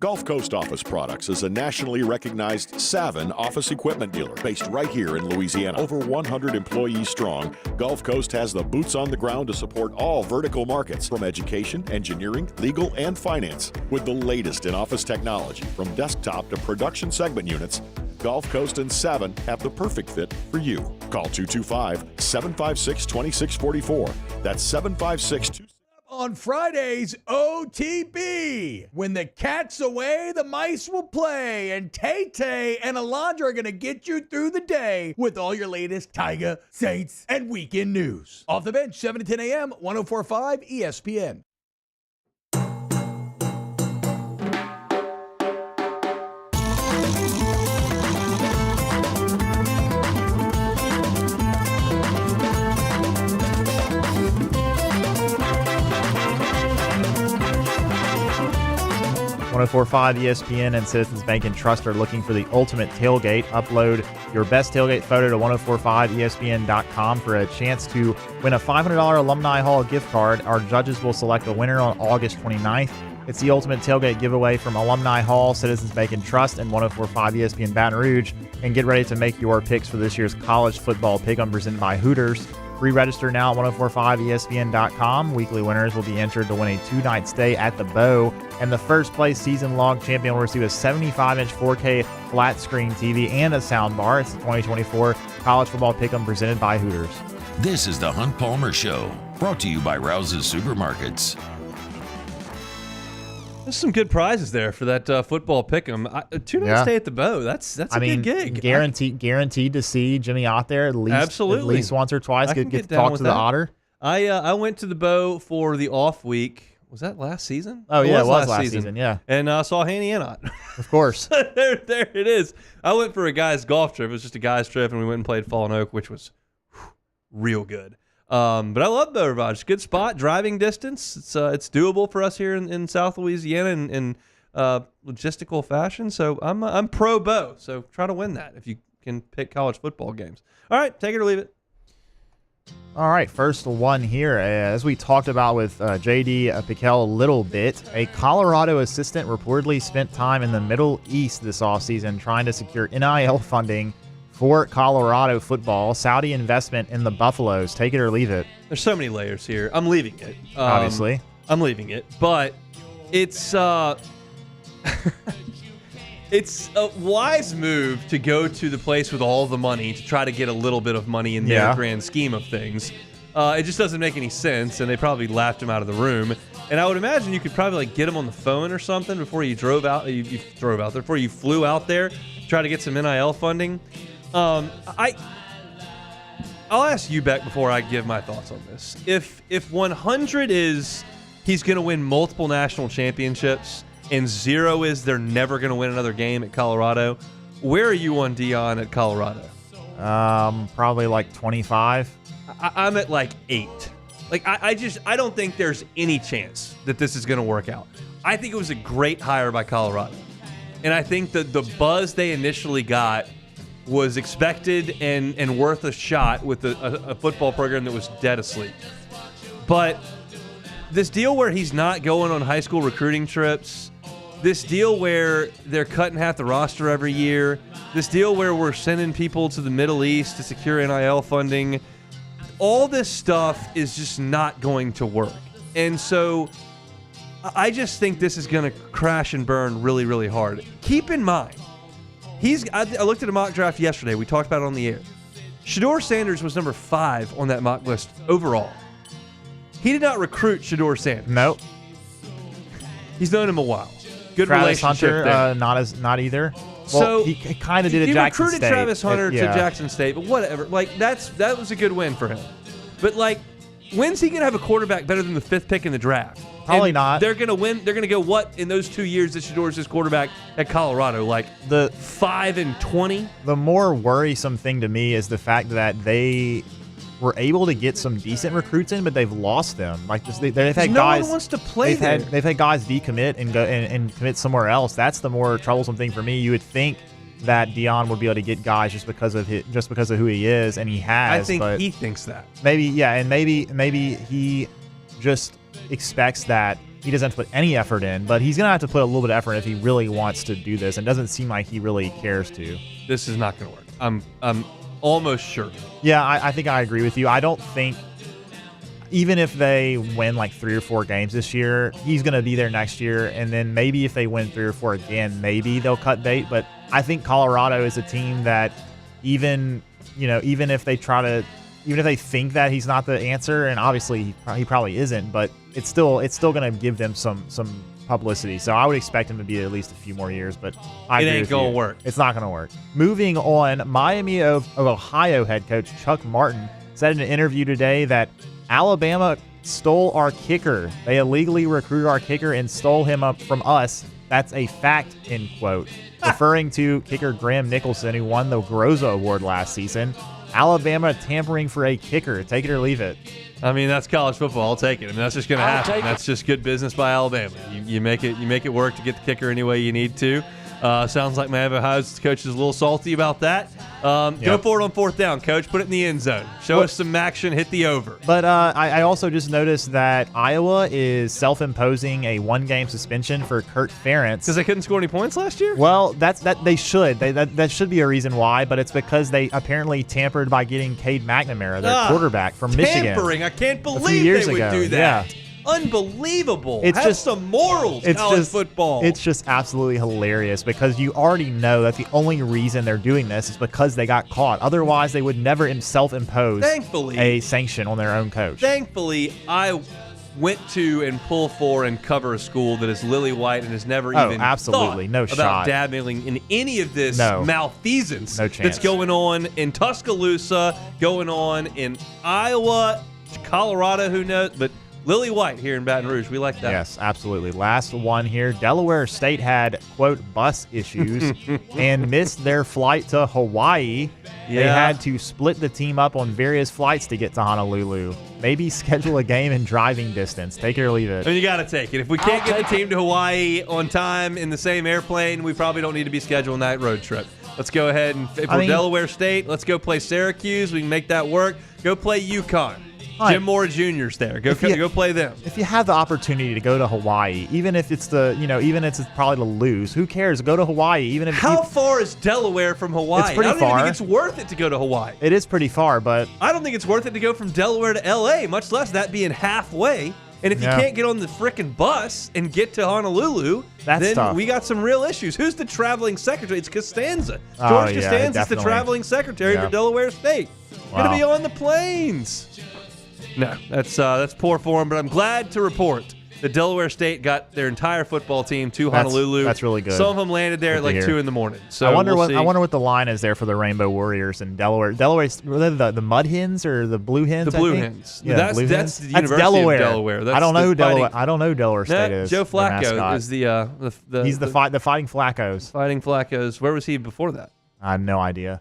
S25: Gulf Coast Office Products is a nationally recognized Savin office equipment dealer based right here in Louisiana. Over 100 employees strong, Gulf Coast has the boots on the ground to support all vertical markets from education, engineering, legal, and finance. With the latest in office technology, from desktop to production segment units, Gulf Coast and Savin have the perfect fit for you. Call 225-756-2644. That's 756-2644.
S15: On Fridays, OTB. When the cat's away, the mice will play. And Tay-Tay and Alondra are going to get you through the day with all your latest Tiger, Saints, and weekend news. Off the bench, 7 to 10 a.m., 104.5 ESPN.
S14: .104.5 ESPN and Citizens Bank and Trust are looking for the ultimate tailgate. Upload your best tailgate photo to 1045ESPN.com for a chance to win a $500 Alumni Hall gift card. Our judges will select a winner on August 29th. It's the ultimate tailgate giveaway from Alumni Hall, Citizens Bank and Trust, and 1045 ESPN Baton Rouge. And get ready to make your picks for this year's college football pick'em presented by Hooters. Re-register now at 1045ESPN.com. Weekly winners will be entered to win a 2-night stay at the Bow. And the first place season log champion will receive a 75-inch 4K flat screen TV and a soundbar. It's the 2024 College Football Pick'em presented by Hooters.
S4: This is the Hunt Palmer Show, brought to you by Rouse's Supermarkets.
S5: There's some good prizes there for that football pick'em. 2 nights stay at the Bow. That's a good gig.
S14: Guaranteed to see Jimmy out there at least once or twice. Get to talk to the Otter.
S5: I went to the Bow for the off week. Was that last season?
S14: Oh, yeah, it was last season, yeah.
S5: And saw Hanny Enot.
S14: Of course.
S5: there it is. I went for a guy's golf trip. It was just a guy's trip, and we went and played Fallen Oak, which was real good. But I love Beau Rivage. Good spot, driving distance. It's doable for us here in South Louisiana in logistical fashion. So I'm pro Beau. So try to win that if you can pick college football games. All right, take it or leave it.
S14: All right, first one here. As we talked about with J.D. Piquel a little bit, a Colorado assistant reportedly spent time in the Middle East this offseason trying to secure NIL funding for Colorado football. Saudi investment in the Buffaloes. Take it or leave it.
S5: There's so many layers here. I'm leaving it.
S14: Obviously.
S5: I'm leaving it. But it's it's a wise move to go to the place with all the money to try to get a little bit of money in their grand scheme of things. It just doesn't make any sense, and they probably laughed him out of the room. And I would imagine you could probably get him on the phone or something before you drove out. Before you flew out there, try to get some NIL funding. I'll ask you, Beck, before I give my thoughts on this. If 100 is he's going to win multiple national championships, and 0 is they're never going to win another game at Colorado, where are you on Deion at Colorado?
S14: Probably like 25.
S5: I'm at like 8. Like I don't think there's any chance that this is going to work out. I think it was a great hire by Colorado, and I think that the buzz they initially got was expected and worth a shot with a football program that was dead asleep. But this deal where he's not going on high school recruiting trips, this deal where they're cutting half the roster every year, this deal where we're sending people to the Middle East to secure NIL funding, all this stuff is just not going to work. And so I just think this is going to crash and burn really, really hard. Keep in mind, I looked at a mock draft yesterday. We talked about it on the air. Shedeur Sanders was number 5 on that mock list overall. He did not recruit Shedeur Sanders.
S14: Nope.
S5: He's known him a while. Good
S14: Travis
S5: relationship
S14: Hunter,
S5: there.
S14: not either.
S5: So
S14: well, he kind of did at Jackson State.
S5: He recruited Travis Hunter to
S14: yeah.
S5: Jackson State, but whatever. Like that was a good win for him. But like, when's he gonna have a quarterback better than the 5th pick in the draft?
S14: Probably
S5: and
S14: not.
S5: They're gonna win. They're gonna go what in those 2 years that Shedeur's his quarterback at Colorado? Like
S14: the
S5: 5-20.
S14: The more worrisome thing to me is the fact that they were able to get some decent recruits in, but they've lost them. Like they've had
S5: no
S14: guys.
S5: one wants to play there.
S14: They've had guys decommit and go and commit somewhere else. That's the more troublesome thing for me. You would think that Deion would be able to get guys just because of who he is, and he has.
S5: I think
S14: but
S5: he thinks that.
S14: Maybe and maybe he just expects that he doesn't have to put any effort in, but he's gonna have to put a little bit of effort if he really wants to do this, and it doesn't seem like he really cares to.
S5: This is not gonna work. I'm almost sure.
S14: Yeah, I think I agree with you. I don't think, even if they win like 3 or 4 games this year, he's going to be there next year. And then maybe if they win 3 or 4 again, maybe they'll cut bait. But I think Colorado is a team that even if they think that he's not the answer, and obviously he probably isn't, but it's still going to give them some publicity. So I would expect him to be at least a few more years, but I agree with you.
S5: It ain't going to work.
S14: It's not going to work. Moving on, Miami of Ohio head coach Chuck Martin said in an interview today that Alabama stole our kicker. They illegally recruited our kicker and stole him up from us. That's a fact, end quote. Referring to kicker Graham Nicholson, who won the Groza Award last season. Alabama tampering for a kicker. Take it or leave it.
S5: I mean, that's college football. I'll take it. I mean, that's just going to happen. That's just good business by Alabama. You make it work to get the kicker any way you need to. Sounds like my Ohio coach is a little salty about that. Go for it on 4th down, coach. Put it in the end zone. Show us some action. Hit the over.
S14: But I also just noticed that Iowa is self-imposing a 1-game suspension for Kurt Ferentz
S5: because they couldn't score any points last year.
S14: Well, that they should. That should be a reason why. But it's because they apparently tampered by getting Cade McNamara, their quarterback from Michigan.
S5: Tampering! I can't believe they would do that.
S14: Yeah.
S5: Unbelievable.
S14: It's
S5: Have
S14: just
S5: some morals, college football.
S14: It's just absolutely hilarious because you already know that the only reason they're doing this is because they got caught. Otherwise, they would never self-impose a sanction on their own coach.
S5: Thankfully, I went to and pull for and cover a school that is lily white and has never even
S14: absolutely
S5: thought
S14: no
S5: about
S14: shot
S5: dabbling in any of this
S14: No.
S5: malfeasance
S14: No chance.
S5: that's going on in Tuscaloosa, going on in Iowa, Colorado, who knows, but lily white here in Baton Rouge. We like that.
S14: Yes, absolutely. Last one here. Delaware State had, quote, bus issues and missed their flight to Hawaii. They
S5: Yeah.
S14: had to split the team up on various flights to get to Honolulu. Maybe schedule a game in driving distance. Take it or leave it.
S5: And you got to take it. If we can't get the team to Hawaii on time in the same airplane, we probably don't need to be scheduling that road trip. Let's go ahead and, if we're Delaware State, let's go play Syracuse. We can make that work. Go play UConn.
S14: Right.
S5: Jim Moore Jr.'s there. Go play them.
S14: If you have the opportunity to go to Hawaii, even if it's even if it's probably to lose, who cares? Go to Hawaii. Even if
S5: How far is Delaware from Hawaii?
S14: It's pretty
S5: I don't even
S14: far.
S5: think it's worth it to go to Hawaii.
S14: It is pretty far, but
S5: I don't think it's worth it to go from Delaware to L.A., much less that being halfway. And if you can't get on the frickin' bus and get to Honolulu,
S14: That's
S5: then
S14: tough.
S5: we got some real issues. Who's the traveling secretary? It's Costanza.
S14: Oh,
S5: George
S14: yeah,
S5: Costanza's the
S14: definitely.
S5: traveling secretary
S14: Yeah.
S5: for Delaware State.
S14: Wow.
S5: Going to be on the planes. No, that's poor form, but I'm glad to report that Delaware State got their entire football team to Honolulu.
S14: That's really good.
S5: Some of them landed there
S14: Good
S5: at
S14: to
S5: like
S14: hear.
S5: 2 in the morning. So
S14: I wonder
S5: we'll see.
S14: I wonder what the line is there for the Rainbow Warriors in Delaware. Delaware's were they the Mud Hens or the Blue Hens?
S5: The Blue
S14: I think?
S5: Hens.
S14: Yeah,
S5: That's-
S14: Blue
S5: that's
S14: Hens.
S5: the University of Delaware. That's
S14: I don't know
S5: the
S14: who Delaware.
S5: fighting-
S14: I don't know who Delaware State
S5: Nah,
S14: is.
S5: Joe
S14: their mascot.
S5: Flacco is the
S14: He's the Fighting Flaccos.
S5: Fighting Flaccos. Where was he before that?
S14: I have no idea.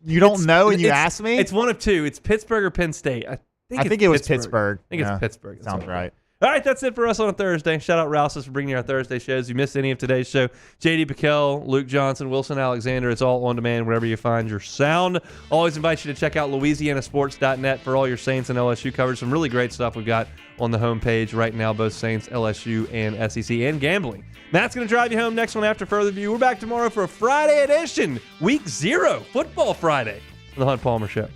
S14: You don't know, and you
S5: It's-
S14: ask me?
S5: It's one of two. It's Pittsburgh or Penn State. I think
S14: it was Pittsburgh.
S5: I think
S14: Yeah,
S5: it's Pittsburgh. That's
S14: sounds
S5: what I
S14: right.
S5: All right, that's it for us on a Thursday. Shout out Rouse's for bringing you our Thursday shows. If you missed any of today's show, JD Piquel, Luke Johnson, Wilson Alexander, it's all on demand wherever you find your sound. Always invite you to check out LouisianaSports.net for all your Saints and LSU coverage. Some really great stuff we've got on the homepage right now, both Saints, LSU, and SEC, and gambling. Matt's going to drive you home next one after further view. We're back tomorrow for a Friday edition, Week 0, Football Friday, on the Hunt Palmer Show.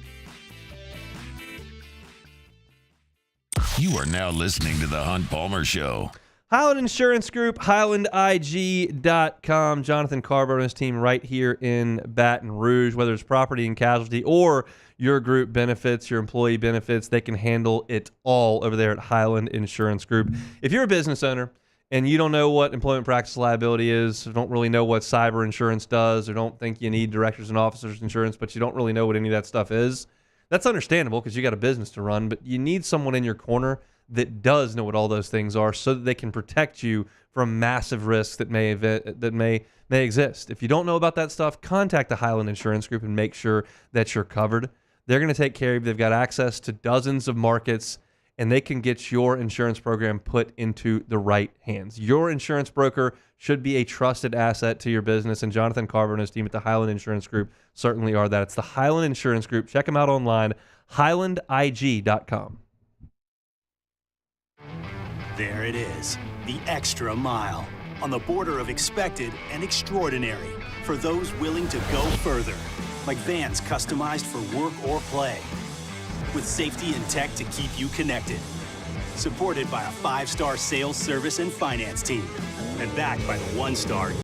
S4: You are now listening to the Hunt Palmer Show.
S5: Highland Insurance Group, HighlandIG.com. Jonathan Carver and his team right here in Baton Rouge. Whether it's property and casualty or your group benefits, your employee benefits, they can handle it all over there at Highland Insurance Group. If you're a business owner and you don't know what employment practice liability is, or don't really know what cyber insurance does, or don't think you need directors and officers insurance, but you don't really know what any of that stuff is, that's understandable because you got a business to run, but you need someone in your corner that does know what all those things are so that they can protect you from massive risks that may exist. If you don't know about that stuff, contact the Highland Insurance Group and make sure that you're covered. They're going to take care of you. They've got access to dozens of markets, and they can get your insurance program put into the right hands. Your insurance broker should be a trusted asset to your business, and Jonathan Carver and his team at the Highland Insurance Group certainly are that. It's the Highland Insurance Group. Check them out online, HighlandIG.com.
S12: There it is, the extra mile, on the border of expected and extraordinary, for those willing to go further, like vans customized for work or play, with safety and tech to keep you connected, supported by a 5-star sales, service, and finance team, and backed by the 1-star